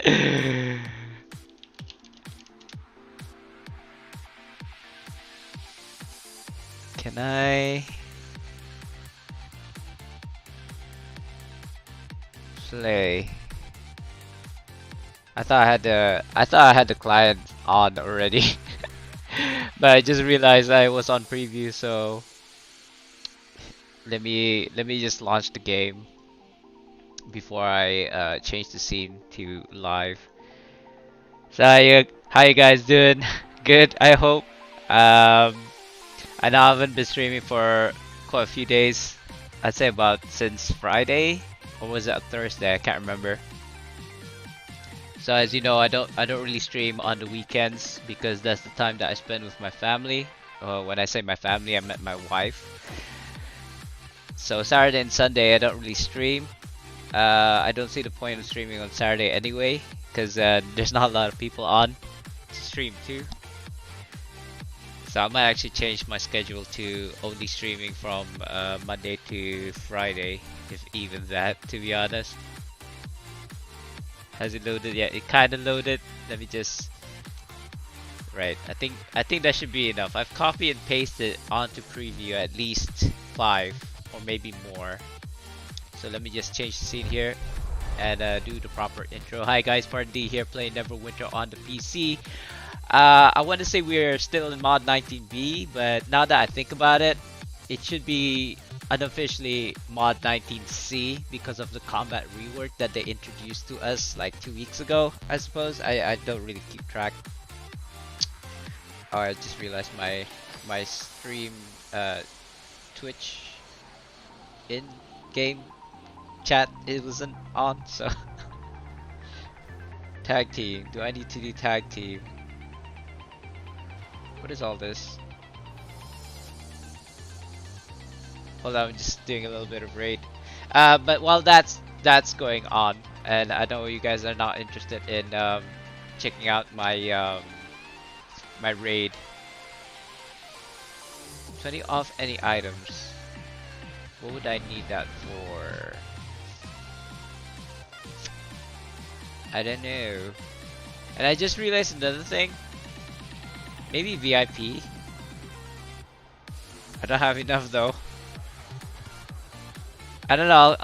Can I play? I thought I had the client on already. But I just realized I was on preview, so let me just launch the game before I change the scene to live. So how you guys doing? Good, I hope. Um, I know I haven't been streaming for quite a few days. I'd say about since Friday, or was it a Thursday? I can't remember. So as you know, I don't really stream on the weekends because that's the time that I spend with my family. When I say my family, I meant my wife. So Saturday and Sunday, I don't really stream. I don't see the point of streaming on Saturday anyway, because there's not a lot of people on to stream too. So I might actually change my schedule to only streaming from Monday to Friday, if even that, to be honest. Has it loaded yet? It kinda loaded. Let me just... Right, I think that should be enough. I've copied and pasted onto preview at least 5 or maybe more. So let me just change the scene here and do the proper intro. Hi guys, Spartandee here playing Neverwinter on the PC. I want to say we're still in mod 19B, but now that I think about it, it should be unofficially mod 19C because of the combat rework that they introduced to us like 2 weeks ago, I suppose. I don't really keep track. Oh, I just realized my stream Twitch in-game chat, it wasn't on, so tag team. Do I need to do tag team? What is all this? Hold on, I'm just doing a little bit of raid. But while that's going on, and I know you guys are not interested in checking out my my raid. 20 off any items. What would I need that for? I don't know. And I just realized another thing. Maybe VIP. I don't have enough though. I don't know.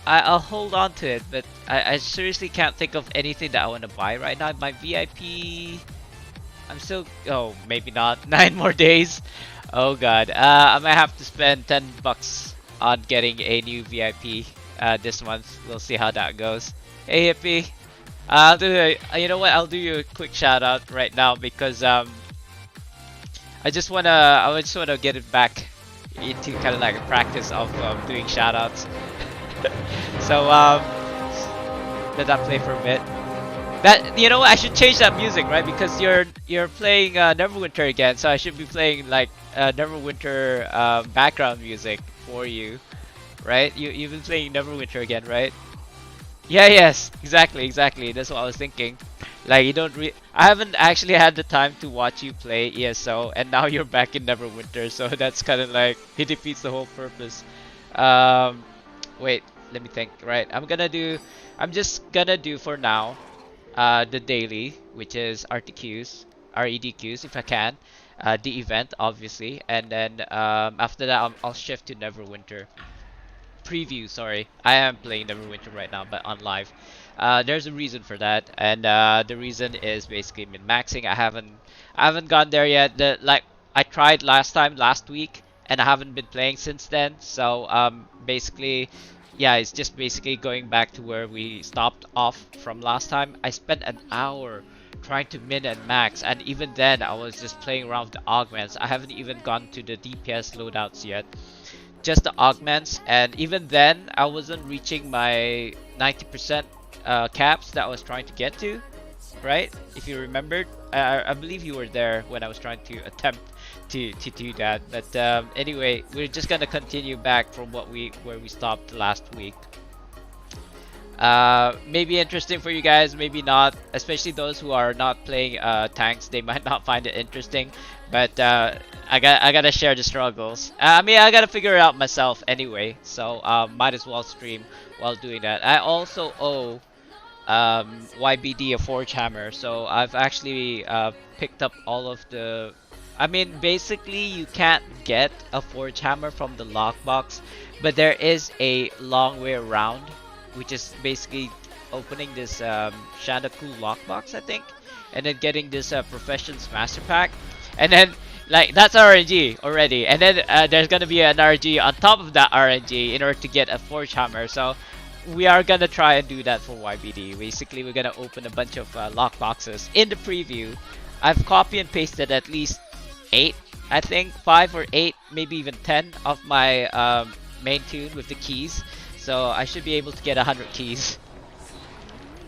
I'll hold on to it, but I seriously can't think of anything that I want to buy right now. My VIP. I'm still. Oh, maybe not. 9 more days. Oh god. I might have to spend $10 on getting a new VIP this month. We'll see how that goes. Hey hippie. You know what? I'll do you a quick shout out right now because I just wanna get it back into kind of like a practice of doing shout outs. So let that play for a bit. That, you know what? I should change that music, right? Because you're playing Neverwinter again, so I should be playing like Neverwinter background music for you, right? You've been playing Neverwinter again, right? Yeah, yes, exactly. That's what I was thinking. Like I haven't actually had the time to watch you play ESO, and now you're back in Neverwinter, so that's kind of like it defeats the whole purpose. Wait, let me think. Right, I'm just gonna do for now, the daily, which is RTQs, REDQs if I can, the event obviously, and then after that I'll shift to Neverwinter. Preview, sorry. I am playing Neverwinter right now, but on live. There's a reason for that, and the reason is basically min-maxing. I haven't gone there yet. Like I tried last week, and I haven't been playing since then. So basically, yeah, it's just basically going back to where we stopped off from last time. I spent an hour trying to min and max, and even then I was just playing around with the augments. I haven't even gone to the DPS loadouts yet. Just the augments, and even then I wasn't reaching my 90% caps that I was trying to get to, right? If you remembered, I believe you were there when I was trying to attempt to do that. But anyway, we're just gonna continue back from where we stopped last week. Maybe interesting for you guys, maybe not, especially those who are not playing tanks. They might not find it interesting, but I gotta share the struggles. I mean, I gotta figure it out myself anyway, so might as well stream while doing that. I also owe YBD, a Forge Hammer. So I've actually picked up all of the. I mean, basically, you can't get a Forge Hammer from the lockbox, but there is a long way around, which is basically opening this Shandaku lockbox, I think, and then getting this Professions Master Pack, and then like that's RNG already, and then there's gonna be an RNG on top of that RNG in order to get a Forge Hammer. So we are gonna try and do that for YBD. Basically, we're gonna open a bunch of lock boxes in the preview. I've copy and pasted at least 8, I think 5 or 8, maybe even 10 of my main tune with the keys. So I should be able to get 100 keys.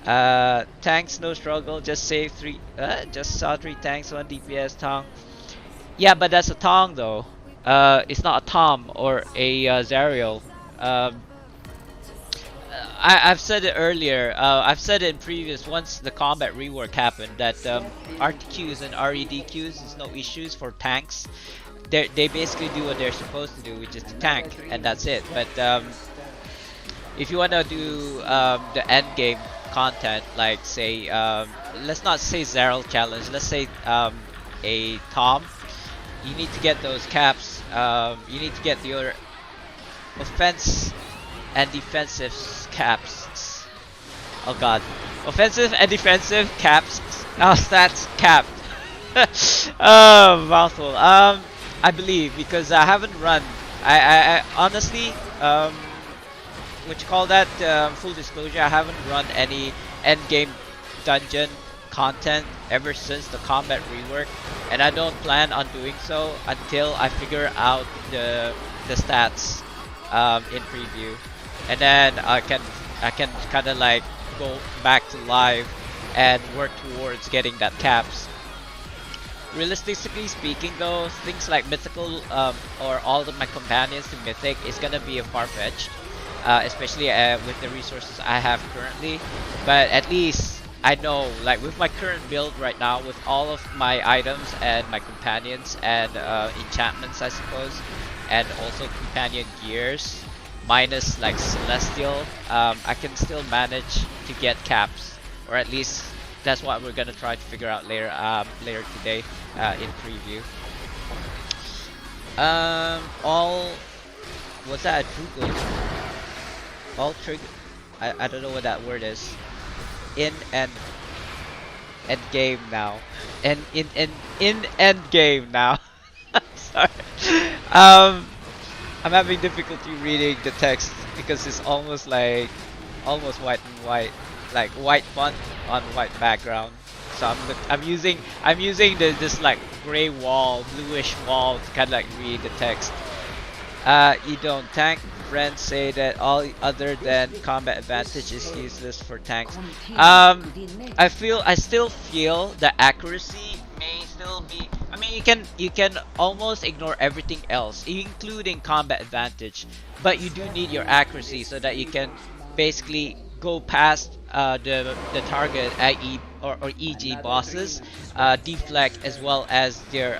Tanks, no struggle. Just save 3. Just saw 3 tanks, 1 DPS Tong. Yeah, but that's a Tong though. It's not a Tom or a Zariel. I've said it earlier. I've said it in previous once the combat rework happened that RTQs and REDQs is no issues for tanks. They basically do what they're supposed to do, which is to tank, and that's it. But if you wanna do the end game content, like say, let's not say Zeril challenge, let's say a Tom, you need to get those caps. You need to get your offense and defensive caps. Oh god, offensive and defensive caps. Stats capped. Oh, mouthful. I believe because I haven't run. I honestly, what you call that? Full disclosure, I haven't run any end game dungeon content ever since the combat rework, and I don't plan on doing so until I figure out the stats in preview, and then I can kind of like go back to live and work towards getting that caps. Realistically speaking though, things like mythical or all of my companions to mythic is gonna be a far-fetched, especially with the resources I have currently. But at least I know, like with my current build right now, with all of my items and my companions and enchantments I suppose, and also companion gears, minus like Celestial, I can still manage to get caps, or at least that's what we're gonna try to figure out later today in preview. All what's that? Trigger. All trigger. I don't know what that word is. In and end game now. In end game now. Sorry. I'm having difficulty reading the text because it's almost white and white, like white font on white background. So I'm using this like gray wall, bluish wall to kind of like read the text. You don't tank. Friends say that all other than combat advantage is useless for tanks. I still feel the accuracy may still be. I mean, you can almost ignore everything else, including combat advantage, but you do need your accuracy so that you can basically go past the target, i.e. or EG bosses, deflect as well as their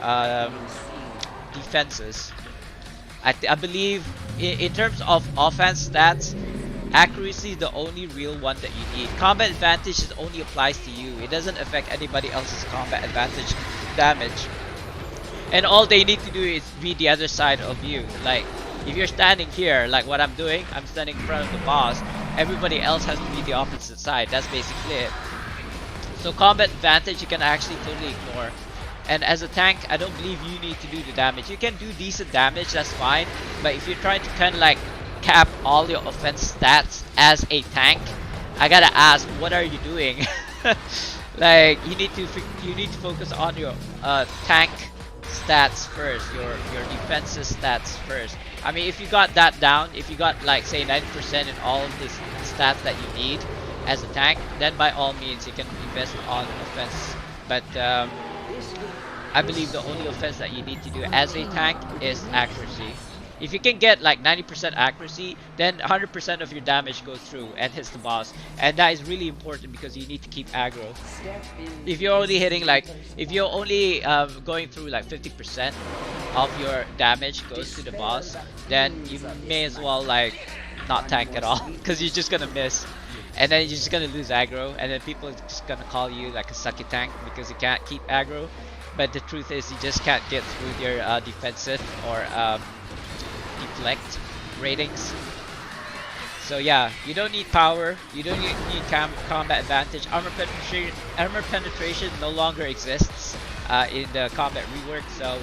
defenses. I believe in terms of offense stats, accuracy is the only real one that you need. Combat advantage only applies to you. It doesn't affect anybody else's combat advantage damage. And all they need to do is be the other side of you. Like, if you're standing here, like what I'm doing, I'm standing in front of the boss, everybody else has to be the opposite side. That's basically it. So combat advantage you can actually totally ignore. And as a tank, I don't believe you need to do the damage. You can do decent damage, that's fine. But if you're trying to kind of like cap all your offense stats as a tank, I gotta ask, what are you doing? Like, you need to focus on your tank stats first, your defensive stats first. I mean, if you got that down, if you got like say 90% in all of the stats that you need as a tank, then by all means you can invest on offense. But I believe the only offense that you need to do as a tank is accuracy. If you can get like 90% accuracy, then 100% of your damage goes through and hits the boss, and that is really important because you need to keep aggro. If you're only hitting like, if you're only going through like 50% of your damage goes to the boss, then you may as well like not tank at all because you're just gonna miss. and then you're just gonna lose aggro, and then people are just gonna call you like a sucky tank because you can't keep aggro. But the truth is, you just can't get through your defensive or deflect ratings. So yeah, you don't need power, you don't need combat advantage. Armor penetration no longer exists in the combat rework. So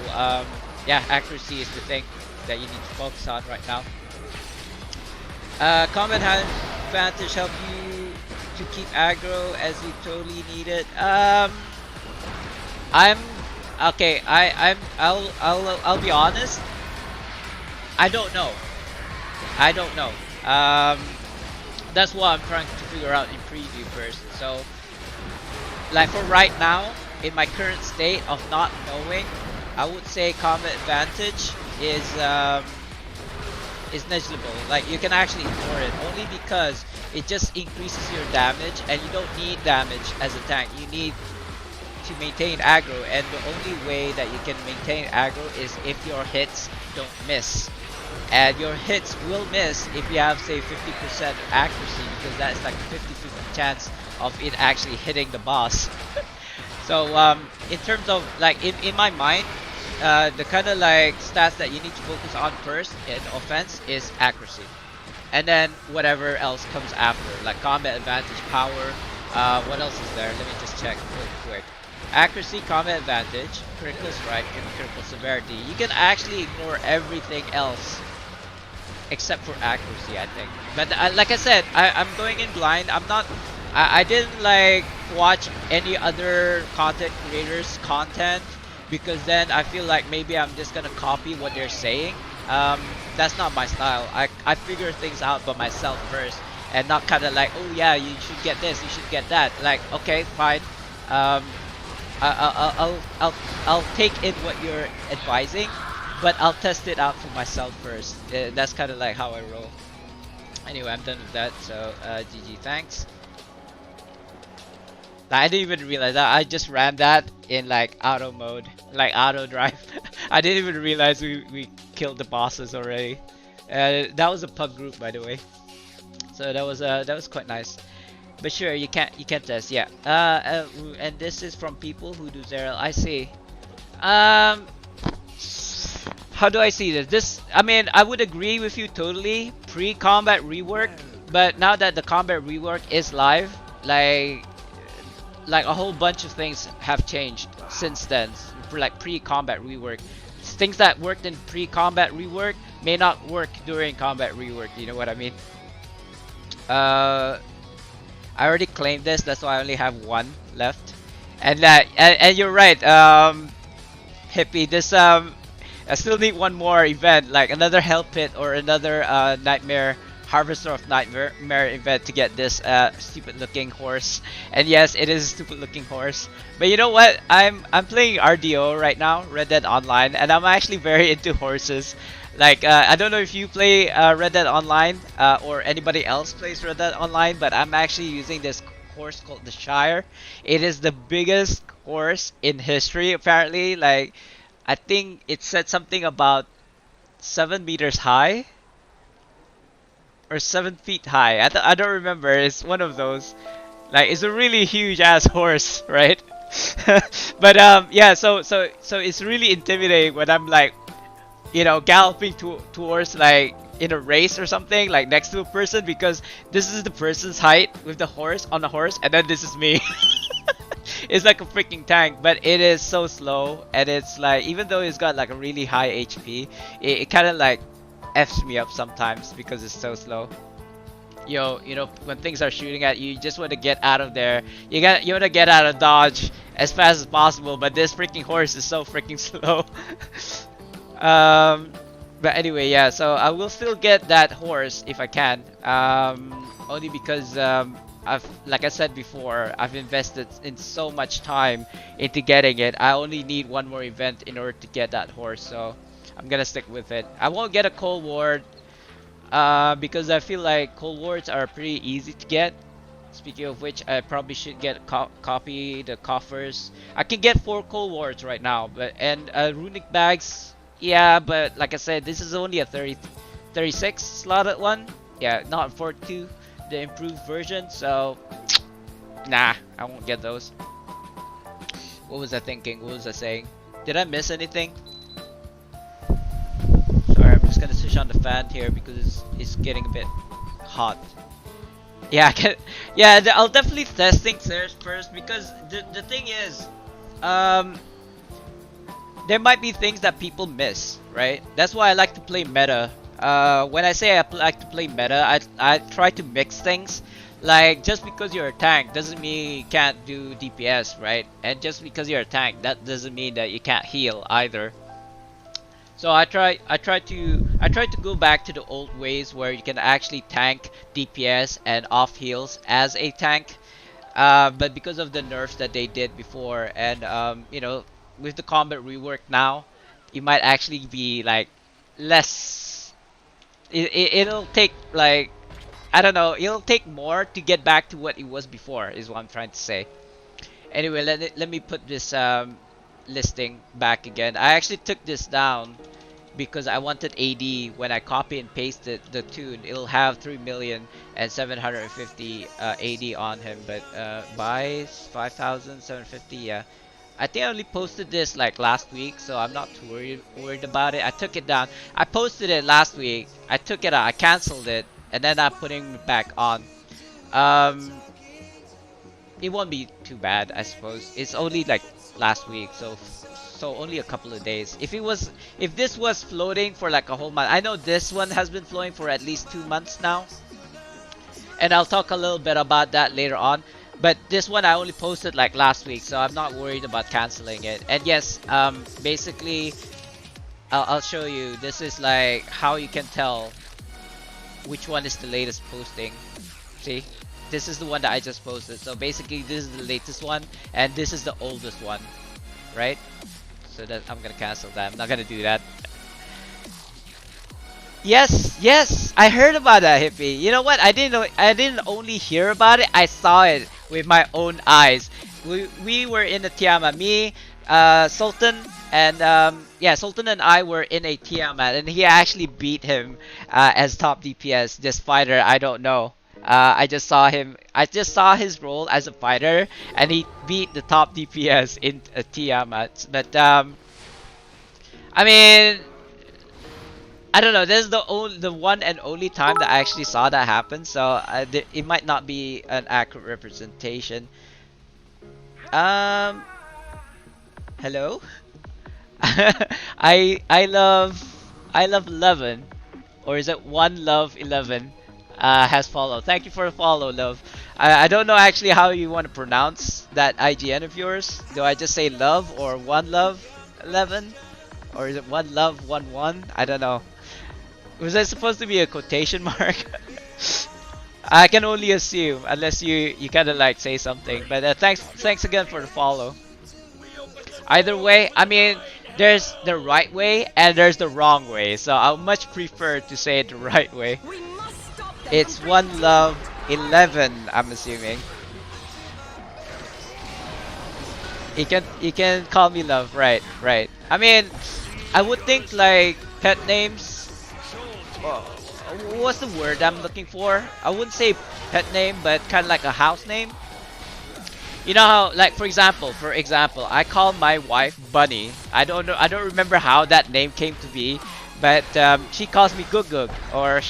yeah, accuracy is the thing that you need to focus on right now. Combat advantage help you to keep aggro as you totally need it. I'm okay. I'll be honest. I don't know. I don't know. That's what I'm trying to figure out in preview first. So, like for right now, in my current state of not knowing, I would say combat advantage is negligible. Like you can actually ignore it only because it just increases your damage, and you don't need damage as a tank. You need to maintain aggro, and the only way that you can maintain aggro is if your hits don't miss. And your hits will miss if you have say 50% accuracy, because that's like a 50-50 chance of it actually hitting the boss. So in terms of like in my mind, the kind of like stats that you need to focus on first in offense is accuracy, and then whatever else comes after, like combat advantage, power. What else is there? Let me just check real quick. Accuracy, combat advantage, critical strike, and critical severity. You can actually ignore everything else except for accuracy, I think. But like I said, I'm going in blind. I didn't like watch any other content creators' content, because then I feel like maybe I'm just gonna copy what they're saying. That's not my style. I figure things out by myself first, and not kind of like, oh yeah, you should get this, you should get that. Like, okay, fine. I'll take in what you're advising, but I'll test it out for myself first. That's kind of like how I roll. Anyway, I'm done with that. So GG, thanks. I didn't even realize that. I just ran that in like auto mode, like auto drive. I didn't even realize we killed the bosses already. That was a pub group, by the way. So that was quite nice. But sure, you can't test, yeah. And this is from people who do Zero. I see. How do I see this? I mean, I would agree with you totally. Pre-combat rework, but now that the combat rework is live, like a whole bunch of things have changed since then. For like pre-combat rework, things that worked in pre-combat rework may not work during combat rework. You know what I mean? I already claimed this, that's why I only have one left. And you're right, Hippie. This I still need one more event, like another Hell Pit or another Nightmare Harvester of Nightmare event to get this stupid looking horse. And yes, it is a stupid looking horse. But you know what? I'm playing RDO right now, Red Dead Online, and I'm actually very into horses. Like, I don't know if you play Red Dead Online or anybody else plays Red Dead Online, but I'm actually using this horse called the Shire. It is the biggest horse in history, apparently. Like, I think it said something about 7 meters high or 7 feet high. I don't remember. It's one of those. Like, it's a really huge ass horse, right? But yeah, so it's really intimidating when I'm like, you know, galloping towards like in a race or something, like next to a person, because this is the person's height with the horse on the horse, and then this is me. It's like a freaking tank, but it is so slow, and it's like, even though it's got like a really high HP, it kind of like F's me up sometimes because it's so slow. You know, when things are shooting at you, you just want to get out of there. You want to get out of dodge as fast as possible, but this freaking horse is so freaking slow. But anyway, yeah, so I will still get that horse if I can, only because like I said before, I've invested in so much time into getting it. I only need one more event in order to get that horse, so I'm gonna stick with it. I won't get a Cold Ward because I feel like Cold Wards are pretty easy to get. Speaking of which, I probably should get copy the coffers. I can get 4 Cold Wards right now, but runic bags. Yeah, but like I said, this is only a 36 slotted one. Yeah, not 42. the improved version. So nah, I won't get those. What was I thinking? What was I saying? Did I miss anything? Sorry, I'm just gonna switch on the fan here because it's getting a bit hot. Yeah, yeah, I'll definitely test things there first because the thing is, um, there might be things that people miss, right? That's why I like to play meta. When I say like to play meta, I try to mix things. Like, just because you're a tank doesn't mean you can't do DPS, right? And just because you're a tank, that doesn't mean that you can't heal either. So I try to go back to the old ways where you can actually tank DPS and off heals as a tank. But because of the nerfs that they did before, and you know, with the combat rework now, you might actually be like less. It'll take like, I don't know. It'll take more to get back to what it was before. Is what I'm trying to say. Anyway, let me put this listing back again. I actually took this down because I wanted AD. When I copy and pasted the tune, it'll have 3,750,000 AD on him, but buys 5,750. Yeah, I think I only posted this like last week, so I'm not too worried about it. I took it down. I posted it last week. I took it out. I canceled it, and then I'm putting it back on. Um, it won't be too bad, I suppose. It's only like last week, so only a couple of days. If this was floating for like a whole month, I know this one has been floating for at least 2 months now, and I'll talk a little bit about that later on. But this one I only posted like last week, so I'm not worried about canceling it. And yes, basically, I'll show you. This is like how you can tell which one is the latest posting. See? This is the one that I just posted. So basically, this is the latest one, and this is the oldest one, right? So that I'm gonna cancel that. I'm not gonna do that. Yes, I heard about that, Hippie. You know what? I didn't only hear about it. I saw it with my own eyes. We were in the Tiamat. Me, Sultan, and yeah, Sultan and I were in a Tiamat, and he actually beat him as top DPS. This fighter, I don't know. I just saw him. I just saw his role as a fighter, and he beat the top DPS in a Tiamat. But I mean, I don't know. This is the one and only time that I actually saw that happen. So it might not be an accurate representation. Hello. I love 11, or is it one love 11? Has followed. Thank you for the follow, love. I don't know actually how you want to pronounce that IGN of yours. Do I just say love or one love 11? Or is it one love 11? I don't know. Was that supposed to be a quotation mark? I can only assume unless you kind of like say something. But thanks again for the follow. Either way, I mean, there's the right way and there's the wrong way. So I would much prefer to say it the right way. It's one love 11, I'm assuming. You can call me love, right. I mean, I would think like pet names. What's the word I'm looking for? I wouldn't say pet name, but kind of like a house name. You know how, like for example, I call my wife Bunny. I don't remember how that name came to be. But she calls me Gug Gug, or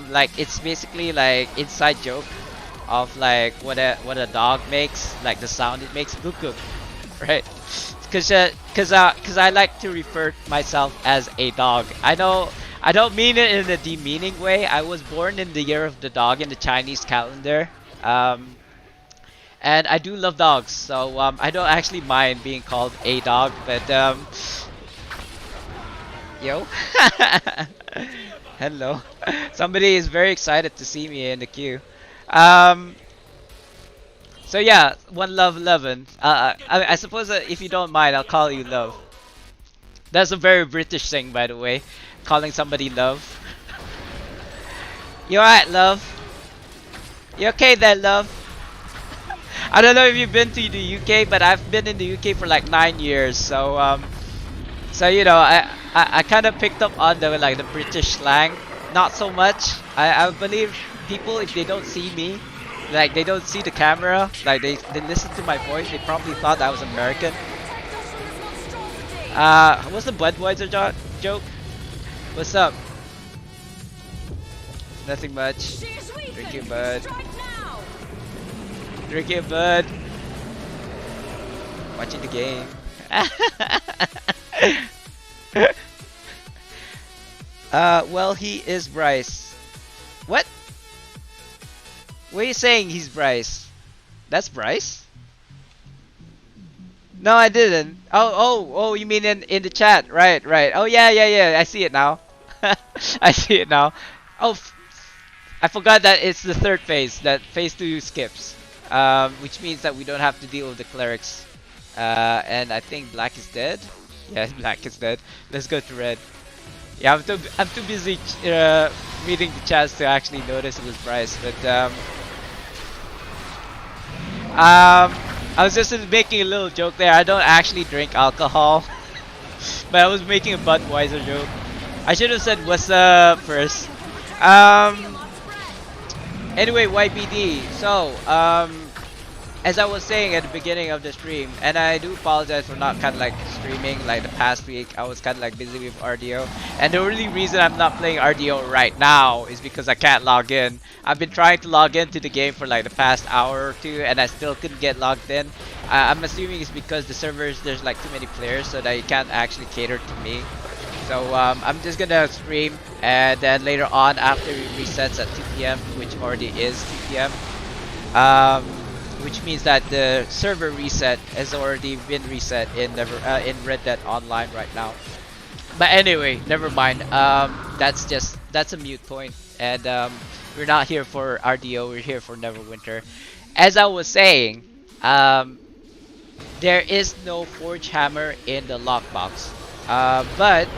like it's basically like inside joke of like what a dog makes, like the sound it makes, Gug Gug, right? Cause I like to refer myself as a dog. I know I don't mean it in a demeaning way. I was born in the year of the dog in the Chinese calendar, and I do love dogs, so I don't actually mind being called a dog, but yo. Hello. Somebody is very excited to see me in the queue. So yeah, one love 11. I suppose if you don't mind, I'll call you love. That's a very British thing, by the way, calling somebody love. You alright, love? You okay there, love? I don't know if you've been to the UK, but I've been in the UK for like 9 years, so so you know, I kind of picked up on the British slang. Not so much. I believe people, if they don't see me, like they don't see the camera, like they listen to my voice, they probably thought I was American. What's the Budweiser joke? What's up? Nothing much. Drinking bud. Drinking bud. Watching the game. Well, he is Bryce. What? What are you saying he's Bryce? That's Bryce? No, I didn't. Oh, you mean in the chat. Right, right. Oh, yeah. I see it now. I see it now. Oh, I forgot that it's the third phase, that phase 2 skips. Which means that we don't have to deal with the clerics. And I think black is dead. Yeah, black is dead. Let's go to red. Yeah, I'm too busy reading the chats to actually notice it was Bryce. But I was just making a little joke there. I don't actually drink alcohol, but I was making a Budweiser joke. I should have said what's up first. Anyway, YBD. So, as I was saying at the beginning of the stream, and I do apologize for not kind of like streaming like the past week. I was kind of like busy with RDO, and the only reason I'm not playing RDO right now is because I can't log in. I've been trying to log into the game for like the past hour or two, and I still couldn't get logged in. I'm assuming it's because the servers, there's like too many players, so that you can't actually cater to me. So I'm just gonna stream, and then later on after it resets at 2 p.m, which already is 2 p.m. Which means that the server reset has already been reset in in Red Dead Online right now. But anyway, never mind. That's a mute point, and we're not here for RDO. We're here for Neverwinter. As I was saying, there is no Forge Hammer in the lockbox, but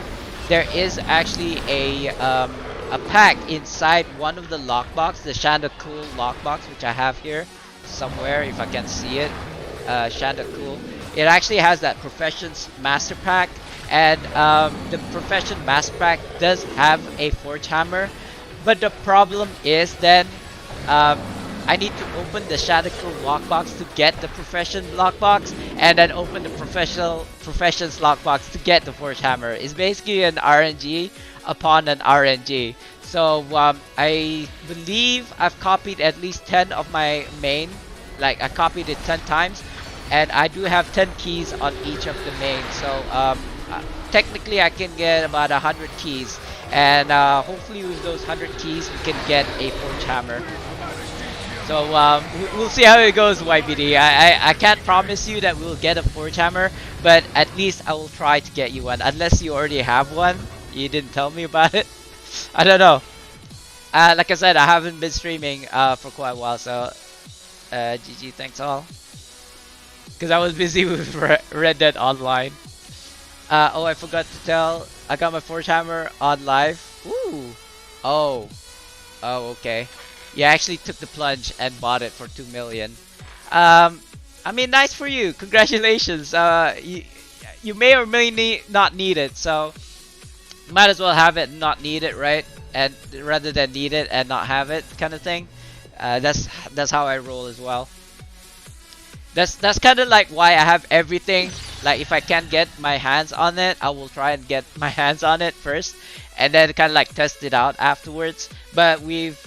there is actually a pack inside one of the lockbox, the Shandakul lockbox, which I have here somewhere if I can see it. Shandakul. It actually has that Profession's Master Pack, and the Profession Master Pack does have a Forge Hammer, but the problem is then I need to open the Shandakul lockbox to get the Profession lockbox, and then open the Profession's lockbox to get the Forge Hammer. It's basically an RNG upon an RNG. So I believe I've copied at least 10 of my main. Like I copied it 10 times, and I do have 10 keys on each of the main. So technically I can get about 100 keys, and hopefully with those 100 keys we can get a Forge Hammer. So we'll see how it goes, YBD. I can't promise you that we'll get a Forge Hammer, but at least I will try to get you one. Unless you already have one, you didn't tell me about it. I don't know. Like I said, I haven't been streaming for quite a while, so GG, thanks all. Because I was busy with Red Dead Online. Oh, I forgot to tell. I got my Forge Hammer on live. Ooh. Oh, okay. Yeah, I actually took the plunge and bought it for 2 million. I mean, nice for you. Congratulations. You may or may not need it, so might as well have it and not need it, right? And rather than need it and not have it, kind of thing. That's how I roll as well. That's kind of like why I have everything. Like if I can't get my hands on it, I will try and get my hands on it first, and then kind of like test it out afterwards. But we've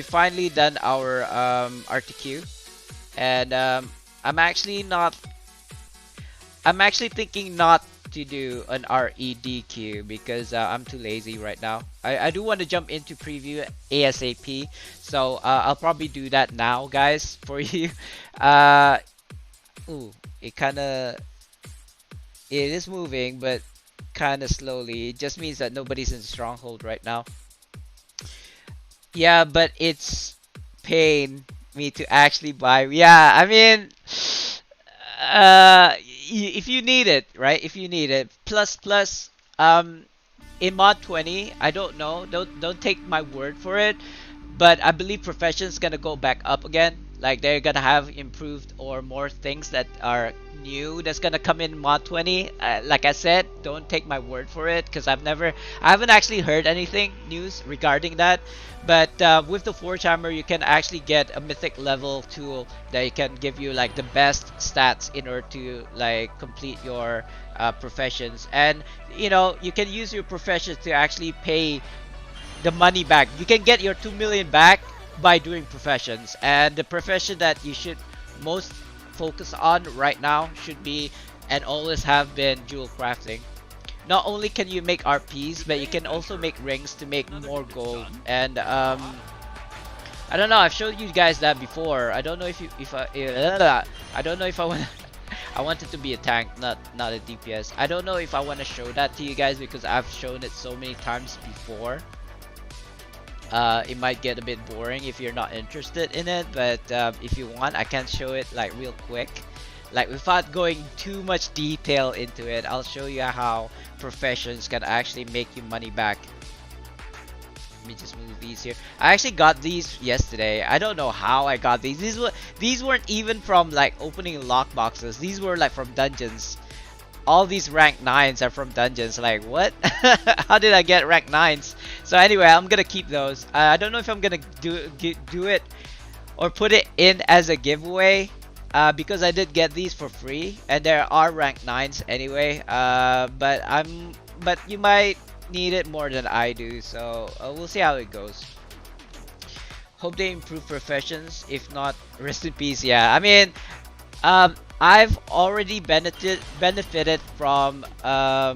finally done our RTQ, and I'm actually thinking not to do an REDQ because I'm too lazy right now. I do want to jump into preview ASAP, so I'll probably do that now, guys, for you. Ooh, it is moving, but kind of slowly. It just means that nobody's in Stronghold right now. Yeah, but it's pain me to actually buy. Yeah, I mean, if you need it, right? If you need it, plus, in mod 20, I don't know. Don't take my word for it, but I believe Profession's gonna go back up again. Like they're gonna have improved or more things that are new that's gonna come in mod 20. Like I said, don't take my word for it because I haven't actually heard anything news regarding that. But with the Forge Hammer, you can actually get a mythic level tool that can give you like the best stats in order to like complete your professions. And you know, you can use your professions to actually pay the money back. You can get your 2 million back by doing professions. And the profession that you should most focus on right now should be and always have been jewel crafting. Not only can you make RPs, but you can also make rings to make more gold. And I don't know. I've showed you guys that before. I don't know I don't know if I want. I want it to be a tank, not a DPS. I don't know if I want to show that to you guys because I've shown it so many times before. It might get a bit boring if you're not interested in it, but if you want, I can show it like real quick, like without going too much detail into it. I'll show you how professions can actually make you money back. Let me just move these here. I actually got these yesterday. I don't know how I got these. These weren't even from like opening lock boxes. These were like from dungeons. All these rank 9s are from dungeons. Like what? How did I get rank 9s? So anyway, I'm gonna keep those. I don't know if I'm gonna do it or put it in as a giveaway because I did get these for free and there are rank 9s anyway. But you might need it more than I do. So we'll see how it goes. Hope they improve professions. If not, rest in peace. Yeah, I mean, I've already benefited from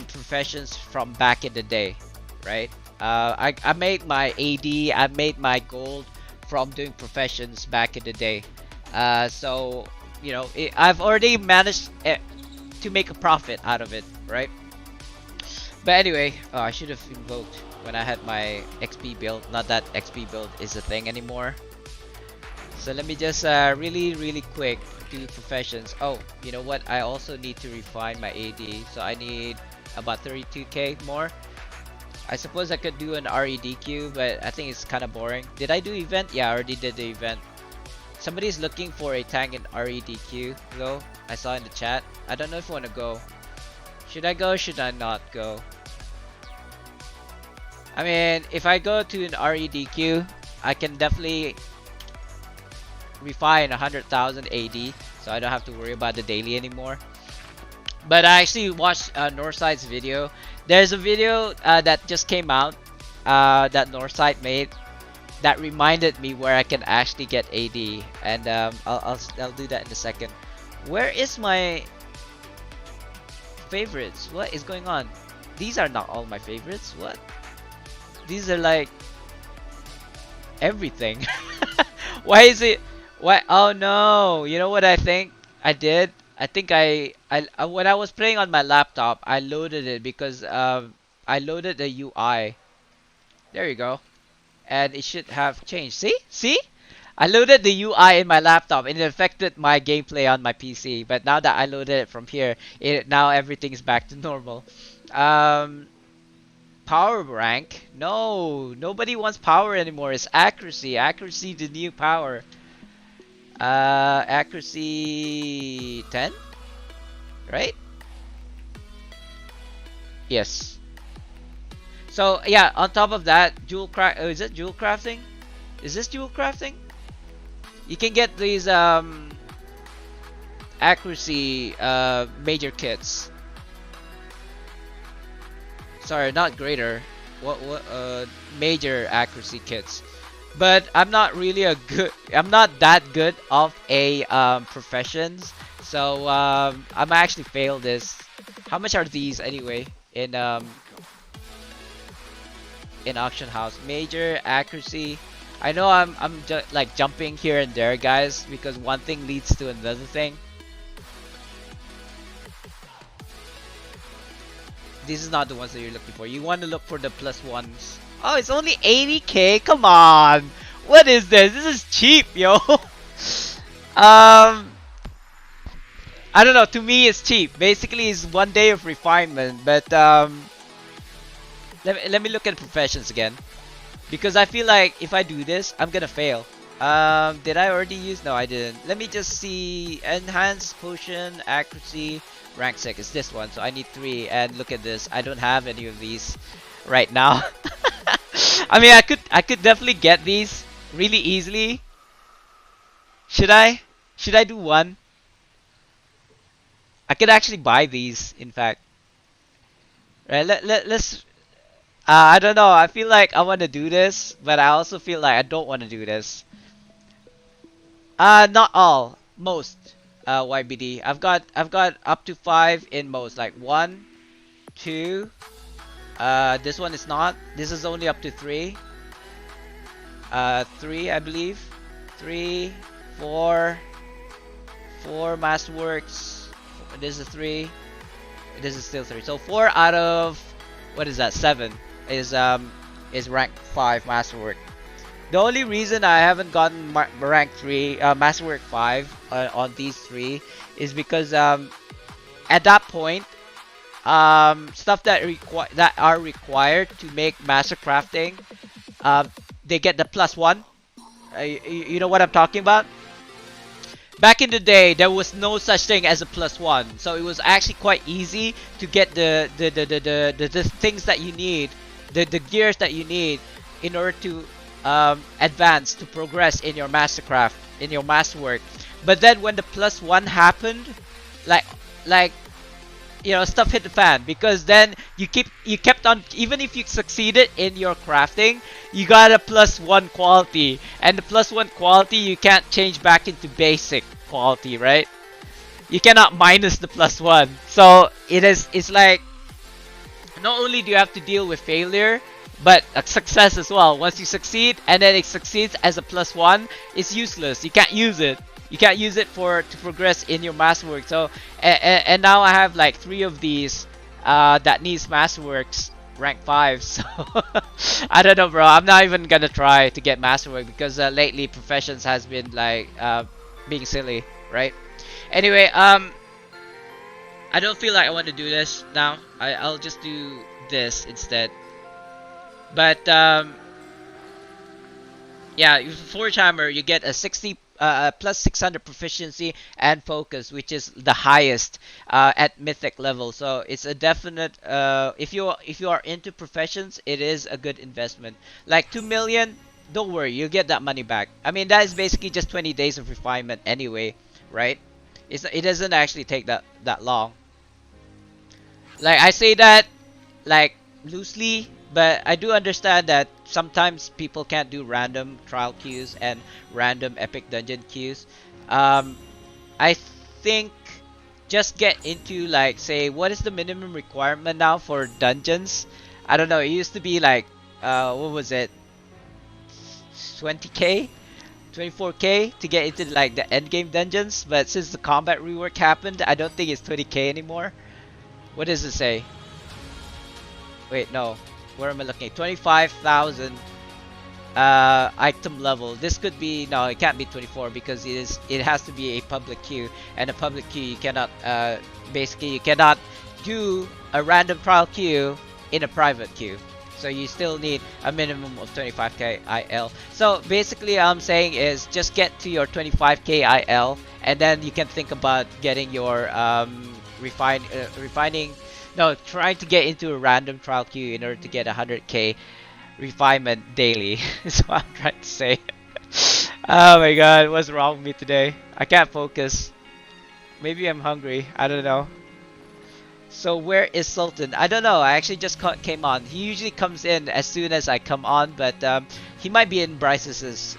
professions from back in the day, right? I made my AD, I made my gold from doing professions back in the day. So you know, I've already managed to make a profit out of it, right? But anyway, I should have invoked when I had my XP build. Not that XP build is a thing anymore. So let me just really quick do professions. Oh, you know what? I also need to refine my AD. So I need about 32k more. I suppose I could do an REDQ, but I think it's kind of boring. Did I do event? Yeah, I already did the event. Somebody's looking for a tank in REDQ though. I saw in the chat. I don't know if I want to go. Should I go? Should I not go? I mean, if I go to an REDQ, I can definitely refine 100,000 AD, so I don't have to worry about the daily anymore. But I actually watched Northside's video. There's a video that just came out that Northside made that reminded me where I can actually get AD, and I'll do that in a second. Where is my favorites? What is going on? These are not all my favorites. What? These are like everything. Why is it? Why? Oh no! You know what I think I did? I think I when I was playing on my laptop, I loaded it because I loaded the UI. There you go, and it should have changed. See? I loaded the UI in my laptop and it affected my gameplay on my PC. But now that I loaded it from here, now everything's back to normal. Power rank? No, nobody wants power anymore. It's accuracy. Accuracy, the new power. Accuracy 10, right? Yes. So yeah, on top of that, is it jewel crafting? Is this jewel crafting? You can get these accuracy major kits. Sorry, not greater. What major accuracy kits. But I'm not that good of a professions, so I'm actually fail this. How much are these anyway in auction house? Major accuracy. I know I'm just like jumping here and there, guys, because one thing leads to another thing. This is not the ones that you're looking for. You want to look for the plus ones. Oh, it's only 80k. Come on, what is this? This is cheap, yo. I don't know. To me, it's cheap. Basically, it's 1 day of refinement. But let me look at professions again, because I feel like if I do this, I'm gonna fail. Did I already use? No, I didn't. Let me just see. Enhanced potion accuracy rank 6 is this one. So I need 3. And look at this. I don't have any of these right now. I mean, I could definitely get these really easily. Should I? Should I do one? I could actually buy these. In fact, right? Let's. I don't know. I feel like I want to do this, but I also feel like I don't want to do this. Not all, most. YBD. I've got up to 5 in most, like 1, 2. This one is not. This is only up to 3. 3, I believe. 3, 4, 4 Masterworks. This is 3. This is still 3. So 4 out of what is that? 7 is rank 5 Masterwork. The only reason I haven't gotten rank 3 Masterwork 5 on these 3 is because at that point stuff that are required to make master crafting, they get the +1. You know what I'm talking about? Back in the day, there was no such thing as a +1, so it was actually quite easy to get the things that you need, the gears that you need in order to advance, to progress in your mastercraft, in your masterwork. But then when the +1 happened, like you know, stuff hit the fan, because then you kept on, even if you succeeded in your crafting, you got a +1 quality, and the +1 quality you can't change back into basic quality, right? You cannot minus the +1. So it's like, not only do you have to deal with failure, but a success as well. Once you succeed and then it succeeds as a +1, it's useless. You can't use it. You can't use it to progress in your masterwork. So and now I have like 3 of these that needs masterworks rank 5. So I don't know, bro. I'm not even gonna try to get masterwork because lately professions has been like being silly, right? Anyway, I don't feel like I want to do this now. I'll just do this instead. But yeah, with Forge Hammer, you get a 60 plus 600 proficiency and focus, which is the highest at mythic level. So it's a definite. If you are into professions, it is a good investment. Like 2 million, don't worry, you'll get that money back. I mean, that is basically just 20 days of refinement anyway, right? It doesn't actually take that long. Like I say that like loosely, but I do understand that sometimes people can't do random trial queues and random epic dungeon queues. I think just get into, like, say, what is the minimum requirement now for dungeons? I don't know. It used to be like what was it, 20k, 24k to get into like the end game dungeons, but since the combat rework happened, I don't think it's 20k anymore. What does it say? Wait, no. Where am I looking? 25,000 item level. This could be, no, it can't be 24 because it has to be a public queue, and a public queue you cannot basically you cannot do a random trial queue in a private queue. So you still need a minimum of 25k IL. So basically I'm saying is just get to your 25k IL, and then you can think about getting your refining. No, trying to get into a random trial queue in order to get 100k refinement daily is what I'm trying to say. Oh my god, what's wrong with me today? I can't focus. Maybe I'm hungry. I don't know. So where is Sultan? I don't know. I actually just came on. He usually comes in as soon as I come on, but he might be in Bryce's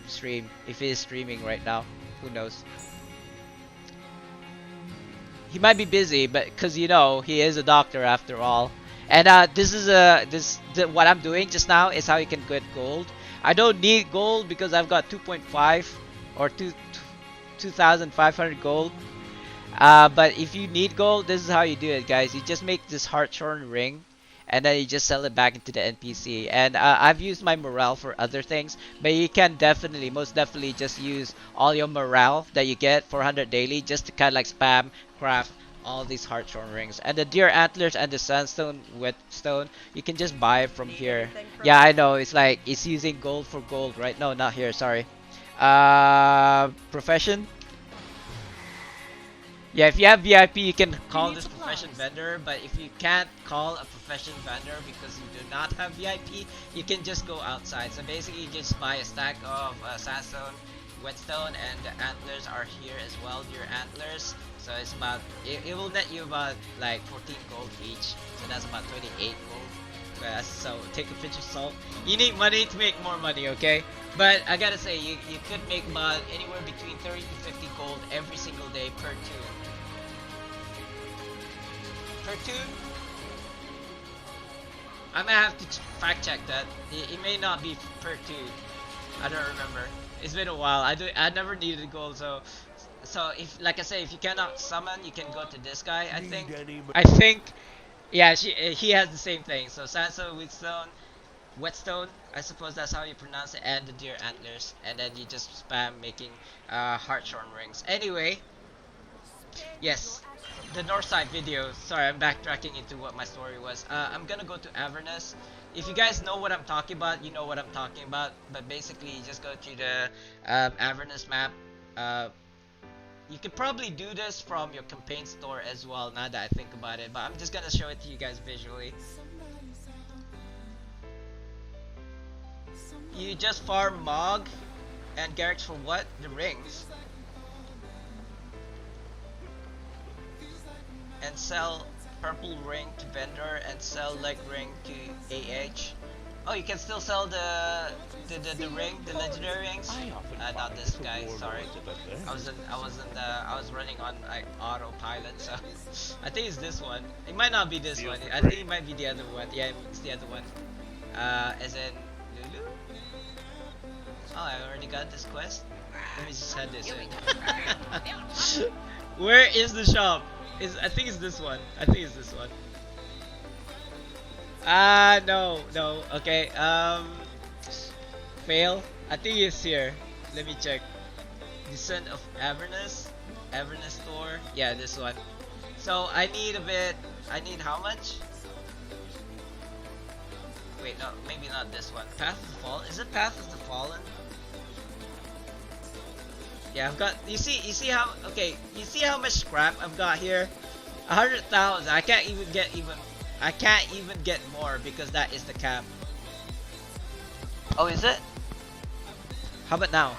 stream if he is streaming right now. Who knows? He might be busy, but because you know he is a doctor after all. And this is what I'm doing just now is how you can get gold. I don't need gold because I've got 2.5 or 2,500 gold. But if you need gold, this is how you do it, guys. You just make this Hartshorn ring, and then you just sell it back into the NPC. And I've used my morale for other things, but you can definitely, most definitely, just use all your morale that you get 400 daily just to kind of like spam craft all these Hartshorn rings. And the deer antlers and the sandstone whetstone, you can just buy from here. Yeah, I know. It's like it's using gold for gold, right? No, not here. Sorry. Profession. Yeah, if you have VIP, you can call this profession vendor, but if you can't call a profession vendor because you do not have VIP, you can just go outside. So basically, you just buy a stack of sandstone, whetstone, and the antlers are here as well, your antlers. So it's about, it will net you about like 14 gold each, so that's about 28 gold. So take a pinch of salt. You need money to make more money, okay? But I gotta say, you could make about anywhere between 30 to 50 gold every single day per tune. Per tune? I might have to fact check that. It may not be per tune. I don't remember. It's been a while. I never needed gold, so if, like I say, if you cannot summon, you can go to this guy. I think yeah, he has the same thing. So sandstone, whetstone, I suppose that's how you pronounce it, and the deer antlers, and then you just spam making hartshorn rings. Anyway, yes, the north side video. Sorry, I'm backtracking into what my story was. I'm gonna go to Avernus. If you guys know what I'm talking about, you know what I'm talking about. But basically, you just go to the Avernus map. You could probably do this from your campaign store as well, now that I think about it, but I'm just gonna show it to you guys visually. You just farm Mog and Garrix for what? The rings. And sell purple ring to vendor and sell leg ring to AH. Oh, you can still sell the ring, the legendary rings. Not this guy. Sorry, I was running on like autopilot, so I think it's this one. It might not be this one. I think it might be the other one. Yeah, it's the other one. As in Lulu. Oh, I already got this quest. Let me just head this in. Where is the shop? I think it's this one. I think it's this one. No, okay, fail. I think it's here. Let me check. Descent of Avernus store. Yeah, this one. So I need I need how much? Wait, no, maybe not this one. Path of the Fallen? Is it Path of the Fallen? Yeah, I've got, you see how much scrap I've got here? 100,000. I can't even get more because that is the cap. Oh, is it? How about now?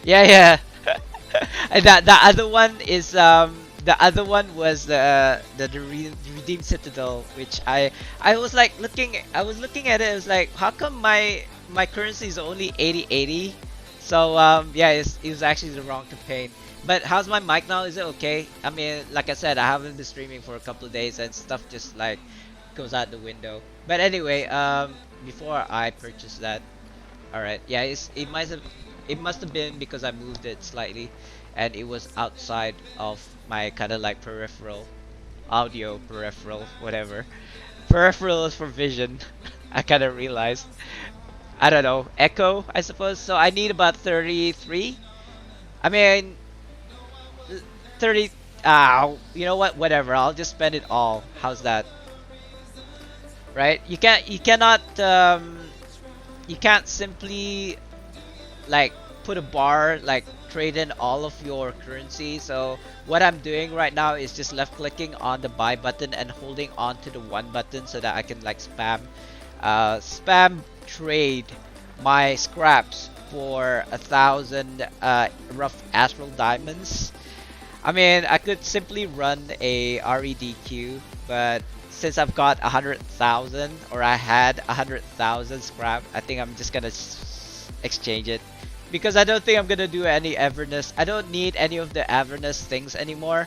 Yeah. And that other one is the other one was the Redeemed Citadel, which I was like looking at it. I was like, how come my currency is only 80? So yeah, it was actually the wrong campaign. But how's my mic now? Is it okay? I mean, like I said, I haven't been streaming for a couple of days and stuff just like goes out the window. But anyway, before I purchased that, all right, yeah, it must have been because I moved it slightly, and it was outside of my kind of like peripheral, audio peripheral, whatever. Peripheral is for vision. I kind of realized. I don't know, echo, I suppose. So I need about 33. I mean, 30. You know what? Whatever. I'll just spend it all. How's that? Right? You cannot simply like put a bar, like trade in all of your currency. So what I'm doing right now is just left clicking on the buy button and holding on to the one button so that I can like spam trade my scraps for 1,000 rough astral diamonds. I mean, I could simply run a REDQ, but since I've got 100,000, or I had 100,000 scrap, I think I'm just gonna exchange it, because I don't think I'm gonna do any Avernus. I don't need any of the Avernus things anymore.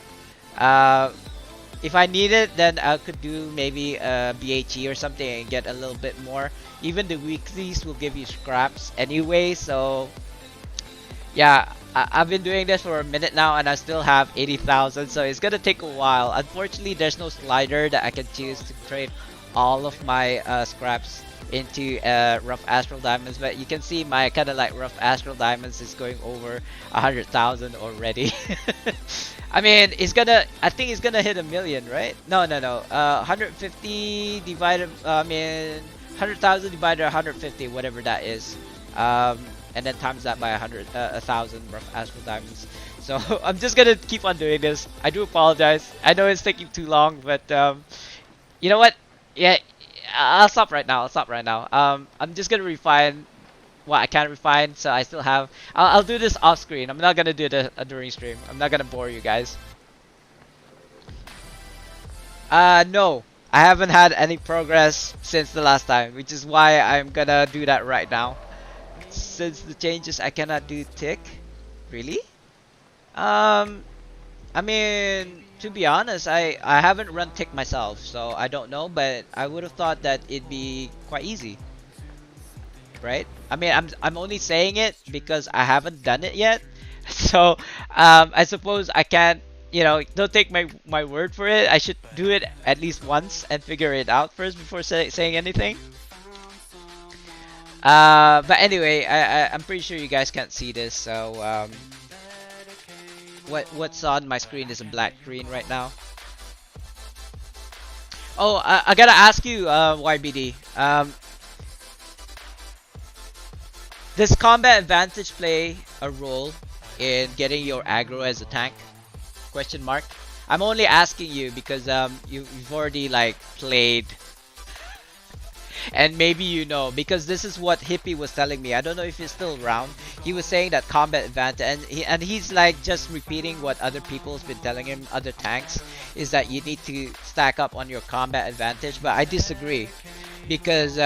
If I need it, then I could do maybe a BHE or something and get a little bit more. Even the weeklies will give you scraps anyway, so yeah, I've been doing this for a minute now and I still have 80,000, so it's gonna take a while. Unfortunately, there's no slider that I can choose to trade all of my scraps into rough astral diamonds, but you can see my kind of like rough astral diamonds is going over 100,000 already. I mean, I think it's gonna hit 1,000,000, right? No. 150 divided, 100,000 divided 150, whatever that is. um, and then times that by 1,000 rough astral diamonds. So I'm just gonna keep on doing this. I do apologize. I know it's taking too long, but you know what? Yeah, I'll stop right now. I'll stop right now. I'm just gonna refine what I can refine, so I still have. I'll do this off screen. I'm not gonna do it during stream. I'm not gonna bore you guys. No, I haven't had any progress since the last time, which is why I'm gonna do that right now. Since the changes, I cannot do tick. Really? Um, I mean, to be honest, I haven't run tick myself, so I don't know. But I would have thought that it'd be quite easy, right? I mean, I'm only saying it because I haven't done it yet. So I suppose I can't. Don't take my word for it. I should do it at least once and figure it out first before saying anything. But anyway, I'm pretty sure you guys can't see this. So what's on my screen is a black screen right now. Oh, I gotta ask you, YBD. Does combat advantage play a role in getting your aggro as a tank? Question mark. I'm only asking you because you've already like played, and maybe you know, because this is what Hippie was telling me. I don't know if he's still around. He was saying that combat advantage, and he's like just repeating what other people's been telling him, other tanks, is that you need to stack up on your combat advantage. But I disagree, because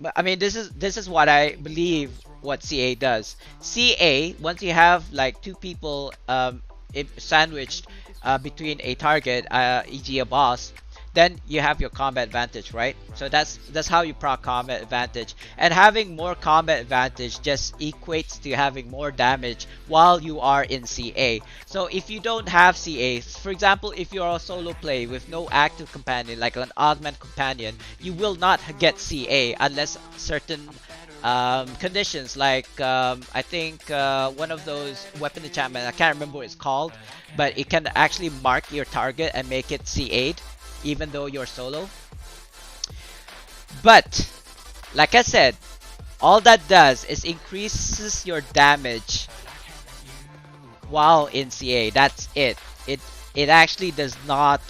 but I mean, this is what I believe what CA does. CA, once you have like two people sandwiched between a target, e.g. a boss, then you have your combat advantage, right? So that's how you proc combat advantage. And having more combat advantage just equates to having more damage while you are in CA. So if you don't have CA, for example, if you're a solo play with no active companion, like an augment companion, you will not get CA unless certain conditions, like I think one of those weapon enchantment, I can't remember what it's called, but it can actually mark your target and make it CA'd even though you're solo. But like I said, all that does is increases your damage while in CA. That's it. It actually does not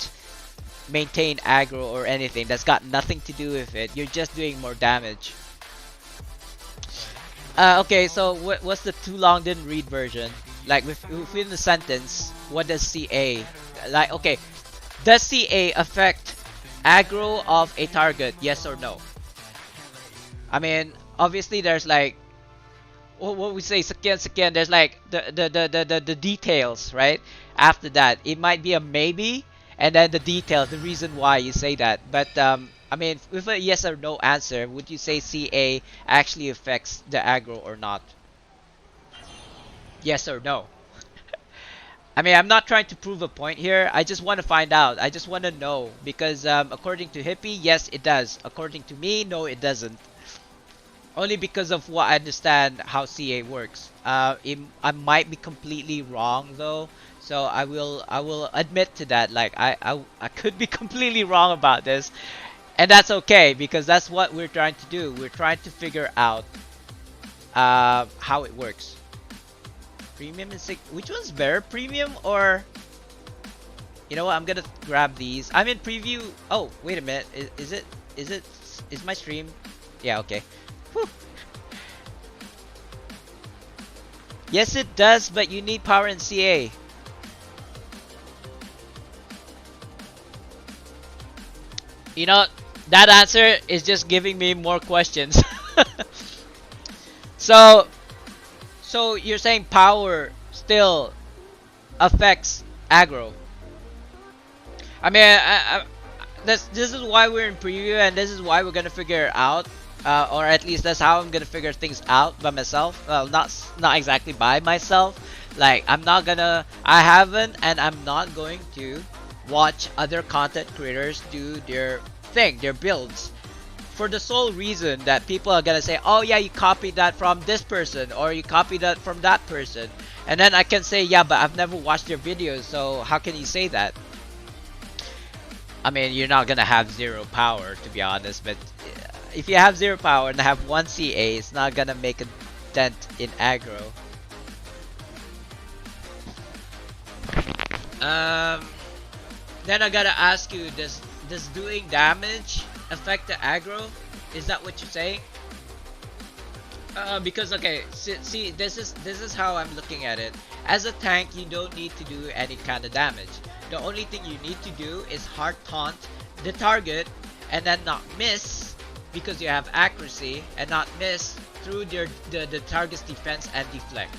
maintain aggro or anything. That's got nothing to do with it. You're just doing more damage. Okay, so what's the too long didn't read version? Like within the sentence, what does CA like? Okay, does CA affect aggro of a target? Yes or no? I mean, obviously there's like what we say second. There's like the details, right? After that, it might be a maybe, and then the details, the reason why you say that. But I mean, with a yes or no answer, would you say CA actually affects the aggro or not? Yes or no? I mean, I'm not trying to prove a point here. I just want to find out. I just want to know. Because according to Hippie, yes, it does. According to me, no, it doesn't. Only because of what I understand how CA works. I might be completely wrong though. So I will admit to that. Like I could be completely wrong about this. And that's okay, because that's what we're trying to do. We're trying to figure out how it works. Premium and which one's better, premium or? You know what? I'm gonna grab these. I'm in preview. Oh, wait a minute. Is my stream? Yeah, okay. Whew. Yes, it does, but you need power in CA. You know, that answer is just giving me more questions. So you're saying power still affects aggro? I mean, this is why we're in preview, and this is why we're gonna figure it out, or at least that's how I'm gonna figure things out by myself. Well, not exactly by myself. Like I haven't, and I'm not going to watch other content creators do their thing, their builds, for the sole reason that people are gonna say, oh yeah, you copied that from this person, or you copied that from that person, and then I can say, yeah, but I've never watched their videos, so how can you say that? I mean, you're not gonna have zero power, to be honest, but if you have 0 power and have 1 CA, it's not gonna make a dent in aggro. Um, then I gotta ask you, does doing damage affect the aggro? Is that what you're saying? Because okay, see, this is how I'm looking at it. As a tank, you don't need to do any kind of damage. The only thing you need to do is hard taunt the target and then not miss because you have accuracy and not miss through the target's defense and deflect.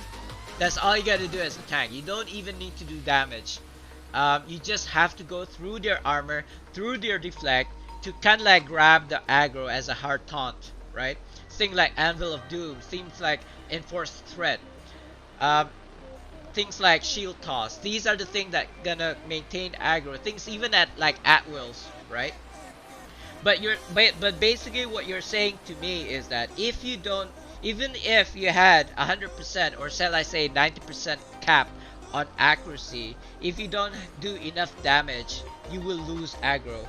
That's all you gotta do as a tank. You don't even need to do damage. You just have to go through their armor, through their deflect to kind of like grab the aggro as a hard taunt, right? Things like Anvil of Doom, things like Enforced Threat, um, things like Shield Toss. These are the things that gonna maintain aggro. Things even at like at wills, right? But basically what you're saying to me is that if you don't, even if you had 100% or shall I say 90% cap on accuracy, if you don't do enough damage, you will lose aggro.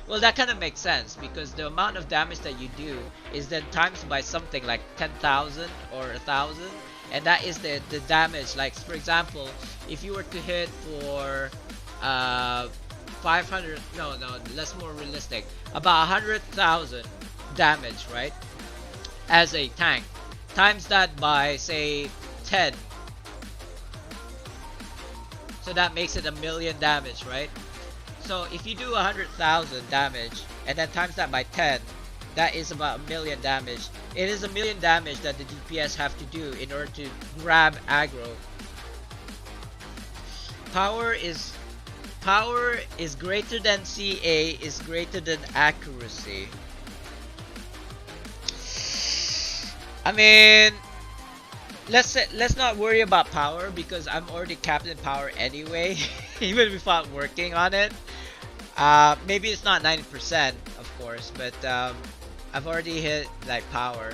Well, that kind of makes sense because the amount of damage that you do is then times by something like 10,000 or 1,000, and that is the damage. Like for example, if you were to hit for 500, no, that's more realistic, about 100,000 damage, right? As a tank, times that by say 10, so that makes it 1,000,000 damage, right? So if you do 100,000 damage and then times that by 10, that is about 1,000,000 damage. It is 1,000,000 damage that the DPS have to do in order to grab aggro. Power is greater than CA is greater than accuracy. I mean, let's not worry about power because I'm already capped in power anyway, even without working on it. Maybe it's not 90%, of course, but I've already hit like power.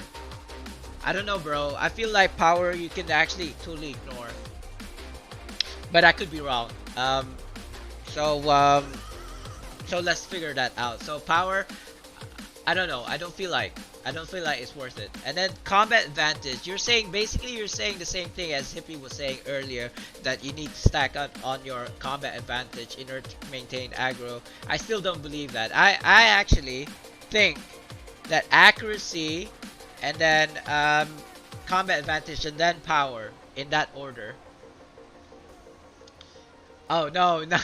I don't know, bro. I feel like power you can actually totally ignore, but I could be wrong. So let's figure that out. So power, I don't know. I don't feel like it's worth it. And then combat advantage. You're saying basically you're saying the same thing as Hippie was saying earlier, that you need to stack up on your combat advantage in order to maintain aggro. I still don't believe that. I actually think that accuracy and then combat advantage and then power in that order. Oh no, no.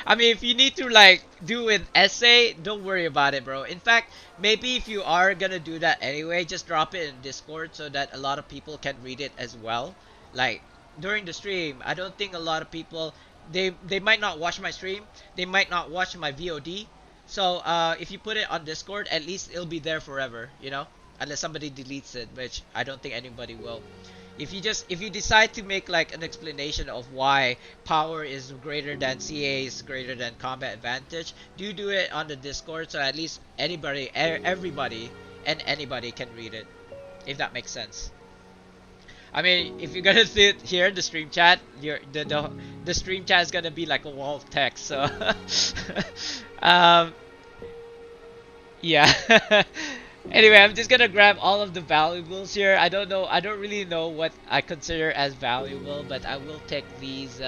I mean, if you need to like do an essay, don't worry about it, bro. In fact, maybe if you are gonna do that anyway, just drop it in Discord so that a lot of people can read it as well. Like during the stream, I don't think a lot of people, they might not watch my stream, they might not watch my VOD. So if you put it on Discord, at least it'll be there forever, you know, unless somebody deletes it, which I don't think anybody will. If you decide to make like an explanation of why power is greater than CA is greater than combat advantage, do it on the Discord so at least anybody, everybody and anybody can read it, if that makes sense. I mean, if you're gonna sit here in the stream chat, the stream chat is gonna be like a wall of text. So, yeah. Anyway, I'm just gonna grab all of the valuables here. I don't know. I don't really know what I consider as valuable, but I will take these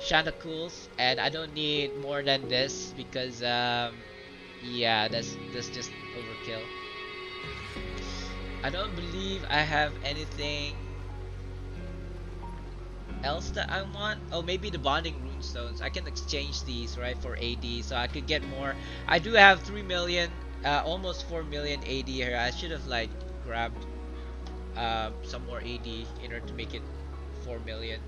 Shandakuls, and I don't need more than this because yeah, that's just overkill. I don't believe I have anything else that I want. Oh, maybe the bonding runestones. I can exchange these right for AD, so I could get more. I do have 3 million. Almost 4 million AD here. I should have like grabbed some more AD in order to make it 4 million.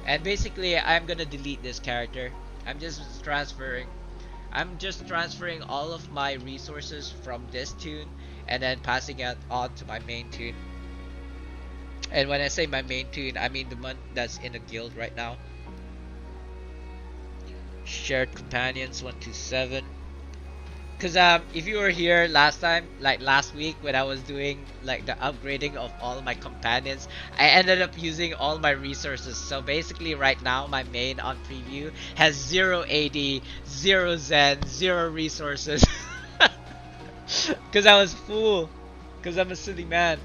And basically, I'm gonna delete this character. I'm just transferring all of my resources from this tune and then passing it on to my main tune. And when I say my main tune, I mean the one that's in the guild right now. Shared companions 127. Because if you were here last time, like last week when I was doing like the upgrading of all my companions, I ended up using all my resources. So basically right now my main on preview has 0 AD, 0 Zen, 0 resources. Because I was full. Because I'm a silly man.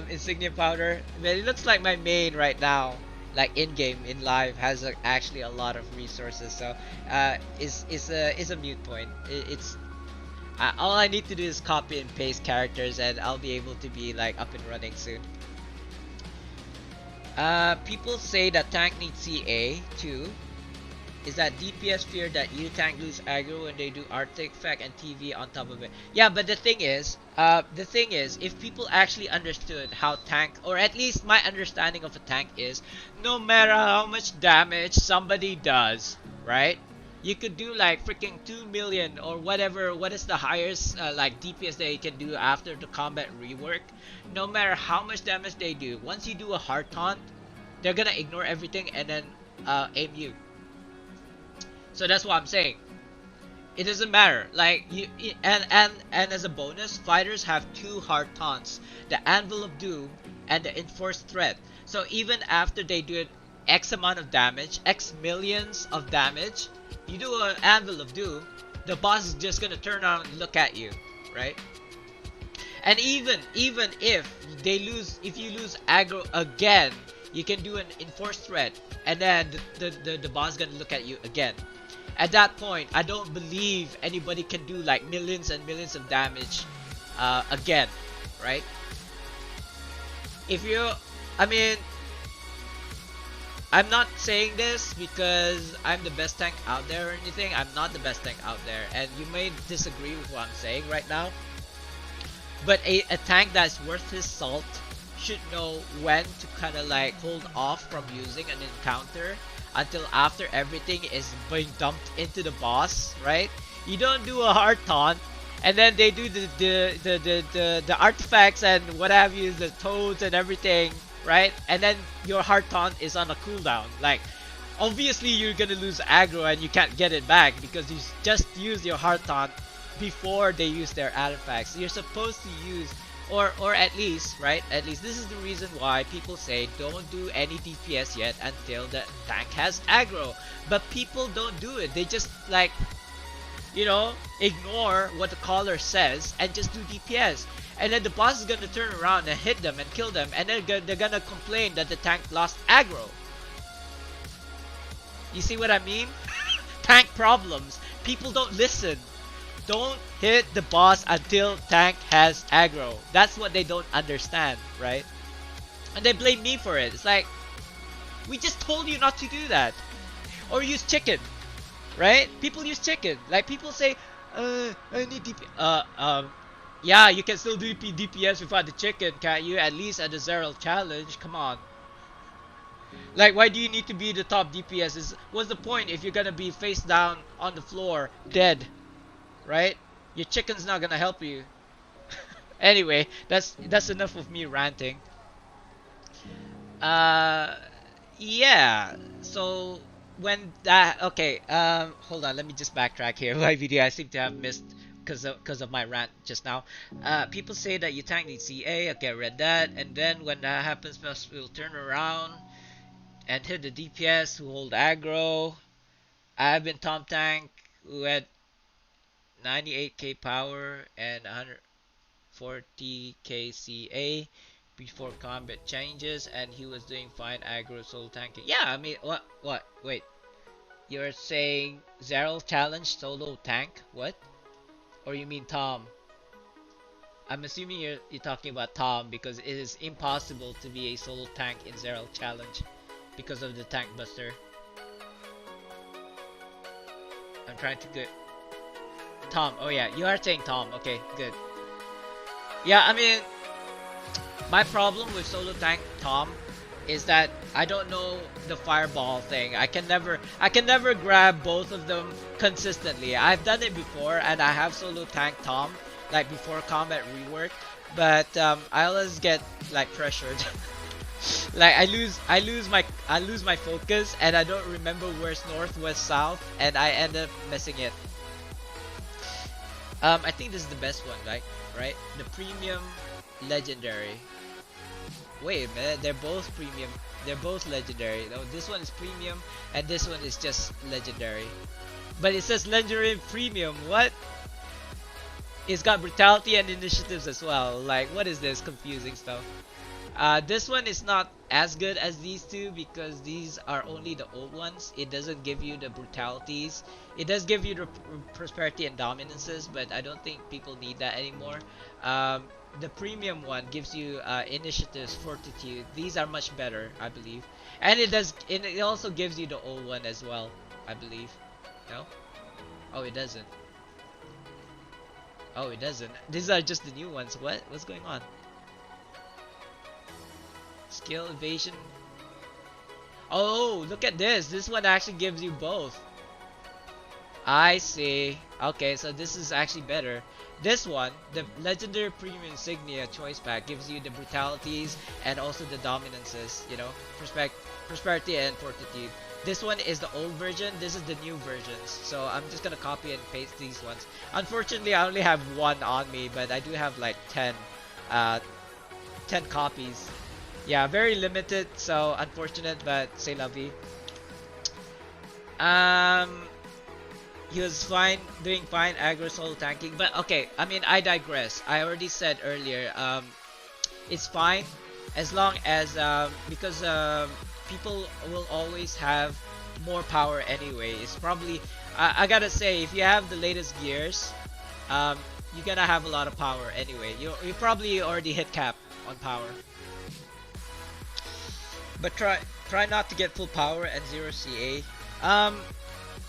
Insignia powder. But it looks like my main right now, like in game, in live, has actually a lot of resources. So, is a mute point. It's all I need to do is copy and paste characters, and I'll be able to be like up and running soon. People say that tank needs CA too. Is that DPS fear that you tank lose aggro when they do artifact and TV on top of it? Yeah, but the thing is, if people actually understood how tank, or at least my understanding of a tank is, no matter how much damage somebody does, right? You could do like freaking 2 million or whatever. What is the highest like DPS that you can do after the combat rework? No matter how much damage they do, once you do a hard taunt, they're gonna ignore everything and then aim you. So that's what I'm saying. It doesn't matter. Like and as a bonus, fighters have two hard taunts: the Anvil of Doom and the Enforced Threat. So even after they do it X amount of damage, X millions of damage, you do an Anvil of Doom, the boss is just gonna turn around and look at you, right? And even if you lose aggro again, you can do an Enforced Threat, and then the boss is gonna look at you again. At that point, I don't believe anybody can do like millions and millions of damage again, right? If you, I mean, I'm not saying this because I'm the best tank out there or anything. I'm not the best tank out there, and you may disagree with what I'm saying right now. But a tank that's worth his salt should know when to kind of like hold off from using an encounter until after everything is being dumped into the boss, right? You don't do a hard taunt and then they do the artifacts and what have you, the toads and everything, right? And then your hard taunt is on a cooldown. Like, obviously you're gonna lose aggro and you can't get it back because you just used your hard taunt before they use their artifacts. You're supposed to use, or at least, right? At least this is the reason why people say don't do any DPS yet until the tank has aggro. But people don't do it. They just like, you know, ignore what the caller says and just do DPS. And then the boss is gonna turn around and hit them and kill them, and then they're gonna complain that the tank lost aggro. You see what I mean? Tank problems. People don't listen. Don't hit the boss until tank has aggro. That's what they don't understand, right? And they blame me for it. It's like, we just told you not to do that. Or use chicken, right? People use chicken. Like, people say, I need DP. Yeah, you can still do DPS without the chicken, can't you? At least at the Zero challenge. Come on. Like, why do you need to be the top DPS? What's the point if you're gonna be face down on the floor, dead? Right? Your chicken's not gonna help you. Anyway, that's enough of me ranting. Yeah. So when that, okay, hold on, let me just backtrack here. My video I seem to have missed because of my rant just now. People say that you tank needs CA. Okay, I read that. And then when that happens, we'll turn around and hit the DPS who hold aggro. I've been Tom Tank who had 98k power and 140k CA before combat changes, and he was doing fine aggro solo tanking. Yeah, I mean, what? Wait, you're saying Zero challenge solo tank? What? Or you mean Tom? I'm assuming you're talking about Tom because it is impossible to be a solo tank in Zero challenge because of the tank buster. I'm trying to get Tom. Oh yeah, you are saying Tom. Okay, good. Yeah, I mean, my problem with solo tank Tom is that I don't know the fireball thing. I can never grab both of them consistently. I've done it before and I have solo tank Tom like before combat rework, but I always get like pressured. Like I lose my focus and I don't remember where's north, west, south, and I end up messing it. I think this is the best one, right? The premium legendary. Wait a minute, they're both premium. They're both legendary. No, this one is premium and this one is just legendary. But it says legendary premium. What? It's got brutality and initiatives as well. Like, what is this confusing stuff? This one is not as good as these two because these are only the old ones. It doesn't give you the brutalities. It does give you the prosperity and dominances, but I don't think people need that anymore. Um, the premium one gives you initiatives, fortitude. These are much better, I believe. And it does. It also gives you the old one as well, I believe. No? Oh, it doesn't. Oh, it doesn't. These are just the new ones. What? What's going on? Skill evasion. Oh, look at this. This one actually gives you both. I see. Okay, so this is actually better. This one, the Legendary Premium Insignia Choice Pack, gives you the brutalities and also the dominances, you know, prosperity and fortitude. This one is the old version, this is the new versions. So I'm just gonna copy and paste these ones. Unfortunately, I only have one on me, but I do have like 10 copies. Yeah, very limited, so unfortunate, but c'est la vie. He was fine, doing fine, aggro solo tanking, but okay, I mean, I digress. I already said earlier, it's fine as long as, because people will always have more power anyway. It's probably, I gotta say, if you have the latest gears, you're gonna have a lot of power anyway. You probably already hit cap on power. But try not to get full power and 0 CA.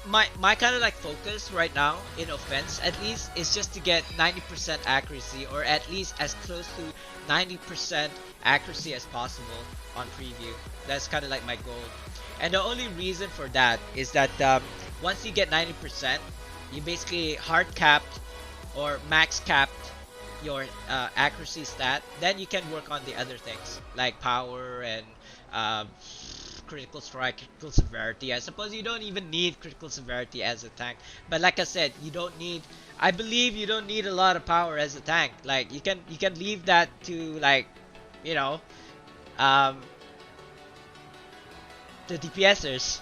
My kind of like focus right now in offense at least is just to get 90% accuracy, or at least as close to 90% accuracy as possible on preview. That's kind of like my goal. And the only reason for that is that once you get 90%, you basically hard capped or max capped your accuracy stat. Then you can work on the other things like power and critical strike, critical severity. I suppose you don't even need critical severity as a tank, but like I said, you don't need, I believe you don't need a lot of power as a tank. Like you can leave that to, like, you know, the DPSers.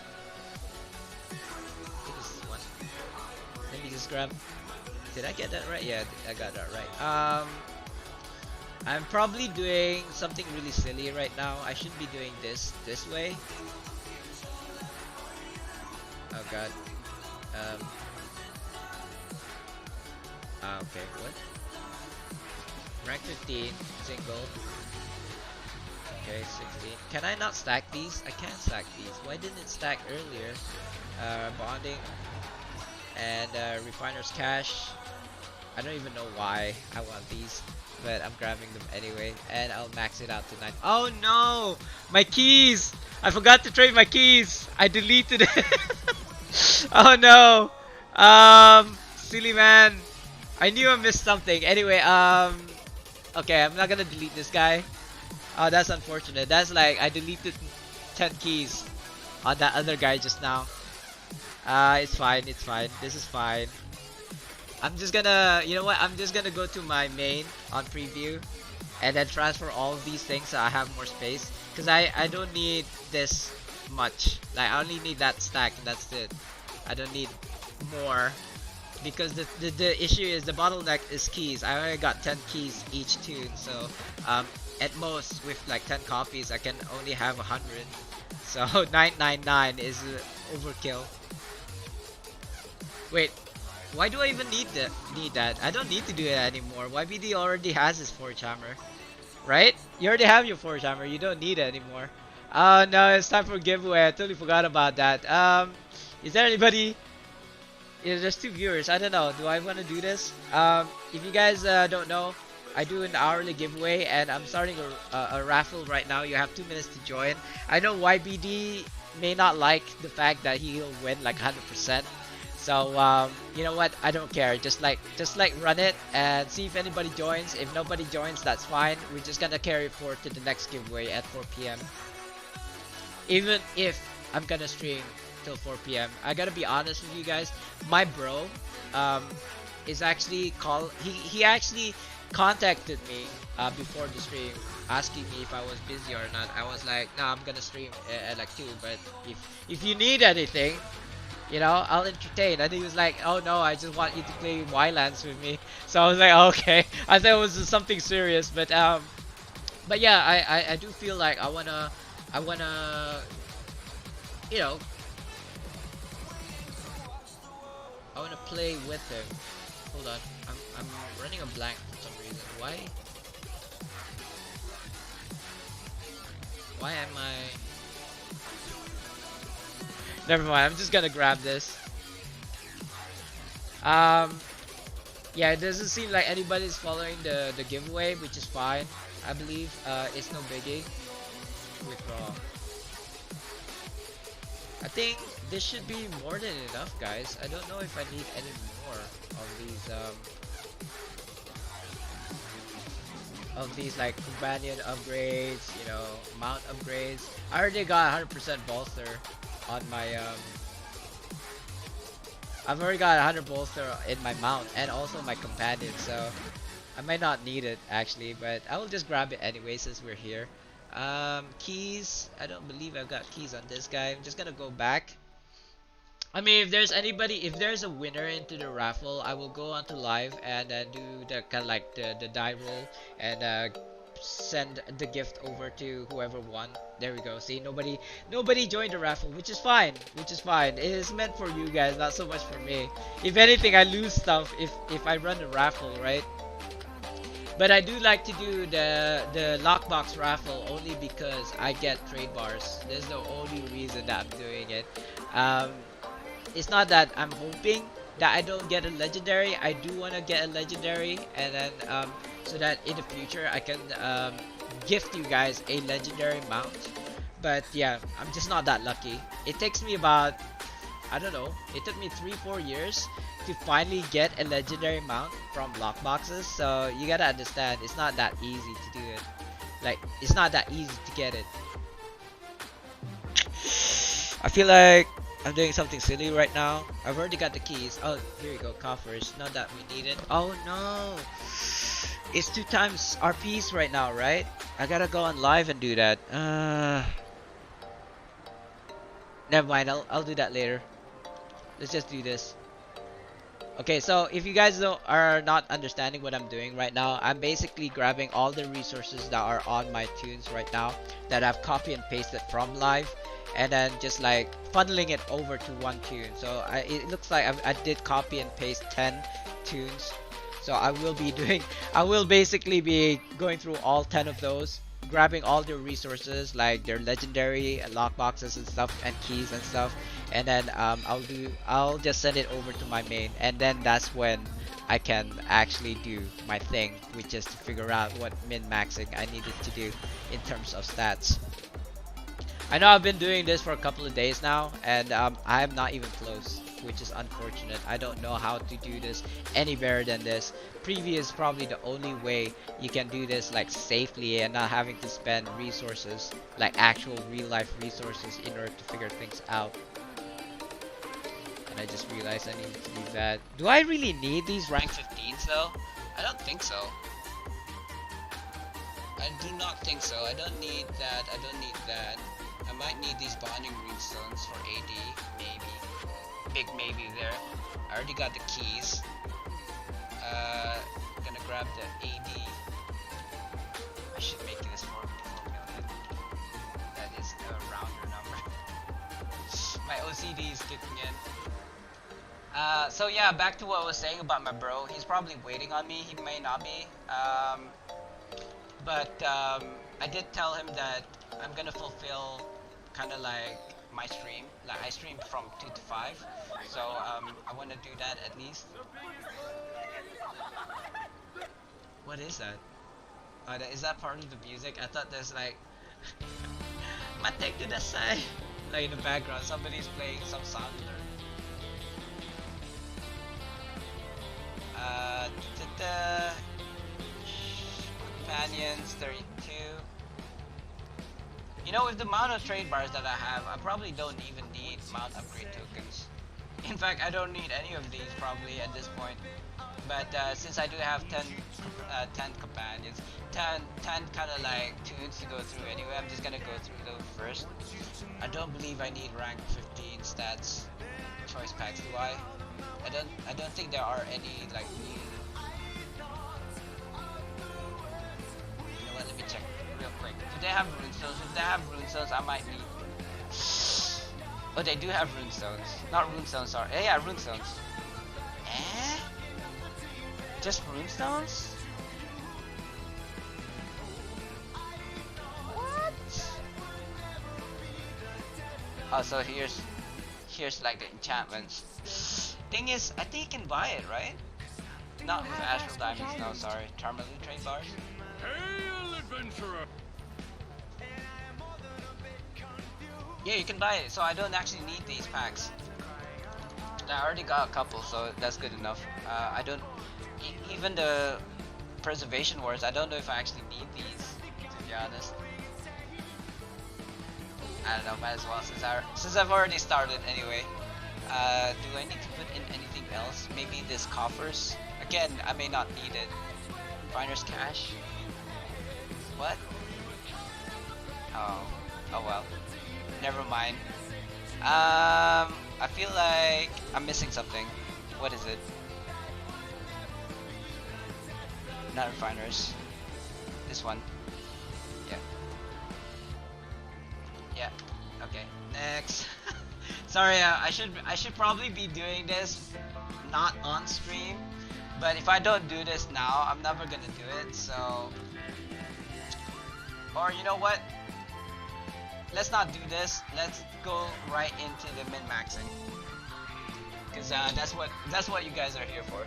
Let me just grab, did I get that right? Yeah, I got that right. I'm probably doing something really silly right now. I should be doing this way. Oh god. Okay, what? Rank 15, single. Okay, 16. Can I not stack these? I can't stack these. Why didn't it stack earlier? Bonding. And Refiner's Cash. I don't even know why I want these, but I'm grabbing them anyway, and I'll max it out to 9. Oh no! My keys! I forgot to trade my keys! I deleted it! Oh no! Silly man! I knew I missed something. Anyway, okay, I'm not gonna delete this guy. Oh, that's unfortunate. That's like, I deleted 10 keys on that other guy just now. It's fine, it's fine. This is fine. I'm just gonna, you know what, I'm just gonna go to my main on preview and then transfer all of these things so I have more space, because I don't need this much. Like, I only need that stack and that's it. I don't need more, because the issue is the bottleneck is keys. I only got 10 keys each tune, so at most with like 10 copies I can only have 100, so 999 is overkill. Wait, why do I even need that? I don't need to do it anymore. YBD already has his Forge Hammer, right? You already have your Forge Hammer. You don't need it anymore. Oh no, it's time for giveaway. I totally forgot about that. Is there anybody? Yeah, there's 2 viewers. I don't know. Do I want to do this? If you guys don't know, I do an hourly giveaway, and I'm starting a raffle right now. You have 2 minutes to join. I know YBD may not like the fact that he'll win like 100%. So you know what? I don't care. Just like run it and see if anybody joins. If nobody joins, that's fine. We're just gonna carry forward to the next giveaway at 4 p.m. Even if I'm gonna stream till 4 p.m. I gotta be honest with you guys. My bro is actually he actually contacted me before the stream, asking me if I was busy or not. I was like, nah, I'm gonna stream at like 2. But if you need anything, You know, I'll entertain. And he was like, oh no, I just want you to play Wildlands with me. So I was like, okay. I thought it was something serious, but yeah, I do feel like I wanna, you know, I wanna play with him. Hold on, I'm running a blank for some reason. Why am I? Never mind. I'm just gonna grab this. Um, yeah, it doesn't seem like anybody's following the giveaway, which is fine. I believe it's no biggie. Withdraw. I think this should be more than enough, guys. I don't know if I need any more of these like companion upgrades, you know, mount upgrades. I already got 100% bolster on my I've already got 100 bolster in my mount and also my companion, so I might not need it actually, but I will just grab it anyway since we're here. Keys. I don't believe I've got keys on this guy. I'm just gonna go back. I mean, if there's a winner into the raffle, I will go onto live and do the kind of like the die roll and send the gift over to whoever won. There we go. See, nobody joined the raffle, which is fine. Which is fine. It is meant for you guys, not so much for me. If anything, I lose stuff if I run a raffle, right? But I do like to do the lockbox raffle only because I get trade bars. That's the only reason that I'm doing it. Um, it's not that I'm hoping that I don't get a legendary. I do want to get a legendary, and then so that in the future I can gift you guys a legendary mount. But yeah, I'm just not that lucky. It takes me about, I don't know, it took me 3-4 years to finally get a legendary mount from lockboxes. So you gotta understand, it's not that easy to do it. Like, it's not that easy to get it. I feel like I'm doing something silly right now. I've already got the keys. Oh, here we go, coffers. Not that we need it. Oh no! It's 2 times RPs right now, right? I gotta go on live and do that. Never mind. I'll do that later. Let's just do this. Okay, so if you guys are not understanding what I'm doing right now, I'm basically grabbing all the resources that are on my tunes right now that I've copy and pasted from live, and then just like funneling it over to one tune. So it looks like I did copy and paste 10 tunes. So I will basically be going through all 10 of those, grabbing all their resources like their legendary lockboxes and stuff and keys and stuff, and then I'll just send it over to my main, and then that's when I can actually do my thing, which is to figure out what min-maxing I needed to do in terms of stats. I know I've been doing this for a couple of days now, and I'm not even close, which is unfortunate. I don't know how to do this any better than this. Preview is probably the only way you can do this like safely and not having to spend resources, like actual real life resources, in order to figure things out. And I just realized I need to do that. Do I really need these rank 15s though? I don't think so. I do not think so. I don't need that. I don't need that. I might need these bonding runestones for AD, maybe. Big maybe there. I already got the keys. Gonna grab the AD. I should make this 4 million. That is the rounder number. My OCD is kicking in. So yeah, back to what I was saying about my bro. He's probably waiting on me. He may not be. But I did tell him that I'm gonna fulfill kind of like my stream. Like I stream from 2 to 5, so I want to do that at least. What is that? Is that part of the music? I thought there's like Matek to the side. Like in the background, somebody's playing some sound alert. Companions 32. You know, with the amount of trade bars that I have, I probably don't even need mount upgrade tokens. In fact, I don't need any of these probably at this point. But since I do have 10 companions, 10 kind of like tunes to go through anyway, I'm just gonna go through those first. I don't believe I need rank 15 stats. choice packs, do I? I don't think there are any like new. You know what? Let me check real quick. Do they have runestones? If they have runestones, I might need. Oh, they do have runestones. Not runestones, sorry. Yeah, runestones. Eh? Just runestones? What? Oh, so here's like the enchantments. Thing is, I think you can buy it, right? Not with Astral Diamonds, no, sorry. Tourmaline trade bars. Hail, adventurer! Yeah, you can buy it, so I don't actually need these packs. I already got a couple, so that's good enough. I don't... even the Preservation Wars, I don't know if I actually need these, to be honest. I don't know, might as well, since I've already started anyway. Do I need to put in anything else? Maybe this coffers? Again, I may not need it. Finer's cash? What? Oh well. Never mind. I feel like I'm missing something. What is it? Not refiners. This one. Yeah. Yeah. Okay. Next. Sorry, I should probably be doing this not on stream, but if I don't do this now, I'm never gonna do it. So, or you know what? Let's not do this. Let's go right into the min-maxing, because that's what you guys are here for.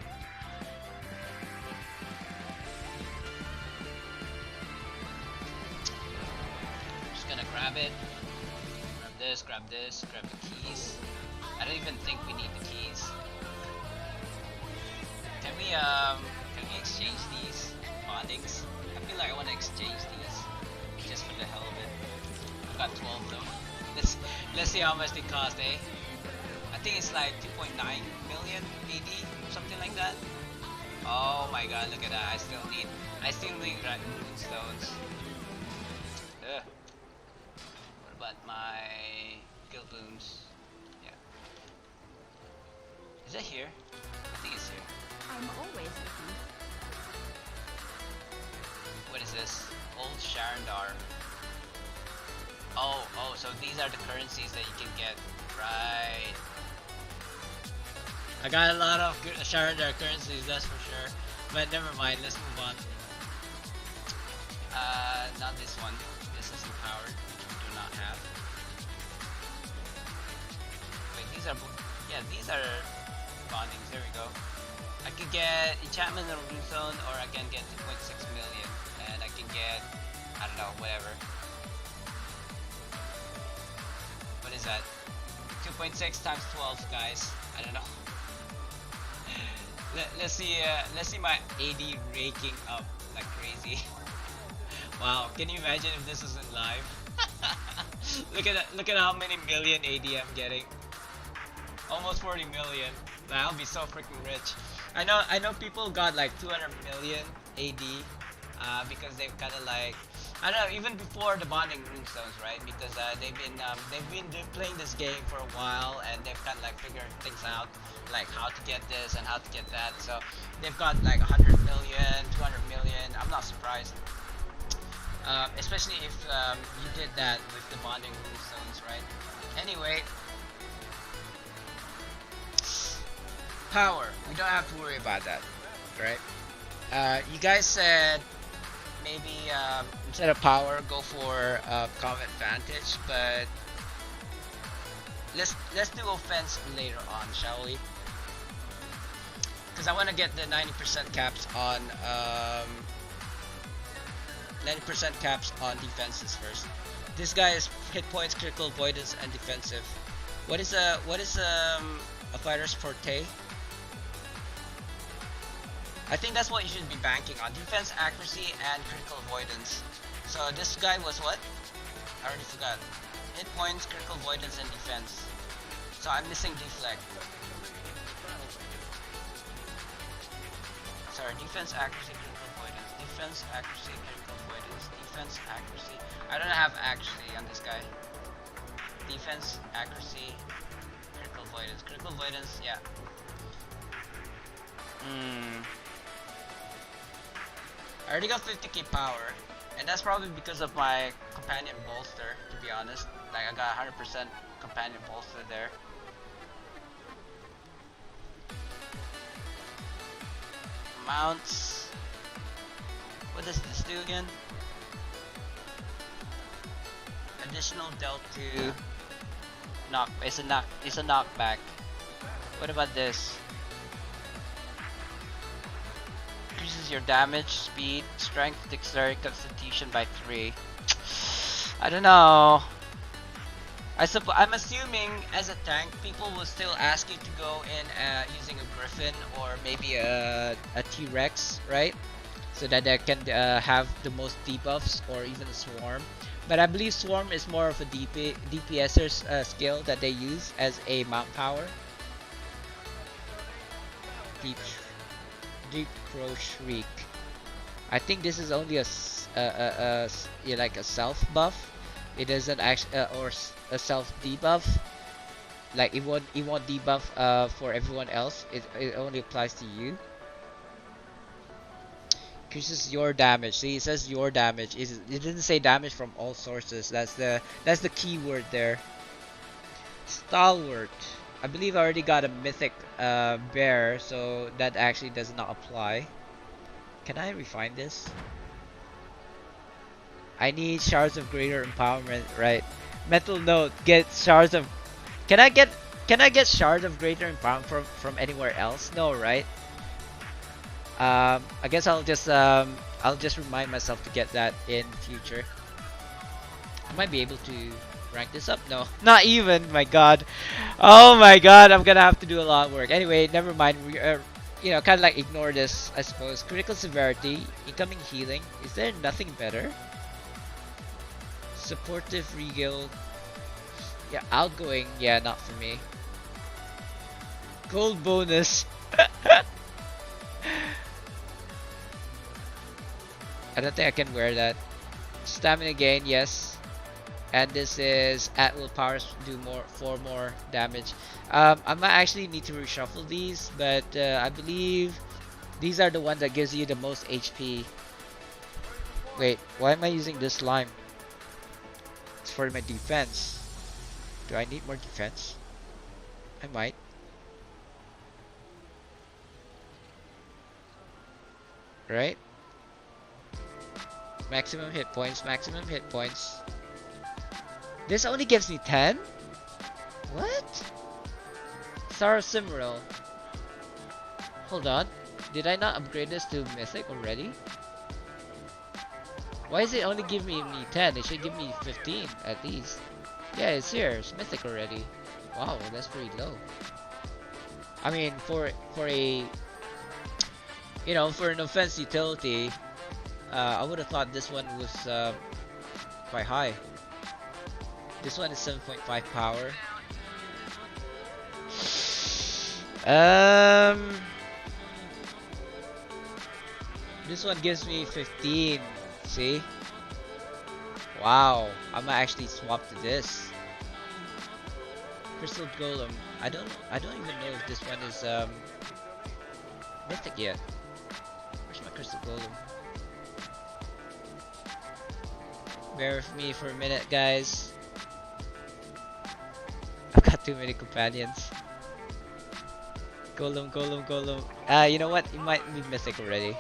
Just gonna grab it. Grab this, grab the keys. I don't even think we need the keys. Can we exchange these bondings? I feel like I want to exchange these just for the hell of it. I've got 12 of them. Let's see how much they cost, eh? I think it's like 2.9 million AD, something like that. Oh my god, look at that! I still need runestones. Ugh. But my guild booms, yeah. Is it here? I think it's here. I'm always looking. What is this? Old Sharandar. Oh, so these are the currencies that you can get. Right. I got a lot of Sharandar currencies, that's for sure. But never mind, let's move on. Not this one. This is empowered. Not have. Wait, these are bondings. There we go. I could get enchantment and runestone, or I can get 2.6 million, and I can get, I don't know, whatever. What is that? 2.6 times 12, guys. I don't know. Let's see my AD raking up like crazy. Wow, can you imagine if this isn't live? Look at how many million AD I'm getting. Almost 40 million. I'll be so freaking rich. I know people got like 200 million AD because they've kind of like, I don't know, even before the bonding runestones, right? Because they've been playing this game for a while, and they've kind of like figured things out, like how to get this and how to get that. So they've got like 100 million, 200 million. I'm not surprised. Especially if you did that with the bonding runestones, right? Anyway, power. We don't have to worry about that, right? You guys said maybe instead of power, go for combat vantage, but let's do offense later on, shall we? Because I want to get the 90% caps on 90% caps on defenses first. This guy is hit points, critical, avoidance, and defensive. What is a fighter's forte? I think that's what you should be banking on: defense, accuracy, and critical avoidance. So this guy was what? I already forgot. Hit points, critical, avoidance, and defense. So I'm missing deflect. Sorry, defense, accuracy, critical, avoidance. Defense, accuracy, critical, avoidance. Defense, accuracy. I don't have accuracy on this guy. Defense, accuracy, critical, avoidance. Critical avoidance, yeah. Hmm. I already got 50k power, and that's probably because of my companion bolster, to be honest. Like, I got 100% companion bolster there. Mounts. What does this do again? Additional del 2 knock. It's a knockback. What about this? Increases your damage, speed, strength, dexterity, constitution by 3. I don't know. I'm assuming as a tank, people will still ask you to go in using a Griffin or maybe a T-Rex, right? So that they can have the most debuffs, or even a Swarm. But I believe Swarm is more of a DPSer's skill that they use as a mount power. Deep Crow Shriek. I think this is only yeah, like a self buff. It doesn't actually or a self debuff. Like it won't debuff for everyone else. It only applies to you. Increases your damage. See, it says your damage. It didn't say damage from all sources. That's the key word there. Stalwart. I believe I already got a mythic bear, so that actually does not apply. Can I refine this? I need shards of greater empowerment, right? Mental note: get shards of. Can I get shards of greater empowerment from anywhere else? No, right? I guess I'll just remind myself to get that in future. I might be able to rank this up. No, not even. My God, oh my God, I'm gonna have to do a lot of work. Anyway, never mind. We you know, kind of like ignore this, I suppose. Critical severity, incoming healing. Is there nothing better? Supportive regal. Yeah, outgoing. Yeah, not for me. Gold bonus. I don't think I can wear that. Stamina gain, yes. And this is at will powers do 4 more damage. I might actually need to reshuffle these, but I believe these are the ones that gives you the most HP. Wait, why am I using this slime? It's for my defense. Do I need more defense? I might. Right? Maximum hit points, maximum hit points. This only gives me 10? What? Sarah Cimmeral. Hold on. Did I not upgrade this to Mythic already? Why is it only giving me 10? It should give me 15 at least. Yeah, it's here. It's Mythic already. Wow, that's pretty low. I mean, for a, you know, for an offense utility, I would have thought this one was quite high. This one is 7.5 power. This one gives me 15. See? Wow, I might actually swap to this. Crystal Golem. I don't even know if this one is mythic yet. Where's my Crystal Golem? Bear with me for a minute, guys. I've got too many companions. Golem. You know what? It might be mythic already.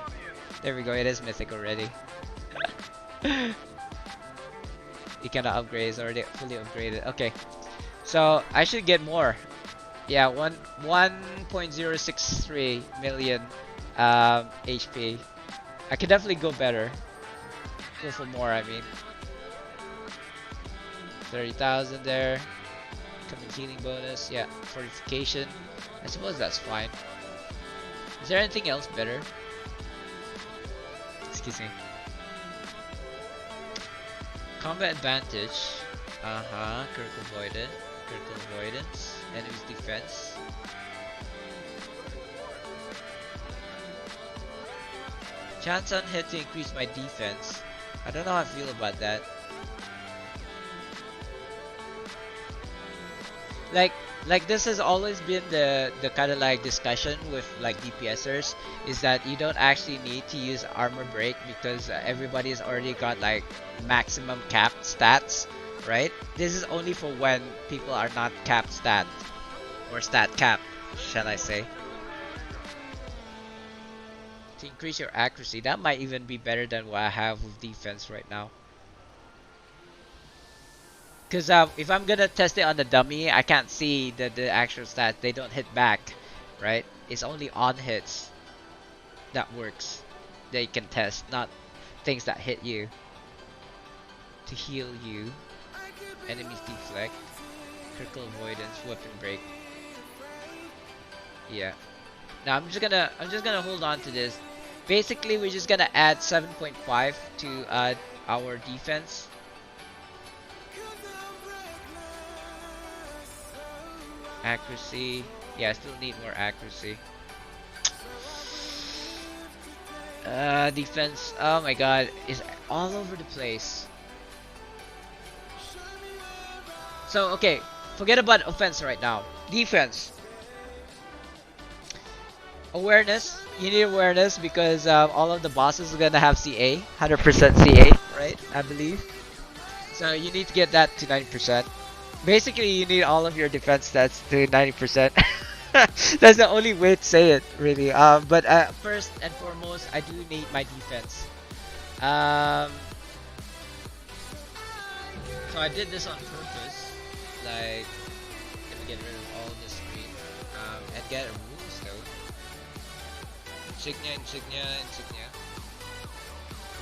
There we go. It is mythic already. You cannot upgrade. It's already fully upgraded. Okay. So I should get more. Yeah, 1.063 million HP. I could definitely go better. Go for more, I mean. 30,000 there. Coming healing bonus. Yeah, fortification. I suppose that's fine. Is there anything else better? Excuse me. Combat advantage. Critical avoidance. Enemy's defense. Chance on hit to increase my defense. I don't know how I feel about that. Like Like this has always been the kind of like discussion with like DPSers is that you don't actually need to use armor break because everybody's already got like maximum capped stats, right? This is only for when people are not capped stat or stat cap, shall I say? To increase your accuracy, that might even be better than what I have with defense right now. Because if I'm gonna test it on the dummy, I can't see the actual stats. They don't hit back, right? It's only on hits that works. They can test, not things that hit you. To heal you, enemies deflect, critical avoidance, weapon break. Yeah. Now I'm just gonna hold on to this. Basically, we're just gonna add 7.5 to our defense. Accuracy. Yeah, I still need more accuracy. Defense. Oh my god, is all over the place. So okay, forget about offense right now. Defense. Awareness. You need awareness because all of the bosses are gonna have CA, 100% CA, right? I believe. So you need to get that to 90%. Basically, you need all of your defense stats to 90%. That's the only way to say it, really. But first and foremost, I do need my defense. Um, so I did this on purpose. Like, let me get rid of all this screen and get a rules though. Insignia, insignia, insignia.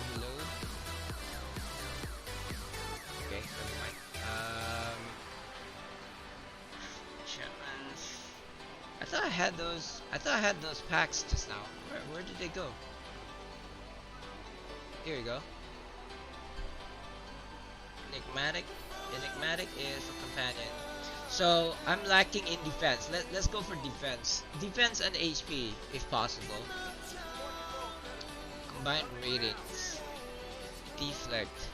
Overload. Okay, never mind. Enchantments. I thought I had those. I thought I had those packs just now. Where did they go? Here we go. Enigmatic. Enigmatic is a companion. So I'm lacking in defense. Let's go for defense. Defense and HP if possible. Combined ratings. Deflect.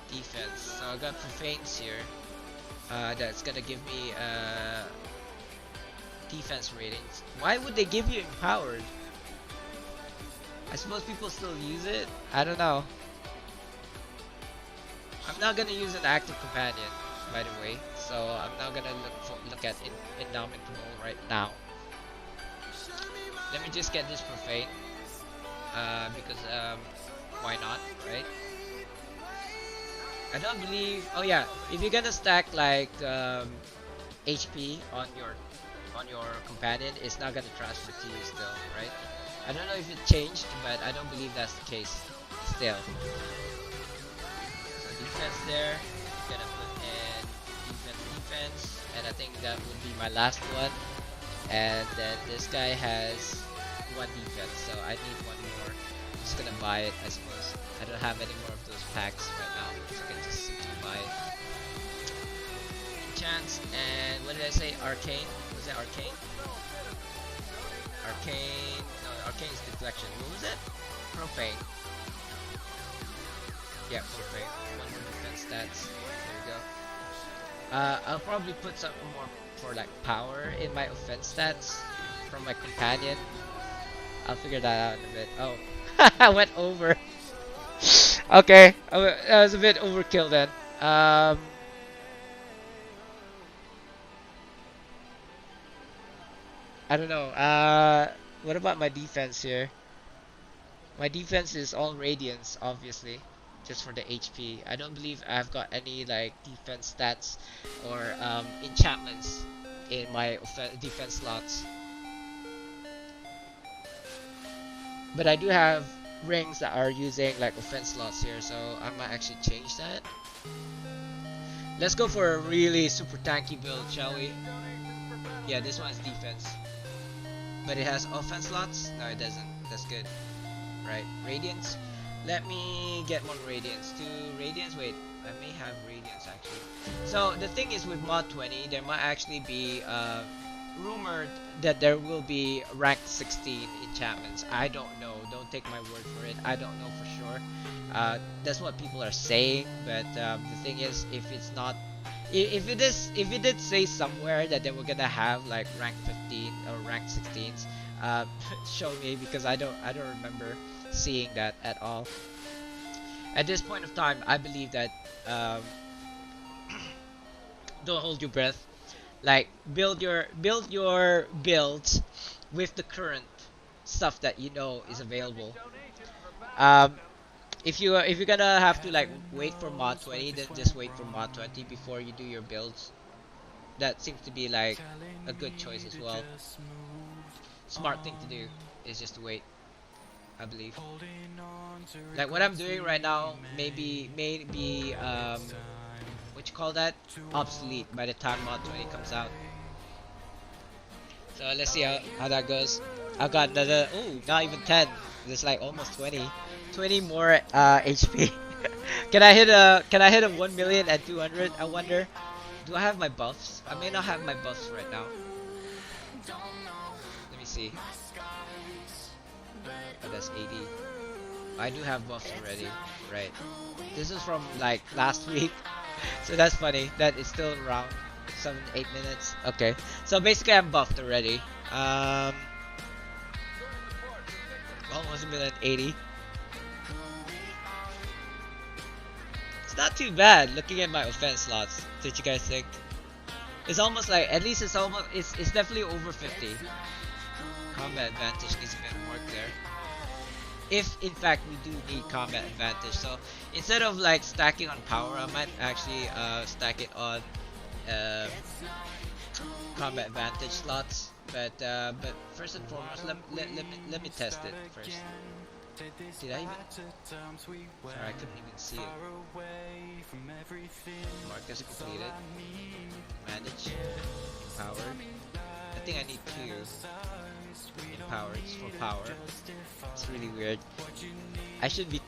Defense. So I got profanes here. That's gonna give me defense ratings. Why would they give you empowered? I suppose people still use it. I don't know. I'm not gonna use an active companion, by the way. So I'm not gonna look at endowment roll right now. Let me just get this profane. Because why not, right? I don't believe. Oh yeah, if you're gonna stack like HP on your companion, it's not gonna transfer to you still, right? I don't know if it changed, but I don't believe that's the case still. So defense there, gonna put in defense, and I think that would be my last one. And then this guy has one defense, so I need one more. I'm just gonna buy it, I suppose. I don't have any more of those packs right now, so I can just simply buy it. Chance, and what did I say? Arcane? Was that Arcane? Arcane. No, Arcane is deflection. What was it? Profane. Yeah, profane. One more defense stats. There we go. I'll probably put something more for like power in my offense stats from my companion. I'll figure that out in a bit. Oh, I went over. Okay, that was a bit overkill then. I don't know. What about my defense here? My defense is all radiance, obviously, just for the HP. I don't believe I've got any like defense stats or enchantments in my defense slots. But I do have rings that are using like offense slots here, so I might actually change that. Let's go for a really super tanky build, shall we? Yeah, this one's defense. But it has offense slots? No, it doesn't. That's good. Right, radiance. Let me get one radiance. 2 radiance. Wait, I may have radiance actually. So the thing is with mod 20, there might actually be rumored that there will be ranked 16 enchantments. I don't know. Don't take my word for it. I don't know for sure. That's what people are saying. But the thing is, if it's not If it did say somewhere that they were gonna have like rank 15 or rank 16s, uh, show me because I don't remember seeing that at all. At this point of time, I believe that um, don't hold your breath. Like build your builds with the current stuff that you know is available. Um, if you're gonna have to like wait for mod 20, then just wait for mod 20 before you do your builds. That seems to be like a good choice as well. Smart thing to do is just to wait, I believe. Like what I'm doing right now maybe what you call that, obsolete by the time mod 20 comes out. So let's see how that goes. I got another, oh, not even 10. There's like almost 20 more HP. Can I hit a 1 million and 200? I wonder. Do I have my buffs? I may not have my buffs right now. Let me see. Oh, that's 80. I do have buffs already. Right. This is from like last week. So that's funny that it's still around 7-8 minutes. Okay. So basically I'm buffed already. Almost a million 80. It's not too bad looking at my offense slots. Did you guys think? It's almost like, at least it's definitely over 50. Combat advantage needs a bit of work there. If in fact we do need combat advantage, so instead of like stacking on power, I might actually stack it on combat advantage slots. But first and foremost, let me test it first. Did I even? Sorry, I couldn't even see it. Marcus completed. Manage. Empowered. I think I need 2 empowered for power. It's really weird. I should be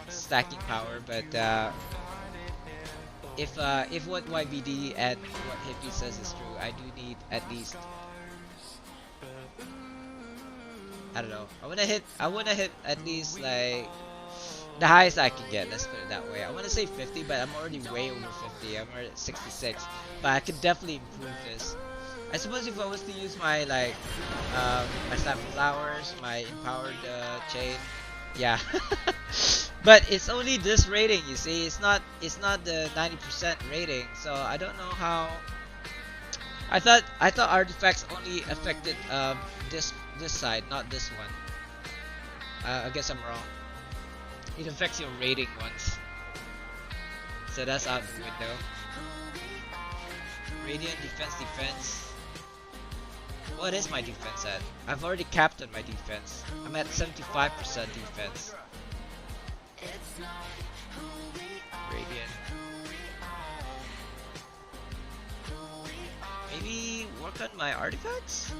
stacking power, but if what YBD and what Hippie says is true, I do need at least, I don't know. I wanna hit at least like the highest I can get. Let's put it that way. I wanna say 50, but I'm already way over 50. I'm already at 66, but I could definitely improve this. I suppose if I was to use my like my staff of flowers, my empowered chain, yeah. But it's only this rating, you see. It's not the 90% rating, so I don't know how. I thought artifacts only affected this side, not this one. I guess I'm wrong. It affects your rating once, so that's out the window. Radiant defense. What is my defense at? I've already capped on my defense. I'm at 75% defense. Radiant. Maybe work on my artifacts?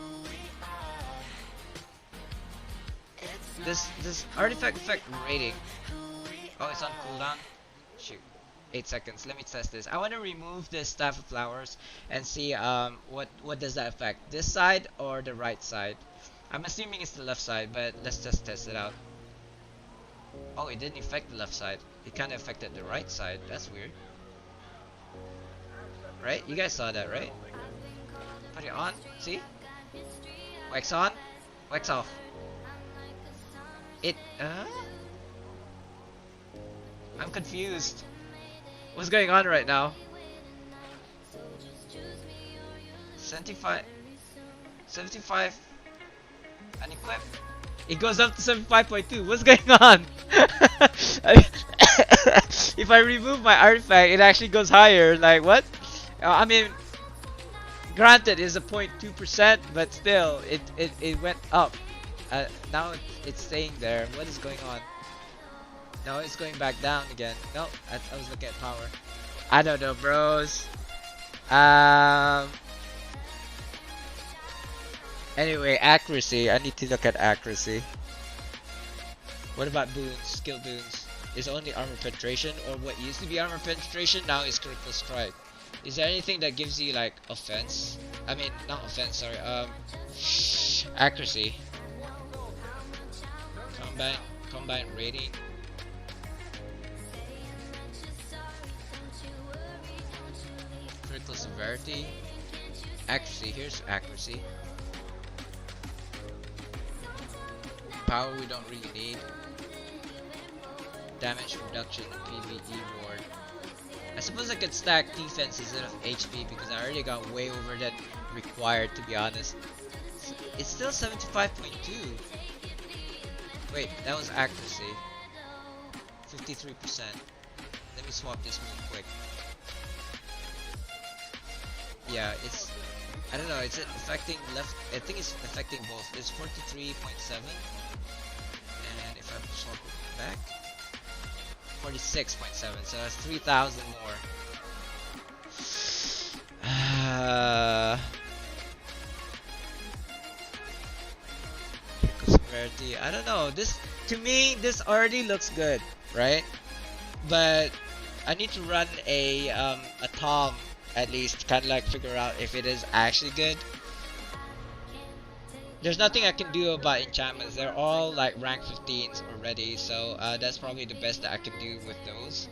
This artifact effect rating. Oh, it's on cooldown? Shoot. 8 seconds. Let me test this. I want to remove this staff of flowers and see what does that affect. This side or the right side? I'm assuming it's the left side, but let's just test it out. Oh, it didn't affect the left side. It kind of affected the right side. That's weird. Right? You guys saw that, right? Put it on. See? Wax on. Wax off. It. I'm confused. What's going on right now? 75 unequip. It goes up to 75.2. What's going on? If I remove my artifact, it actually goes higher. Like what? I mean, granted, it's a 0.2%, but still, it went up. Now it's staying there. What is going on? No, it's going back down again. No, I was looking at power. I don't know, bros. Anyway, accuracy. I need to look at accuracy. What about boons? Skill boons. Is only armor penetration, or what used to be armor penetration now is critical strike. Is there anything that gives you like offense? I mean, not offense. Sorry. Accuracy. Combat rating. lethal severity. Accuracy, here's accuracy. Power we don't really need. Damage reduction and PvE ward. I suppose I could stack defense instead of HP because I already got way over that required, to be honest. It's still 75.2. Wait, that was accuracy. 53%. Let me swap this real quick. Yeah, it's... I don't know, it's affecting left... I think it's affecting both. It's 43.7. And if I swap it back... 46.7, so that's 3,000 more. Severity. I don't know. This, to me, this already looks good, right? But I need to run a Tom at least, kind of like figure out if it is actually good. There's nothing I can do about enchantments. They're all like rank 15s already, so that's probably the best that I can do with those.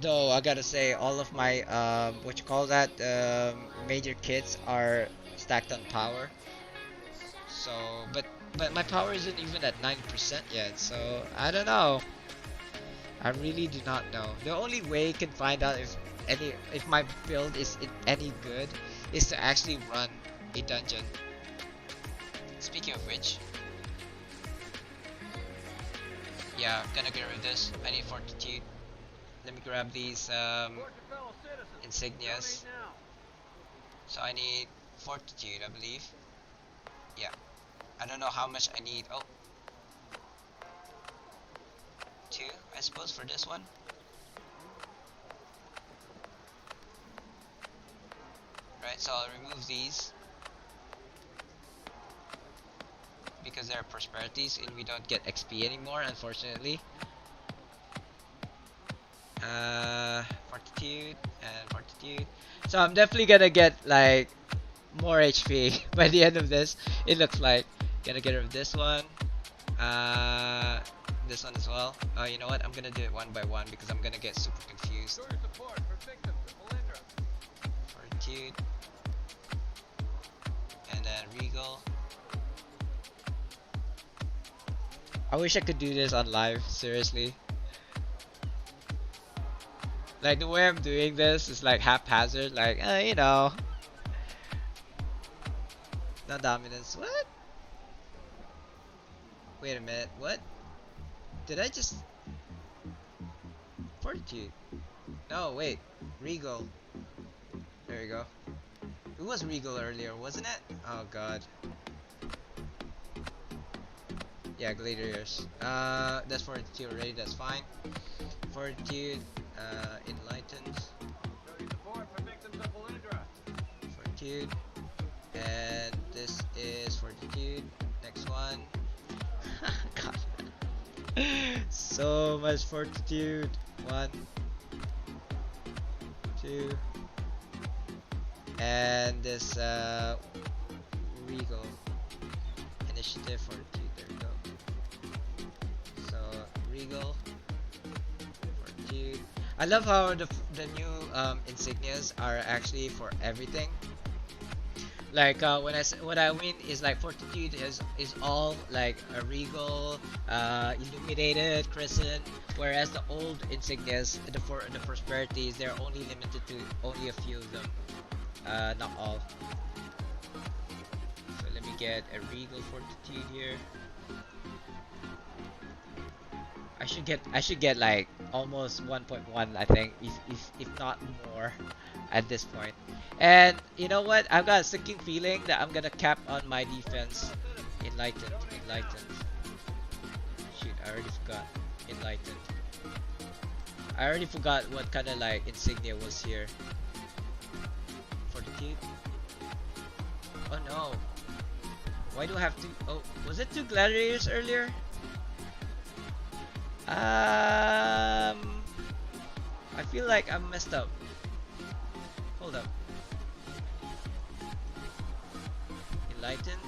Though I gotta say, all of my what you call that, major kits are stacked on power. So, but my power isn't even at 9% yet. So I don't know. I really do not know. The only way you can find out if my build is any good is to actually run a dungeon. Speaking of which, yeah, I'm gonna get rid of this. I need fortitude. Let me grab these insignias. So I need fortitude, I believe. Yeah. I don't know how much I need. Oh. 2, I suppose, for this one. Right, so I'll remove these because they're prosperities and we don't get XP anymore, unfortunately. Fortitude and fortitude. So I'm definitely gonna get like more HP by the end of this. It looks like gonna get rid of this one. This one as well. You know what? I'm gonna do it one by one because I'm gonna get super confused. Fortitude. And then Regal. I wish I could do this on live, seriously. Like the way I'm doing this is like haphazard, like, you know. No dominance. What? Wait a minute, what? Did I just... Fortitude. No, wait. Regal. There we go. It was Regal earlier, wasn't it? Oh god. Yeah, Gladiators. That's Fortitude already, that's fine. Fortitude, Enlightened. Fortitude. And this is Fortitude. Next one. God. So much Fortitude. 1, 2. And this Regal. Initiative Fortitude. There we go. So Regal. Fortitude. I love how the new insignias are actually for everything. Like what I mean is like Fortitude is all like a Regal, Illuminated, Crescent, whereas the old insignias, the prosperities, they're only limited to only a few of them, not all. So let me get a Regal Fortitude here. I should get like almost 1.1, I think, if not more at this point. And you know what? I've got a sinking feeling that I'm gonna cap on my defense. Enlightened. Shoot, I already forgot. Enlightened. I already forgot what kind of like insignia was here. Fortitude. Oh no. Why do I have to? Oh, was it 2 gladiators earlier? I feel like I'm messed up. Hold up. Enlightened.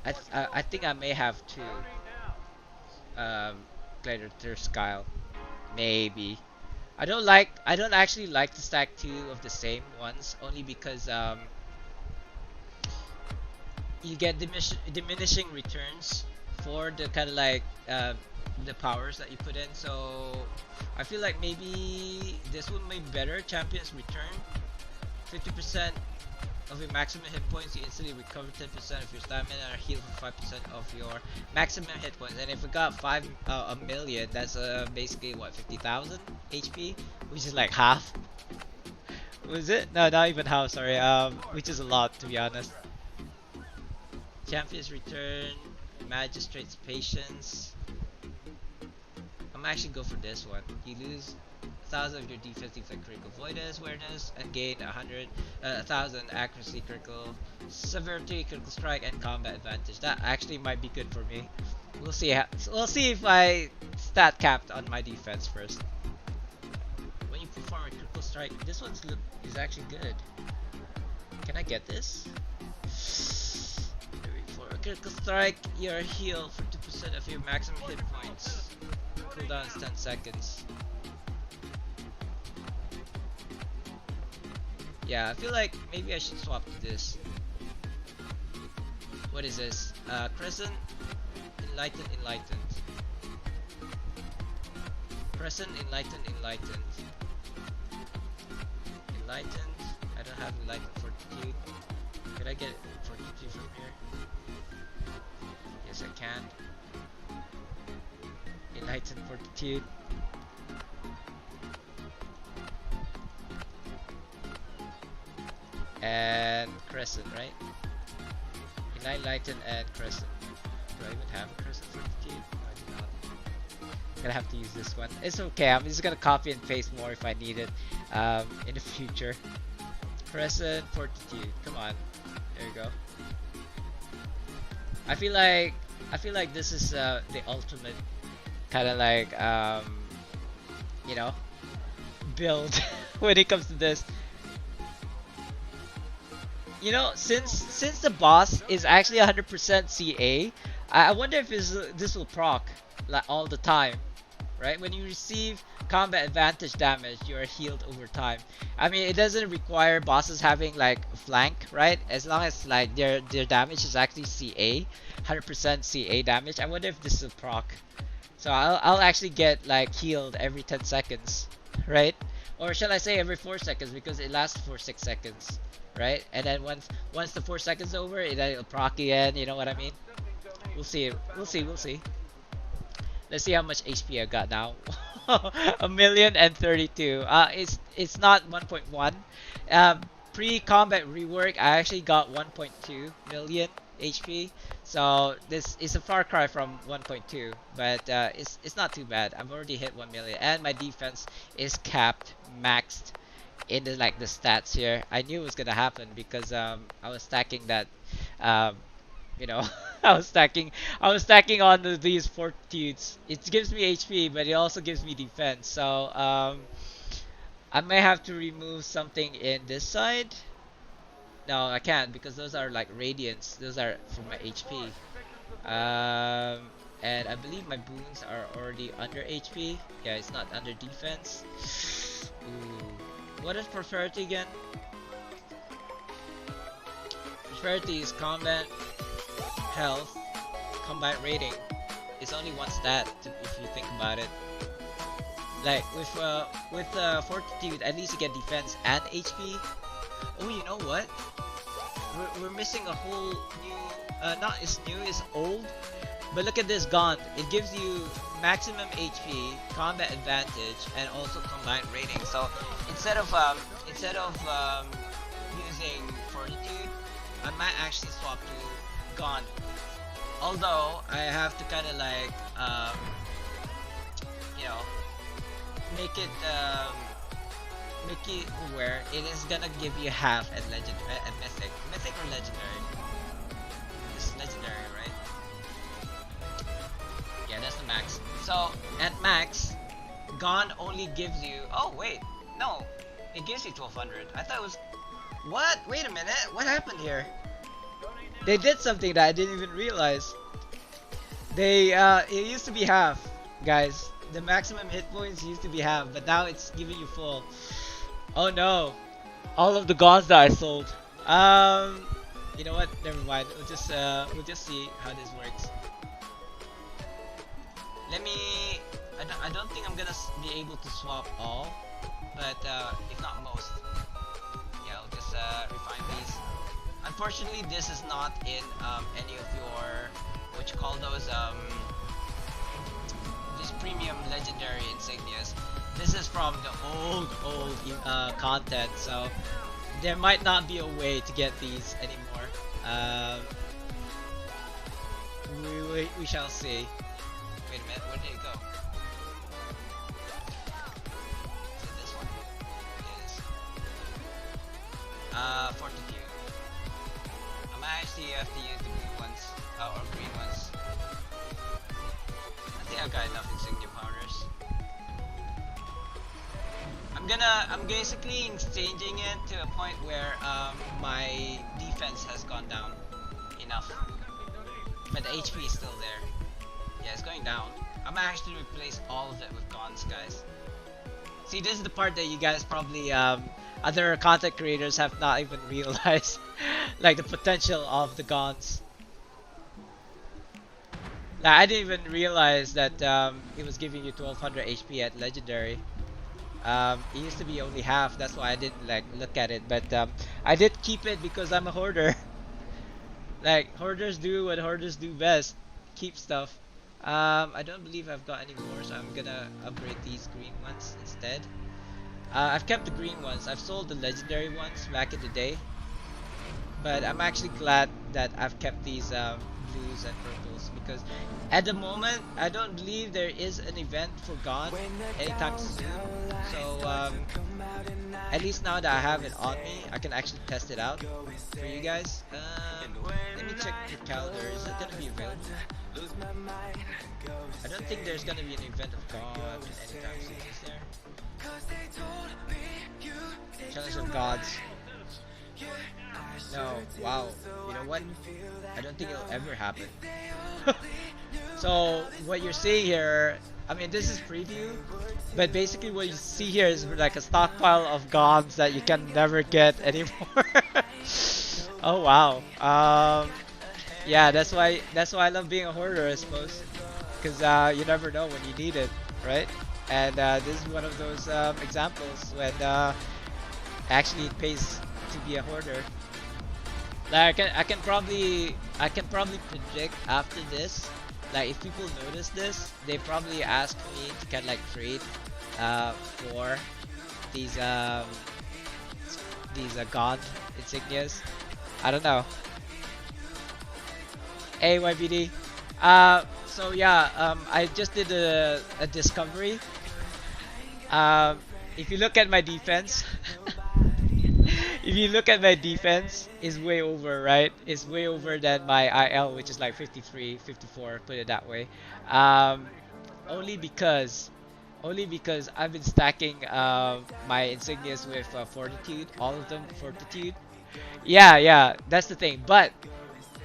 I think I may have 2 gladiator style, maybe. I don't actually like to stack two of the same ones only because you get diminishing returns for the kind of like the powers that you put in. So I feel like maybe this one may be better. Champions return 50% of your maximum hit points. You instantly recover 10% of your stamina and are healed for 5% of your maximum hit points. And if we got a million, that's basically what, 50,000 HP, which is like half. Was it? No, not even half. Sorry. Which is a lot to be honest. Champions return, magistrate's patience. I'm actually go for this one. You lose 1,000 of your defensive like critical avoidance, awareness, and gain 1,000 accuracy, critical severity, critical strike, and combat advantage. That actually might be good for me. We'll see. We'll see if I stat capped on my defense first. When you perform a critical strike, this one is actually good. Can I get this? For a critical strike, you're healed for 2% of your maximum hit points. Cooldown is 10 seconds. Yeah, I feel like maybe I should swap to this. What is this? Crescent, Enlightened, Enlightened. Crescent, Enlightened, Enlightened. Enlightened. I don't have Enlightened Fortitude. Could I get Fortitude from here? Yes, I can. Enlightened Fortitude. And Crescent, right? Enlightened and Crescent. Do I even have a Crescent Fortitude? No, I do not. Gonna have to use this one. It's okay, I'm just gonna copy and paste more if I need it in the future. Crescent Fortitude, come on. There you go. I feel like this is the ultimate kind of like you know, build when it comes to this. You know, since the boss is actually 100% CA, I wonder if this will proc like all the time, right? When you receive combat advantage damage, you are healed over time. I mean, it doesn't require bosses having like flank, right? As long as like their damage is actually CA, 100% CA damage. I wonder if this will proc. So I'll actually get like healed every 10 seconds, right? Or shall I say every 4 seconds, because it lasts for 6 seconds. Right, and then once the 4 seconds over, it'll proc again. You know what I mean? We'll see. We'll see. Let's see how much HP I got now. 1,032,000. It's not 1.1. Pre-combat rework, I actually got 1.2 million HP. So this is a far cry from 1.2, but it's not too bad. I've already hit 1 million, and my defense is capped, maxed in the like the stats here. I knew it was gonna happen because I was stacking that you know I was stacking on these fortitudes. It gives me HP, but it also gives me defense. So I may have to remove something in this side. No, I can't, because those are like radiants. Those are for my HP. And I believe my boons are already under HP. Yeah, it's not under defense. Ooh. What is prosperity again? Prosperity is combat, health, combat rating. It's only one stat if you think about it. Like with fortitude, at least you get defense and HP. Oh, you know what? We're missing a whole new. Not it's new, it's old. But look at this Gaunt. It gives you maximum HP, combat advantage, and also combined rating. So instead of using fortitude, I might actually swap to Gaunt. Although I have to kind of like you know, make it where it is gonna give you half at mythic or legendary. This is legendary, right? Yeah, that's the max. So at max, Gone only gives you. Oh wait, no, it gives you 1200. I thought it was. What? Wait a minute. What happened here? They did something that I didn't even realize. They it used to be half, guys. the maximum hit points used to be half, but now it's giving you full. Oh no! All of the gods that I sold. You know what? Never mind. We'll just see how this works. Let me. I don't think I'm gonna be able to swap all, but if not most. Yeah, I'll just refine these. Unfortunately, this is not in any of your what you call those these premium legendary insignias. This is from the old content, so there might not be a way to get these anymore. We shall see. Wait a minute, where did it go? Is it this one? It is. Fortitude. I might actually have to use the blue ones, or green ones. I think I've got enough insignia powders. I'm basically exchanging it to a point where my defense has gone down enough, but the HP is still there. Yeah, it's going down. I'm gonna actually replace all of it with guns, guys. See, this is the part that you guys probably other content creators have not even realized, like the potential of the guns. Like, I didn't even realize that it was giving you 1200 HP at legendary. It used to be only half, that's why I didn't like look at it, but I did keep it because I'm a hoarder. Like, hoarders do what hoarders do best, keep stuff. I don't believe I've got any more, so I'm gonna upgrade these green ones instead. I've kept the green ones. I've sold the legendary ones back in the day, but I'm actually glad that I've kept these blues and purples, because at the moment I don't believe there is an event for God anytime soon. So at least now that I have it on me, I can actually test it out for you guys. Let me check the calendar. Is it gonna be available? I don't think there's gonna be an event of God anytime soon, is there? Challenge of Gods. No, wow. You know what? I don't think it'll ever happen. So what you're seeing here, I mean, this is preview, but basically what you see here is like a stockpile of gods that you can never get anymore. Oh wow. Yeah, that's why I love being a hoarder, I suppose, because you never know when you need it, right? And this is one of those examples when actually it pays to be a hoarder. Like I can probably predict after this, like if people notice this, they probably ask me to kind of like trade for these god insignias. I don't know. Hey YBD. So yeah, I just did a discovery. If you look at my defense, if you look at my defense, it's way over, right? It's way over than my IL, which is like 53, 54, put it that way. Only because I've been stacking my insignias with fortitude, all of them fortitude. Yeah, that's the thing. But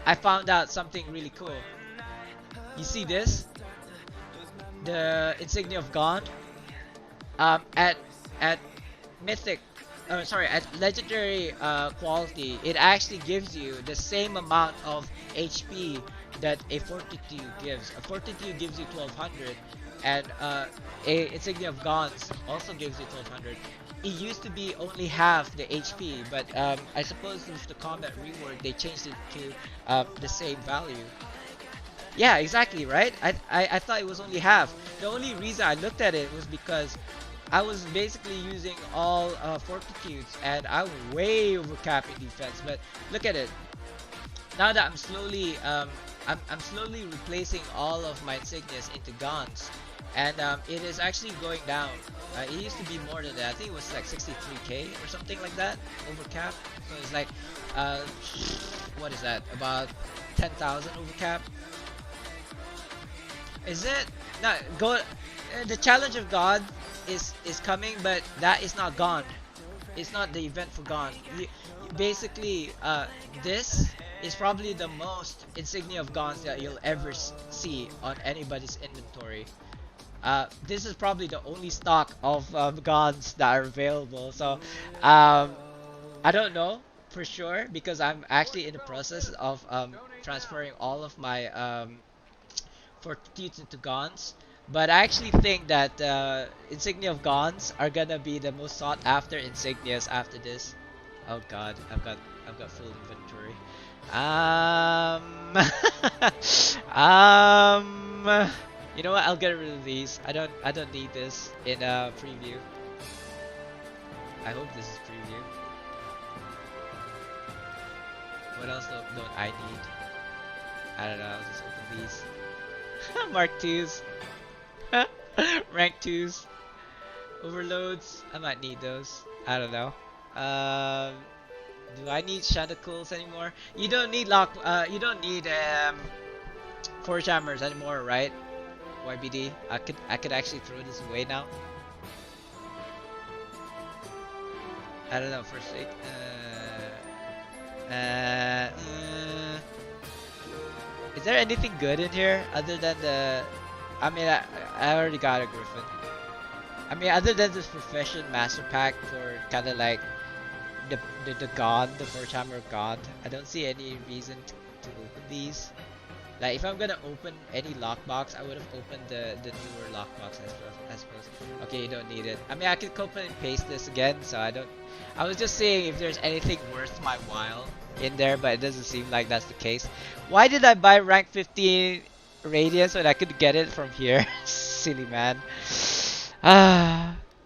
I found out something really cool. You see this? The insignia of God. At mythic, at legendary quality, it actually gives you the same amount of HP that a fortitude gives. A fortitude gives you 1200, and a insignia of gods also gives you 1200. It used to be only half the HP, but I suppose with the combat reward they changed it to the same value. Yeah, exactly, right? I thought it was only half. The only reason I looked at it was because I was basically using all fortitudes, and I'm way overcapping defense. But look at it. Now that I'm slowly replacing all of my insignias into guns, and it is actually going down. It used to be more than that. I think it was like 63k or something like that overcap. So it's like what is that? About 10,000 overcap. Is it? No, go. The challenge of God is coming, but that is not gone. It's not the event for gone. Basically, this is probably the most insignia of gods that you'll ever see on anybody's inventory. This is probably the only stock of guns that are available. So, um, I don't know for sure because I'm actually in the process of transferring all of my fortitudes into guns. But I actually think that insignia of guns are gonna be the most sought after insignias after this. Oh God, I've got full inventory. Um, you know what? I'll get rid of these. I don't need this in a preview. I hope this is preview. What else don't I need? I don't know. I'll just open these. Mark 2s. Rank 2s. Overloads. I might need those. I don't know. Um, do I need Shadowcools anymore? You don't need you don't need Forge Hammers anymore, right? YBD. I could actually throw this away now. I don't know. First aid. Is there anything good in here other than the? I mean, I already got a Griffin. I mean, other than this Profession Master Pack for kind of like the God, the Forge Hammer God, I don't see any reason to open these. Like, if I'm gonna open any lockbox, I would have opened the newer lockbox, I suppose. Okay, you don't need it. I mean, I could copy and paste this again, so I don't. I was just saying if there's anything worth my while in there, but it doesn't seem like that's the case. Why did I buy rank 15 Radiance when I could get it from here? Silly man.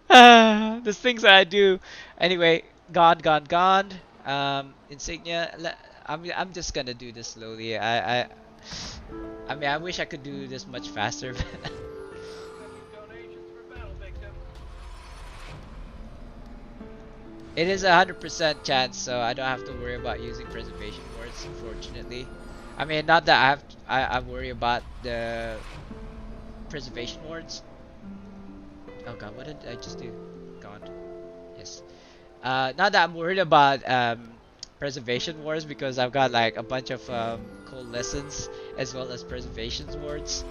There's things that I do. Anyway, gone. Insignia. I'm just gonna do this slowly. I mean, I wish I could do this much faster. But it is 100% chance, so I don't have to worry about using preservation words. Unfortunately, I mean, not that I worry about the preservation words. Oh God, what did I just do? God, yes. Not that I'm worried about preservation wars because I've got like a bunch of cool lessons as well as preservation wards,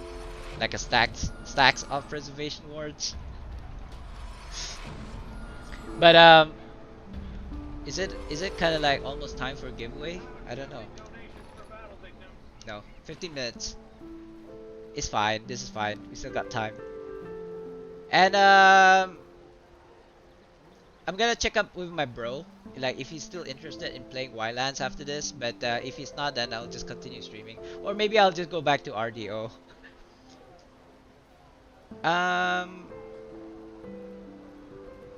like a stacks of preservation wards. But is it kind of like almost time for a giveaway? I don't know. No, 15 minutes. It's fine. This is fine. We still got time. And I'm gonna check up with my bro, like if he's still interested in playing Wildlands after this. But if he's not, then I'll just continue streaming, or maybe I'll just go back to RDO. Um,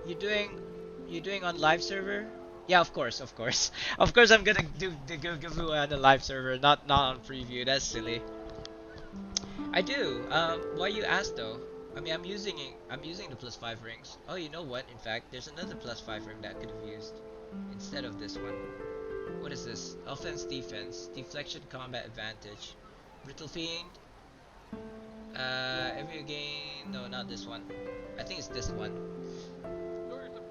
you doing you doing on live server? Yeah, of course, of course, of course. I'm gonna do the giveaway on the live server, not on preview. That's silly. I do. Why you ask though? I mean, I'm using the +5 rings. Oh, you know what? In fact, there's another +5 ring that I could have used instead of this one. What is this? Offense, defense, deflection, combat advantage, brittle fiend. Every gain. No, not this one. I think it's this one.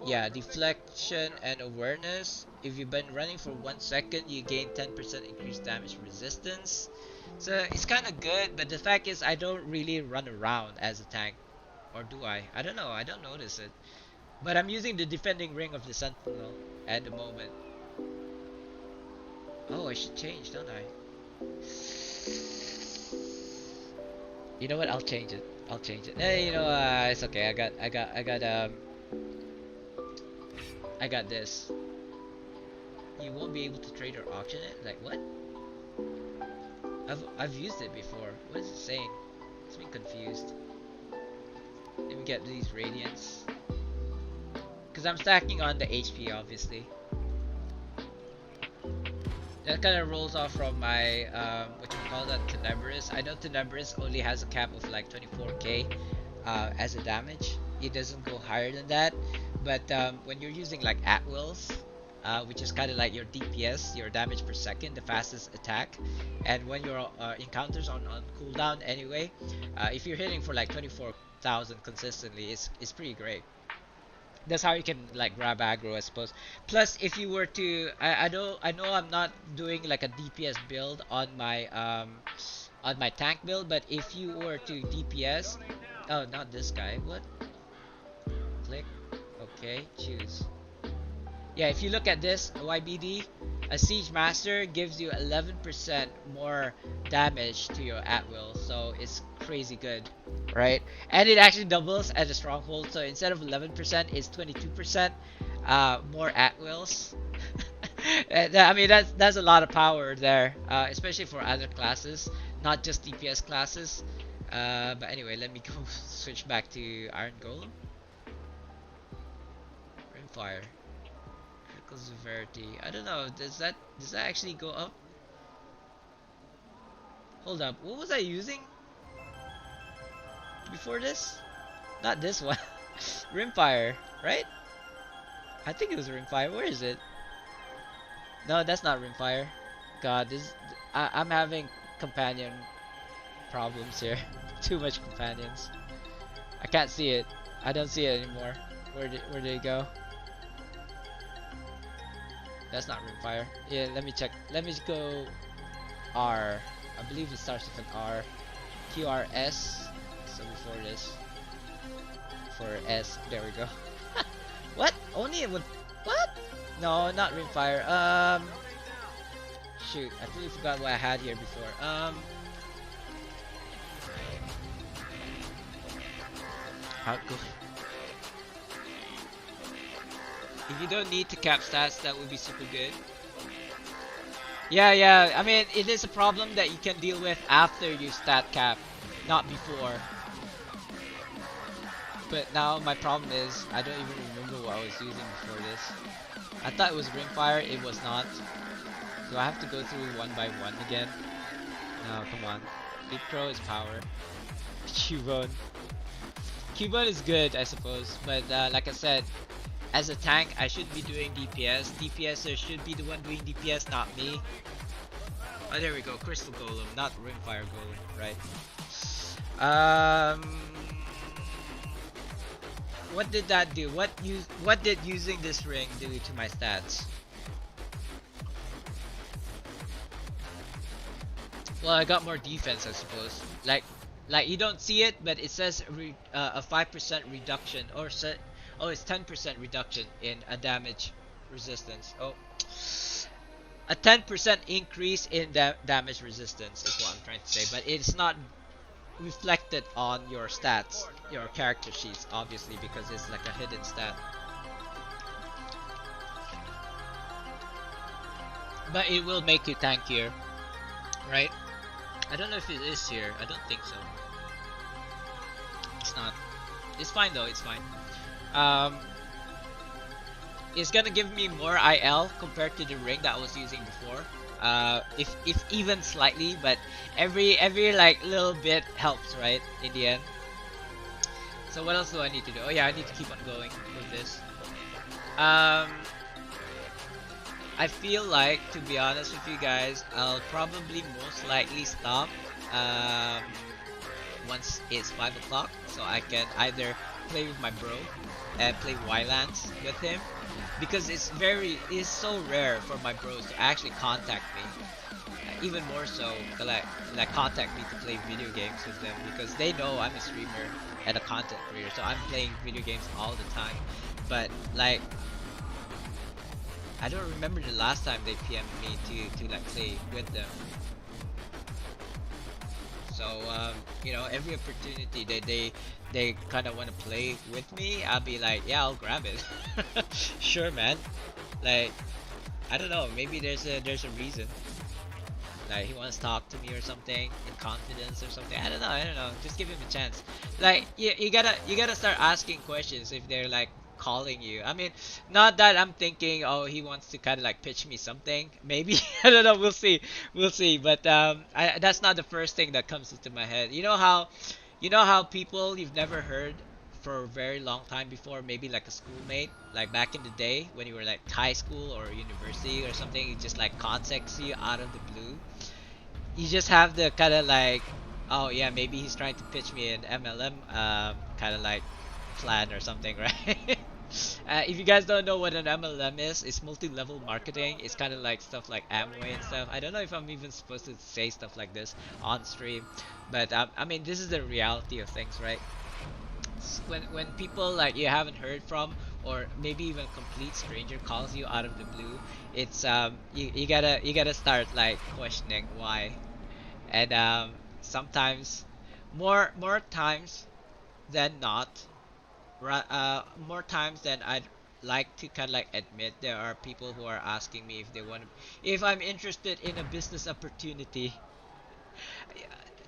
Yeah, deflection and awareness. If you've been running for 1 second, you gain 10% increased damage resistance. So it's kind of good, but the fact is I don't really run around as a tank. Or do I? I don't know, I don't notice it. But I'm using the defending ring of the Sentinel at the moment. Oh, I should change, don't I? You know what? I'll change it. I'll change it. You know, it's okay. I got this. You won't be able to trade or auction it? Like what? I've used it before. What is it saying? It's been confused. Let me get these radiants. Cause I'm stacking on the HP obviously. That kind of rolls off from my what you call that, Tenebris. I know Tenebris only has a cap of like 24k as a damage. It doesn't go higher than that. But when you're using like at-wills, which is kind of like your DPS, your damage per second, the fastest attack, and when your encounters on cooldown anyway, if you're hitting for like 24,000 consistently, it's pretty great. That's how you can like grab aggro, I suppose. Plus, if you were to, I know I'm not doing like a DPS build on on my tank build. But if you were to DPS, oh, not this guy. What? Click. Okay, choose. Yeah, if you look at this YBD, a Siege Master gives you 11% more damage to your at will, so it's crazy good, right? And it actually doubles as a stronghold, so instead of 11%, it's 22% more at wills. I mean, that's a lot of power there, especially for other classes, not just DPS classes. But anyway, let me go switch back to Iron Golem. Rimfire. Critical severity. I don't know. Does that actually go up? Hold up. What was I using before this? Not this one. Rimfire, right? I think it was Rimfire. Where is it? No, that's not Rimfire. God, I'm having companion problems here. Too much companions. I can't see it. I don't see it anymore. Where did it go? That's not Rimfire. Yeah, let me check. Let me go R. I believe it starts with an R. QRS. So before this. For S. There we go. What? Only it would. What? No, not Rimfire. Shoot. I totally forgot what I had here before. How go? If you don't need to cap stats, that would be super good. Yeah. I mean, it is a problem that you can deal with after you stat cap, not before. But now my problem is I don't even remember what I was using before this. I thought it was Rimfire, it was not. Do I have to go through one by one again? No, come on. Big Pro is power. Cubone. Cubone is good, I suppose, but like I said, as a tank, I should be doing DPS. DPSer should be the one doing DPS, not me. Oh, there we go. Crystal Golem, not Rimfire Golem, right? What did that do? What did using this ring do to my stats? Well, I got more defense, I suppose. Like you don't see it, but it says a 5% reduction, or oh, it's 10% reduction in a damage resistance. Oh, a 10% increase in damage resistance is what I'm trying to say, but it's not reflected on your stats, your character sheets, obviously, because it's like a hidden stat. But it will make you tankier, right? I don't know if it is here. I don't think so. It's not. It's fine though. It's fine. It's gonna give me more IL compared to the ring that I was using before. If even slightly, but every like little bit helps, right? In the end. So what else do I need to do? Oh yeah, I need to keep on going with this. I feel like, to be honest with you guys, I'll probably most likely stop once it's 5 o'clock, so I can either play with my bro and play Wildlands with him, because it's so rare for my bros to actually contact me, even more so to like contact me to play video games with them, because they know I'm a streamer and a content creator, so I'm playing video games all the time. But like, I don't remember the last time they PM'd me to like play with them. So you know, every opportunity they kind of want to play with me, I'll be like, yeah, I'll grab it. Sure, man. Like, I don't know, maybe there's a reason. Like, he wants to talk to me or something in confidence or something. I don't know. Just give him a chance. Like, you gotta start asking questions if they're like calling you. I mean, not that I'm thinking, oh, he wants to kind of like pitch me something. Maybe. I don't know. We'll see. But that's not the first thing that comes into my head. You know how people you've never heard for a very long time before, maybe like a schoolmate, like back in the day when you were like high school or university or something, it just like contacts you out of the blue. You just have the kind of like, oh yeah, maybe he's trying to pitch me an MLM kind of like plan or something, right? If you guys don't know what an MLM is, it's multi-level marketing. It's kind of like stuff like Amway and stuff. I don't know if I'm even supposed to say stuff like this on stream, but I mean, this is the reality of things, right? When people like you haven't heard from, or maybe even a complete stranger calls you out of the blue, it's you gotta start like questioning why. And sometimes, more times than not, more times than I'd like to kind of like admit, there are people who are asking me if they want to, if I'm interested in a business opportunity.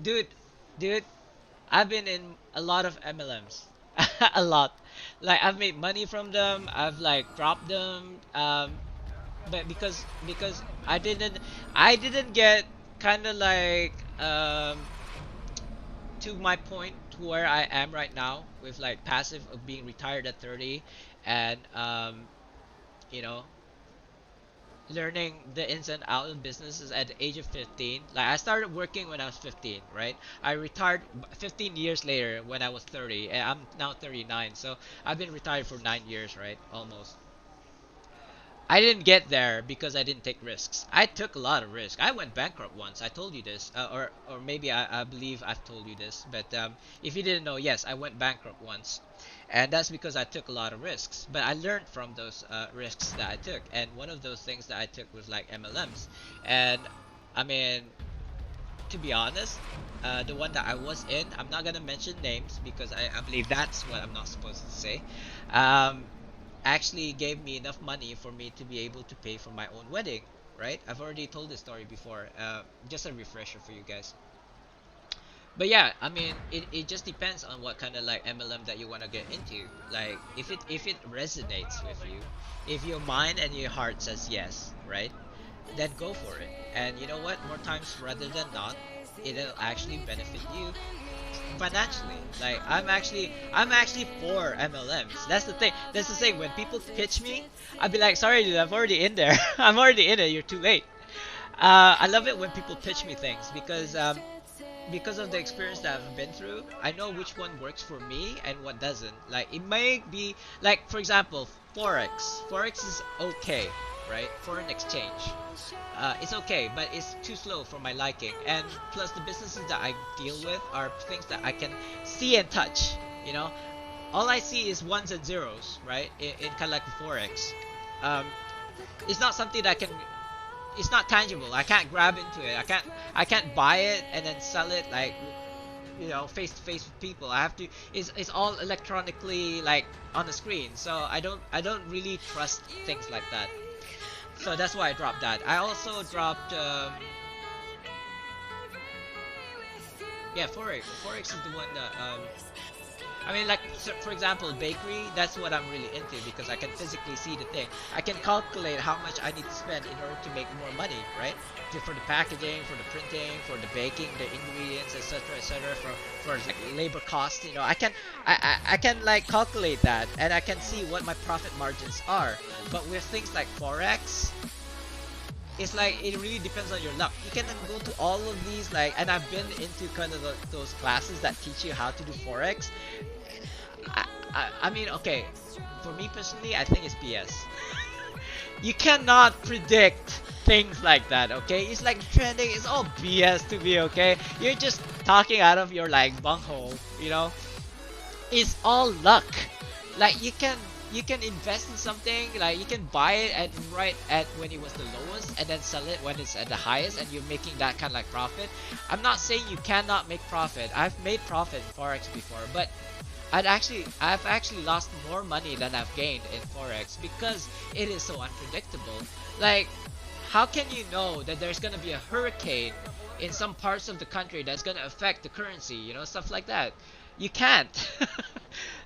dude dude, I've been in a lot of MLMs. A lot. Like I've made money from them. I've like dropped them. But because I didn't get kind of like to my point to where I am right now with like passive of being retired at 30, and you know, learning the ins and outs of businesses at the age of 15. Like I started working when I was 15, right? I retired 15 years later when I was 30, and I'm now 39. So I've been retired for 9 years, right? Almost. I didn't get there because I didn't take risks. I took a lot of risks. I went bankrupt once. I told you this, or maybe I believe I've told you this. But if you didn't know, yes, I went bankrupt once, and that's because I took a lot of risks. But I learned from those risks that I took, and one of those things that I took was like MLMs. And I mean, to be honest, the one that I was in, I'm not gonna mention names because I believe that's what I'm not supposed to say. Um, Actually gave me enough money for me to be able to pay for my own wedding, right? I've already told this story before. Just a refresher for you guys. But yeah, I mean, it just depends on what kind of like MLM that you want to get into. Like if it resonates with you, if your mind and your heart says yes, right? Then go for it. And you know what? More times rather than not, it'll actually benefit you financially. Like I'm actually for MLMs. That's the thing. That's the thing. When people pitch me, I'd be like, sorry dude, I'm already in there. I'm already in it. You're too late. I love it when people pitch me things because of the experience that I've been through. I know which one works for me and what doesn't. Like it may be like, for example, forex. Forex is okay, right? Foreign exchange. It's okay, but it's too slow for my liking. And plus, the businesses that I deal with are things that I can see and touch. You know, all I see is ones and zeros, right? In kind of like forex. Um, it's not something that I can. It's not tangible. I can't grab into it. I can't buy it and then sell it like, face to face with people. I have to. It's all electronically like on the screen. So I don't really trust things like that. So that's why I dropped that. I also dropped yeah, forex. Forex is the one that I mean, like, so for example, bakery, that's what I'm really into because I can physically see the thing. I can calculate how much I need to spend in order to make more money, right? For the packaging, for the printing, for the baking, the ingredients, etc., for like labor costs. I can like calculate that, and I can see what my profit margins are. But with things like forex, it's like it really depends on your luck. You can go to all of these like, and I've been into kind of those classes that teach you how to do forex. I mean, okay, for me personally, I think it's BS. You cannot predict things like that, okay? It's like trending, it's all BS to me, okay? You're just talking out of your like bunghole, you know? It's all luck. Like you can invest in something, like you can buy it at right at when it was the lowest and then sell it when it's at the highest and you're making that kind of like profit. I'm not saying you cannot make profit. I've made profit in forex before, but I've actually lost more money than I've gained in forex because it is so unpredictable. Like, how can you know that there's gonna be a hurricane in some parts of the country that's gonna affect the currency? Stuff like that. You can't.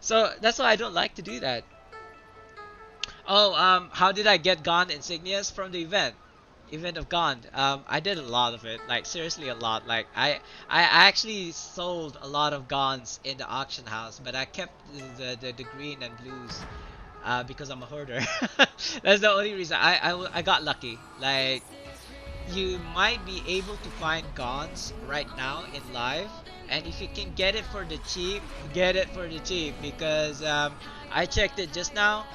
So that's why I don't like to do that. Oh, how did I get Gone insignias from the event of Gone? I did a lot of it, like seriously a lot. Like I actually sold a lot of Gones in the auction house, but I kept the green and blues, because I'm a hoarder. That's the only reason. I got lucky. Like you might be able to find guns right now in live, and if you can get it for the cheap, get it for the cheap, because I checked it just now.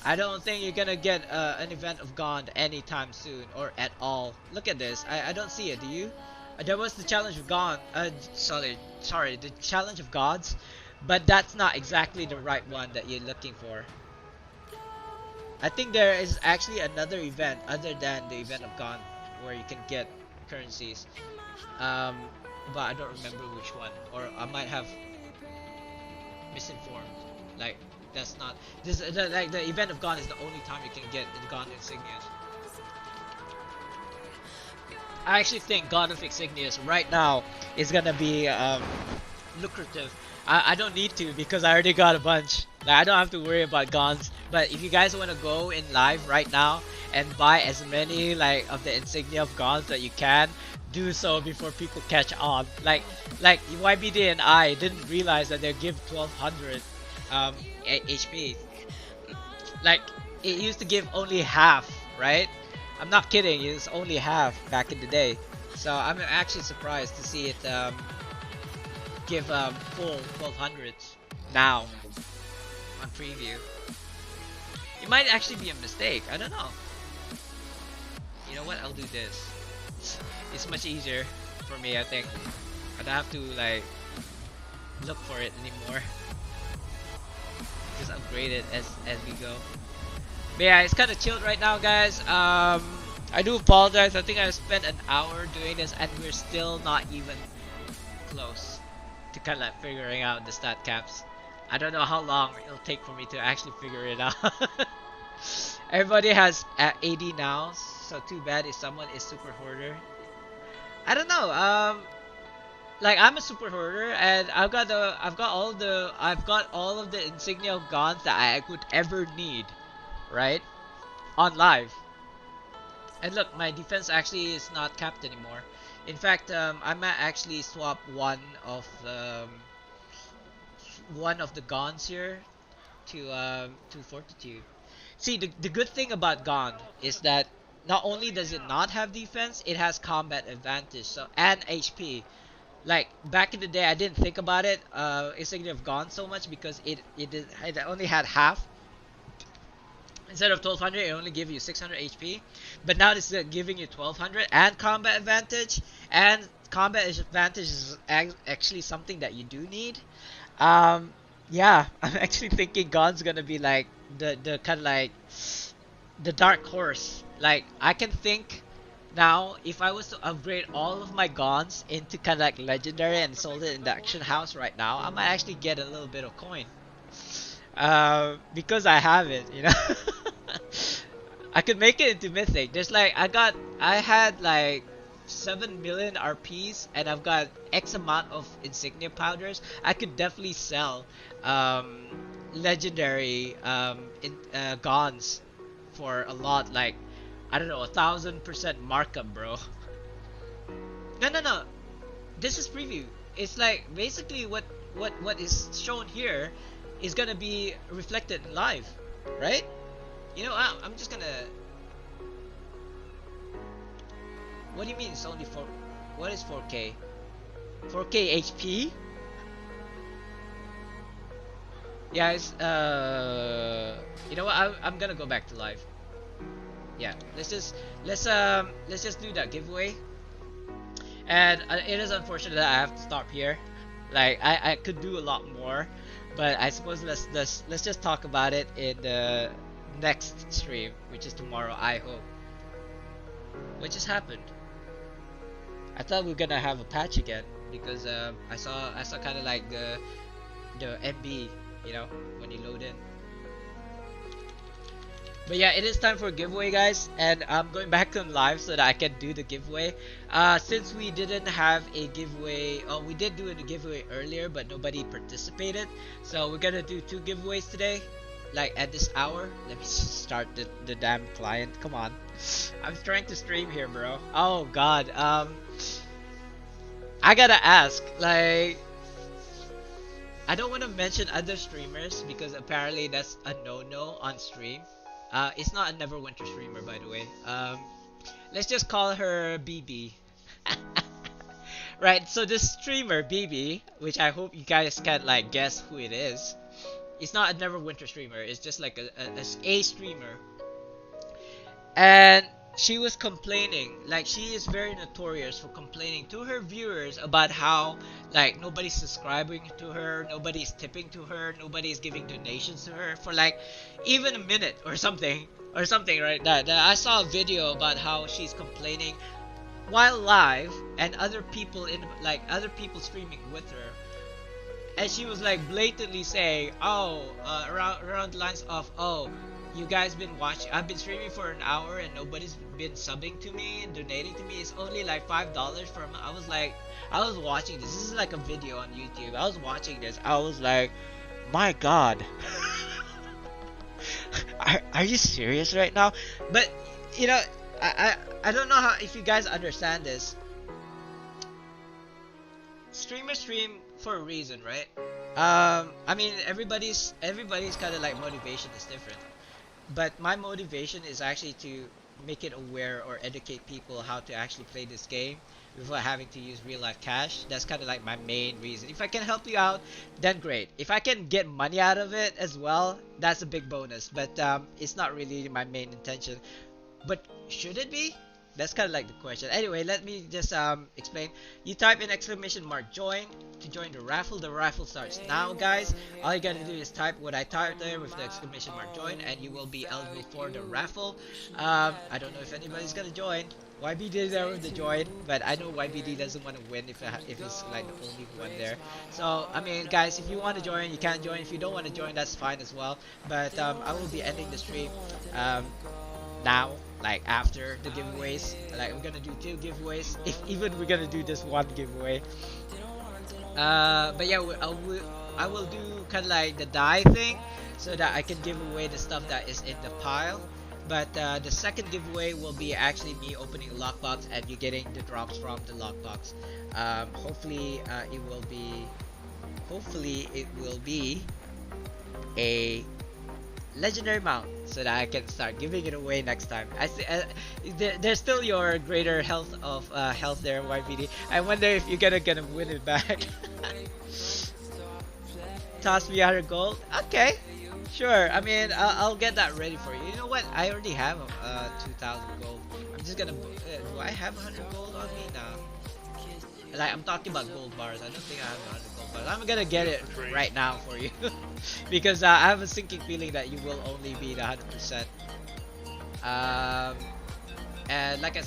I don't think you're gonna get an event of Gond anytime soon or at all. Look at this. I don't see it. Do you? There was the challenge of Gond. Sorry, the challenge of gods, but that's not exactly the right one that you're looking for. I think there is actually another event other than the event of Gond where you can get currencies. Um, but I don't remember which one, or I might have misinformed. Like that's not like the event of Gone is the only time you can get the Gone insignias. I actually think God of Insignias right now is gonna be lucrative. I don't need to because I already got a bunch. Like, I don't have to worry about guns. But if you guys want to go in live right now and buy as many like of the insignia of guns that you can, do so before people catch on. Like YBD and I didn't realize that they give 1200 HP. Like it used to give only half, right? I'm not kidding. It's only half back in the day. So I'm actually surprised to see it give full 1200s now on preview. It might actually be a mistake. I don't know. You know what? I'll do this. It's much easier for me, I think. I don't have to like look for it anymore. Just upgrade it as we go. But yeah, it's kind of chilled right now, guys. I do apologize. I think I spent an hour doing this, and we're still not even close to kind of like figuring out the stat caps. I don't know how long it'll take for me to actually figure it out. Everybody has 80 now, so too bad if someone is super hoarder. I don't know. Like I'm a super hoarder, and I've got all of the insignia of guns that I could ever need, right? On live. And look, my defense actually is not capped anymore. In fact, I might actually swap one of the Gons here to Fortitude. See, the good thing about Gon is that not only does it not have defense, it has combat advantage, so and HP. Like back in the day, I didn't think about it. Insignia of Gon so much because it only had half. Instead of 1200, it only gives you 600 HP. But now it's giving you 1200 and combat advantage. And combat advantage is actually something that you do need. Yeah, I'm actually thinking Gon's gonna be like the kind of like the dark horse. Like I can think now if I was to upgrade all of my Gons into kind of like legendary and sold it in the auction house right now, I might actually get a little bit of coin. Because I have it, you know. I could make it into mythic. There's like I had like 7 million RPs and I've got X amount of insignia powders. I could definitely sell legendary Gons for a lot, like I don't know, 1000% markup, bro. No. This is preview. It's like basically what is shown here is gonna be reflected in live, right? You know, I'm just gonna. What do you mean it's only for? What is 4K? 4K HP? Yeah, it's You know what? I'm gonna go back to live. Yeah, let's just do that giveaway. And it is unfortunate that I have to stop here. Like I could do a lot more, but I suppose let's just talk about it in the next stream, which is tomorrow. I hope. What just happened? I thought we were gonna have a patch again because I saw kind of like the MB, you know, when you load in. But yeah, it is time for a giveaway, guys, and I'm going back on live so that I can do the giveaway. Since we didn't have a giveaway, oh, we did do a giveaway earlier, but nobody participated. So we're gonna do 2 giveaways today, like at this hour. Let me start the damn client. Come on, I'm trying to stream here, bro. Oh God, I gotta ask, like, I don't want to mention other streamers because apparently that's a no-no on stream. It's not a Neverwinter streamer, by the way. Let's just call her BB. Right, so this streamer BB, which I hope you guys can like guess who it is. It's not a Neverwinter streamer. It's just like a streamer, and she was complaining. Like she is very notorious for complaining to her viewers about how like nobody's subscribing to her, nobody's tipping to her, nobody's giving donations to her for like even a minute or something. Or something, right? That I saw a video about how she's complaining while live and other people in like other people streaming with her, and she was like blatantly saying, "Oh, around the lines of, oh, you guys been watching? I've been streaming for an hour and nobody's been subbing to me and donating to me. It's only like $5 for a month." I was like, I was watching this. This is like a video on YouTube. I was watching this. I was like, my God. Are you serious right now? But you know, I don't know how if you guys understand this. Streamers stream for a reason, right? I mean everybody's kind of like motivation is different. But my motivation is actually to make it aware or educate people how to actually play this game without having to use real life cash. That's kind of like my main reason. If I can help you out, then great. If I can get money out of it as well, that's a big bonus. But it's not really my main intention. But should it be? That's kind of like the question. Anyway, let me just explain. You type in !join to join the raffle. The raffle starts now, guys. All you gotta do is type what I typed there with the !join, and you will be eligible for the raffle. I don't know if anybody's gonna join. YBD there with the join, but I know YBD doesn't want to win if it's like the only one there. So I mean, guys, if you want to join, you can join. If you don't want to join, that's fine as well. But I will be ending the stream now, like after the giveaways. Like we're gonna do 2 giveaways, if even we're gonna do this 1 giveaway. But yeah, I will do kind of like the die thing so that I can give away the stuff that is in the pile. But the second giveaway will be actually me opening a lockbox and you getting the drops from the lockbox. Hopefully it will be a legendary mount so that I can start giving it away next time. I see, there's still your greater health of health there, YBD. I wonder if you're gonna win it back. Toss me 100 gold. Okay, sure. I mean, I'll get that ready for you. You know what? I already have 2,000 gold. I'm just gonna. Do I have 100 gold on me now? Like I'm talking about gold bars. I don't think I have 100 gold bars. I'm gonna get it right now for you because I have a sinking feeling that you will only be the 100%. And like I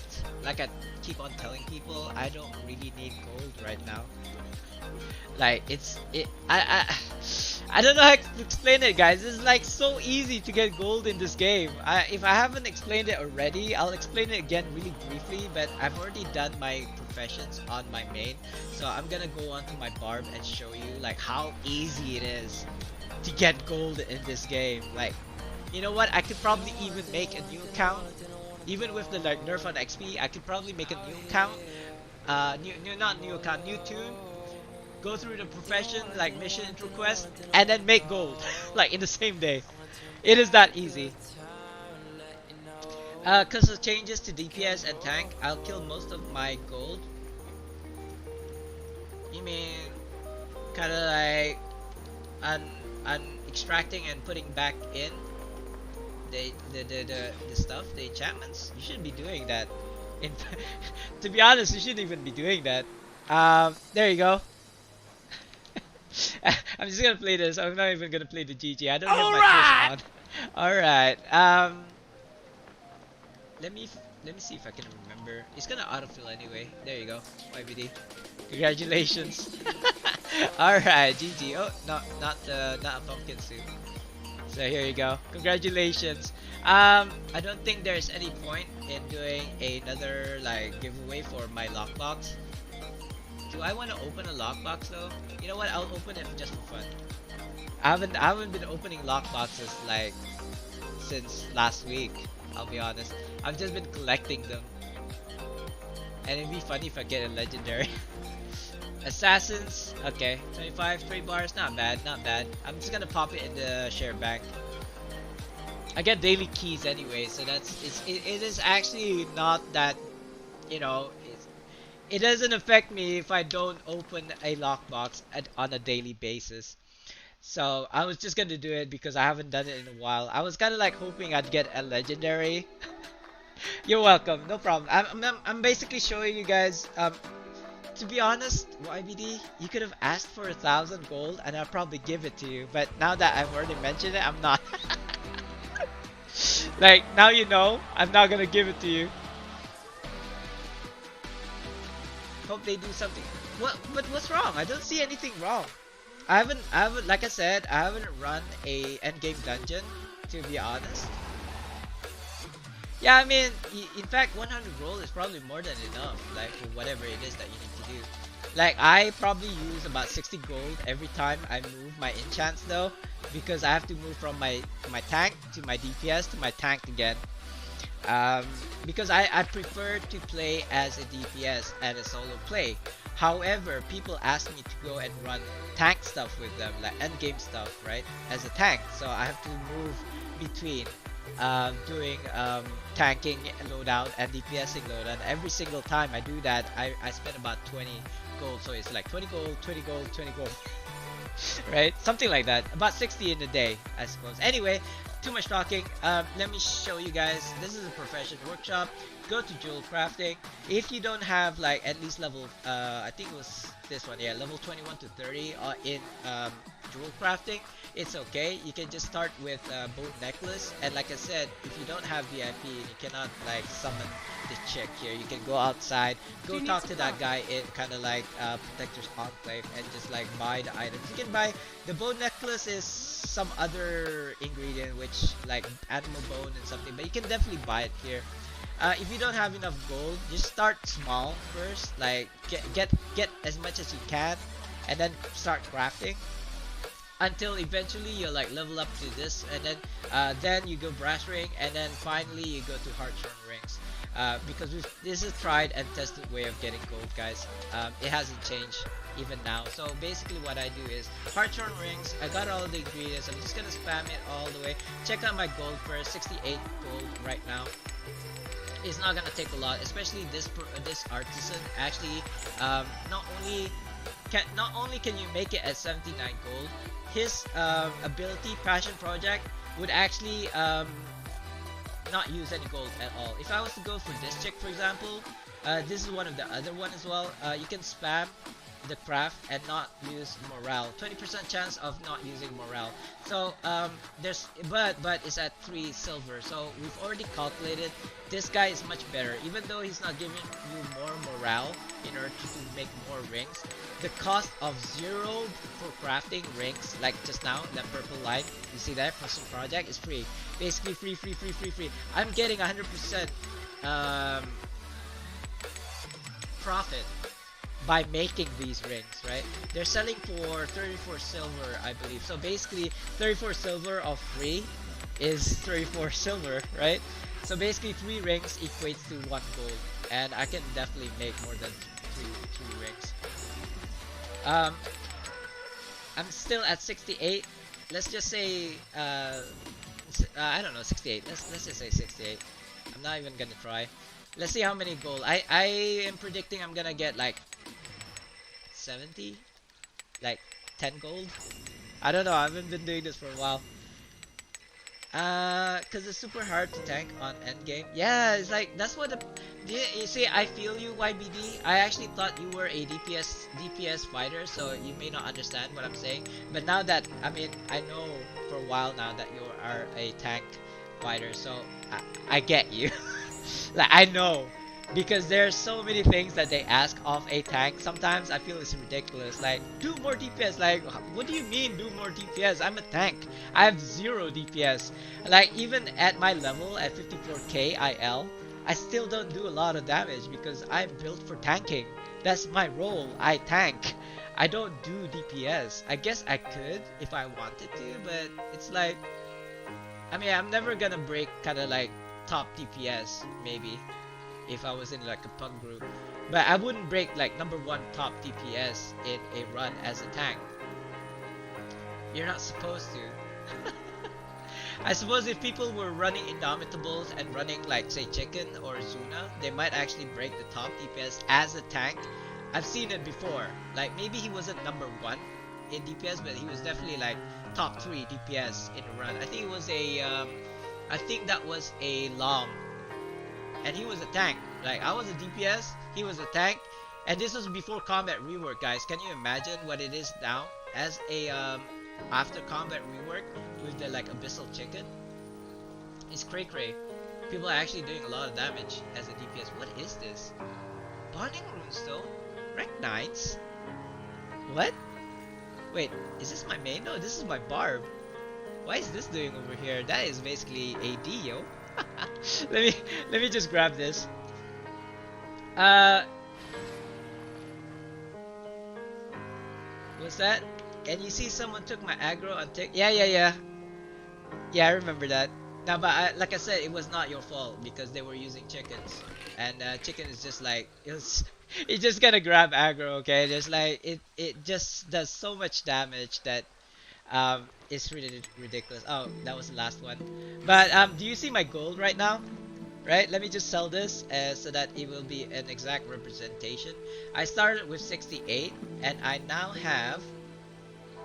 keep on telling people, I don't really need gold right now. Like I don't know how to explain it, guys. It's like so easy to get gold in this game. If I haven't explained it already, I'll explain it again really briefly, but I've already done my professions on my main, so I'm gonna go on to my barb and show you like how easy it is to get gold in this game. Like, you know what, I could probably even make a new account. Even with the like nerf on XP, I could probably make a new account, new tune, go through the profession like mission request, and then make gold like in the same day. It is that easy. Cause of changes to DPS and tank, I'll kill most of my gold. You mean kind of like extracting and putting back in the stuff, the enchantments? You shouldn't be doing that. To be honest, you shouldn't even be doing that. There you go. I'm just gonna play this. I'm not even gonna play the GG. I don't have my push on. Alright. Let me see if I can remember. It's gonna autofill anyway. There you go. YBD. Congratulations. Alright, GG. Oh, not a pumpkin soup. So here you go. Congratulations. I don't think there's any point in doing another like giveaway for my lockbox. Do I want to open a lockbox though? You know what? I'll open it just for fun. I haven't been opening lockboxes like since last week. I'll be honest. I've just been collecting them, and it'd be funny if I get a legendary. Assassins. Okay, 25 trade bars. Not bad. Not bad. I'm just gonna pop it in the share bank. I get daily keys anyway, so it is actually not that, you know, it doesn't affect me if I don't open a lockbox on a daily basis. So I was just gonna do it because I haven't done it in a while. I was kind of like hoping I'd get a legendary. You're welcome, no problem. I'm basically showing you guys. To be honest, YBD, you could have asked for 1,000 gold and I'll probably give it to you. But now that I've already mentioned it, I'm not. Like now you know, I'm not gonna give it to you. Hope they do something. What? But what's wrong? I don't see anything wrong. I haven't, like I said, I haven't run a endgame dungeon, to be honest. Yeah, I mean, in fact, 100 roll is probably more than enough, like for whatever it is that you need to do. Like I probably use about 60 gold every time I move my enchants though, because I have to move from my tank to my DPS to my tank again. um, because I prefer to play as a DPS and a solo play. However, people ask me to go and run tank stuff with them, like end game stuff, right? As a tank, so I have to move between doing tanking loadout and DPSing loadout. Every single time I do that, I spend about 20 gold, so it's like 20 gold, 20 gold, 20 gold. Right? Something like that. About 60 in a day, I suppose. Anyway, too much talking. Let me show you guys. This is a profession workshop. Go to jewel crafting. If you don't have like at least level, I think it was this one, yeah, level 21 to 30 in jewel crafting, it's okay. You can just start with boat necklace. And like I said, if you don't have VIP and you cannot like summon the chick here, you can go outside, go talk to that guy in kind of like Protector's Enclave and just like buy the items. You can buy the bow necklace is some other ingredient which like animal bone and something, but you can definitely buy it here. If you don't have enough gold, just start small first, like get as much as you can and then start crafting until eventually you like level up to this, and then you go brass ring, and then finally you go to hartshorn rings. Because this is a tried and tested way of getting gold, guys. It hasn't changed even now. So basically what I do is hartshorn rings. I got all the ingredients. I'm just gonna spam it all the way. Check out my gold first. 68 gold right now. It's not gonna take a lot, especially this artisan. Actually, not only can you make it at 79 gold, his ability passion project would actually not use any gold at all. If I was to go for this chick, for example, this is one of the other one as well. You can spam the craft and not use morale. 20% chance of not using morale. So there's but it's at 3 silver. So we've already calculated this guy is much better. Even though he's not giving you more morale in order to make more rings, the cost of 0 for crafting rings, like just now, that purple line, you see that custom project is free. Basically free. I'm getting 100% profit by making these rings, right? They're selling for 34 silver, I believe. So basically 34 silver of free is 34 silver, right? So basically 3 rings equates to 1 gold, and I can definitely make more than 3 rings. I'm still at 68. Let's just say I don't know, 68. Let's just say 68. I'm not even gonna try. Let's see how many gold. I am predicting I'm gonna get like 70, like 10 gold. I don't know. I haven't been doing this for a while. Cause it's super hard to tank on endgame. Yeah, it's like that's what you see. I feel you, YBD. I actually thought you were a DPS fighter, so you may not understand what I'm saying. But now that I know for a while now that you are a tank fighter, so I get you. Like I know. Because there's so many things that they ask of a tank. Sometimes I feel it's ridiculous. Like, do more DPS. Like, what do you mean do more DPS? I'm a tank. I have 0 DPS. Like, even at my level, at 54k IL, I still don't do a lot of damage because I'm built for tanking. That's my role. I tank. I don't do DPS. I guess I could if I wanted to, but it's like, I'm never gonna break kind of like top DPS, maybe, if I was in like a pug group, but I wouldn't break like #1 top DPS in a run as a tank. You're not supposed to. I suppose if people were running Indomitables and running like say Chicken or Zuna, they might actually break the top DPS as a tank. I've seen it before. Like maybe he wasn't number one in DPS, but he was definitely like top 3 DPS in a run. I think it was I think that was a Long, and he was a tank. Like I was a DPS, he was a tank, and this was before combat rework, guys. Can you imagine what it is now as a after combat rework with the like abyssal chicken? It's cray cray. People are actually doing a lot of damage as a DPS. What is this? Bonding runestone? Rank 9s? What? Wait, is this my main? No, this is my barb. Why is this doing over here? That is basically AD, yo. let me just grab this. What's that? And you see someone took my aggro on tick. Yeah. Yeah, I remember that. Now, but like I said, it was not your fault because they were using chickens, and chicken is just like it's just gonna grab aggro. Okay, just like it just does so much damage that it's really ridiculous. Oh, that was the last one. But do you see my gold right now? Right, let me just sell this so that it will be an exact representation. I started with 68 and I now have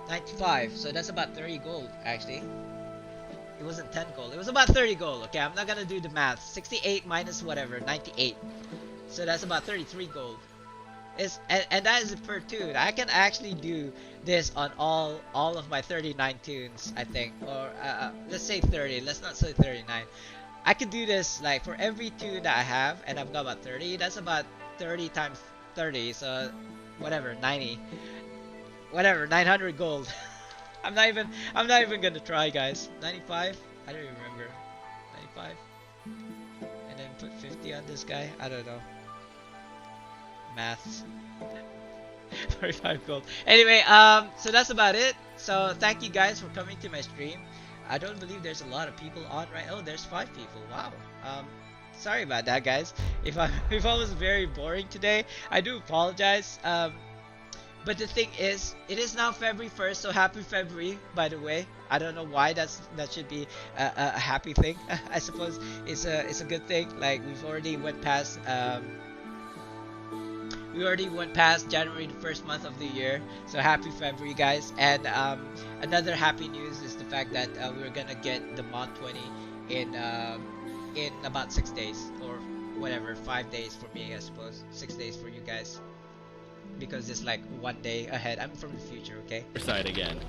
95, so that's about 30 gold actually. It wasn't 10 gold, it was about 30 gold. Okay, I'm not gonna do the math. 68 minus whatever, 98. So that's about 33 gold. And that is per tune. I can actually do this on all of my 39 tunes, I think. Or let's say 30, let's not say 39. I could do this like for every tune that I have, and I've got about 30. That's about 30 times 30, so whatever, 90. Whatever, 900 gold. I'm not even gonna try, guys. 95? I don't even remember. 95? And then put 50 on this guy? I don't know. Maths. 45 gold. Anyway, so that's about it. So thank you guys for coming to my stream. I don't believe there's a lot of people on right. Oh, there's 5 people. Wow. Sorry about that, guys. If I was very boring today, I do apologize. But the thing is, it is now February 1st, so happy February, by the way. I don't know why that should be a happy thing. I suppose it's a good thing. Like we've already went past January, the first month of the year. So happy February, guys. And another happy news is the fact that we're gonna get the mod 20 in about 6 days or whatever, 5 days for me, I suppose. 6 days for you guys, because it's like 1 day ahead. I'm from the future, okay? Side again.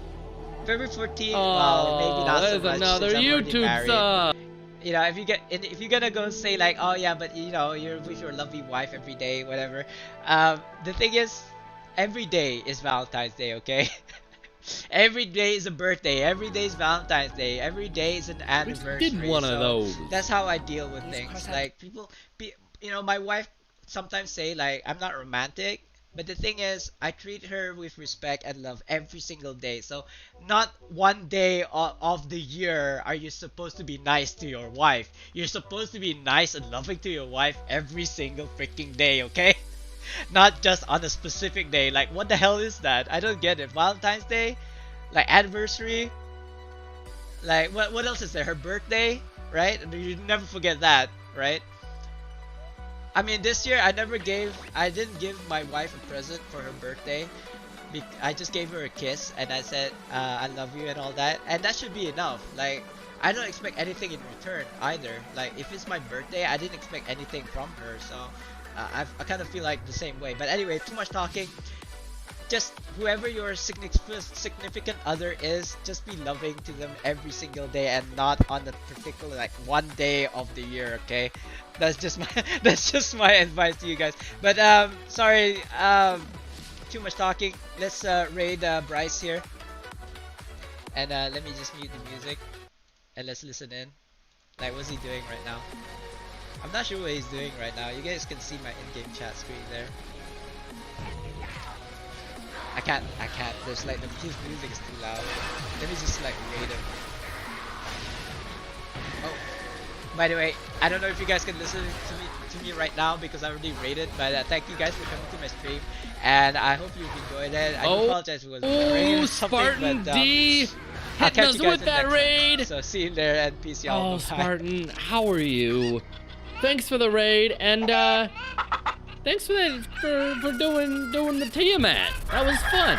February 14th. Oh, well, maybe not so much another since I'm already YouTube married. sub. You know, if you're gonna go say like, oh yeah, but you know, you're with your lovely wife every day, whatever. The thing is, every day is Valentine's Day, okay? Every day is a birthday. Every day is Valentine's Day. Every day is an anniversary. Did one of those. That's how I deal with things. Like you know, my wife sometimes say like I'm not romantic. But the thing is, I treat her with respect and love every single day. So, not 1 day of the year are you supposed to be nice to your wife. You're supposed to be nice and loving to your wife every single freaking day, okay? Not just on a specific day. Like, what the hell is that? I don't get it. Valentine's Day? Like, anniversary? Like, what else is there? Her birthday? Right? You never forget that, right? I mean, this year I didn't give my wife a present for her birthday. I just gave her a kiss and I said, I love you and all that. And that should be enough. Like, I don't expect anything in return either. Like, if it's my birthday, I didn't expect anything from her. So, I kind of feel like the same way. But anyway, too much talking. Just whoever your significant other is, just be loving to them every single day and not on the particular like 1 day of the year, okay? That's just my advice to you guys. But sorry, too much talking. Let's raid Bryce here. And let me just mute the music and let's listen in. Like, what's he doing right now? I'm not sure what he's doing right now. You guys can see my in-game chat screen there. I can't. There's like his music is too loud. Let me just like raid him. Oh, by the way, I don't know if you guys can listen to me right now because I already rated. But thank you guys for coming to my stream, and I hope you enjoyed it. I do apologize if it was boring or something, but Spartandee. I'll hitting catch us you guys with in the that next raid. one. So see you there and peace y'all. Oh, Bye-bye. Spartan, how are you? Thanks for the raid, and thanks for doing the Tiamat. That was fun.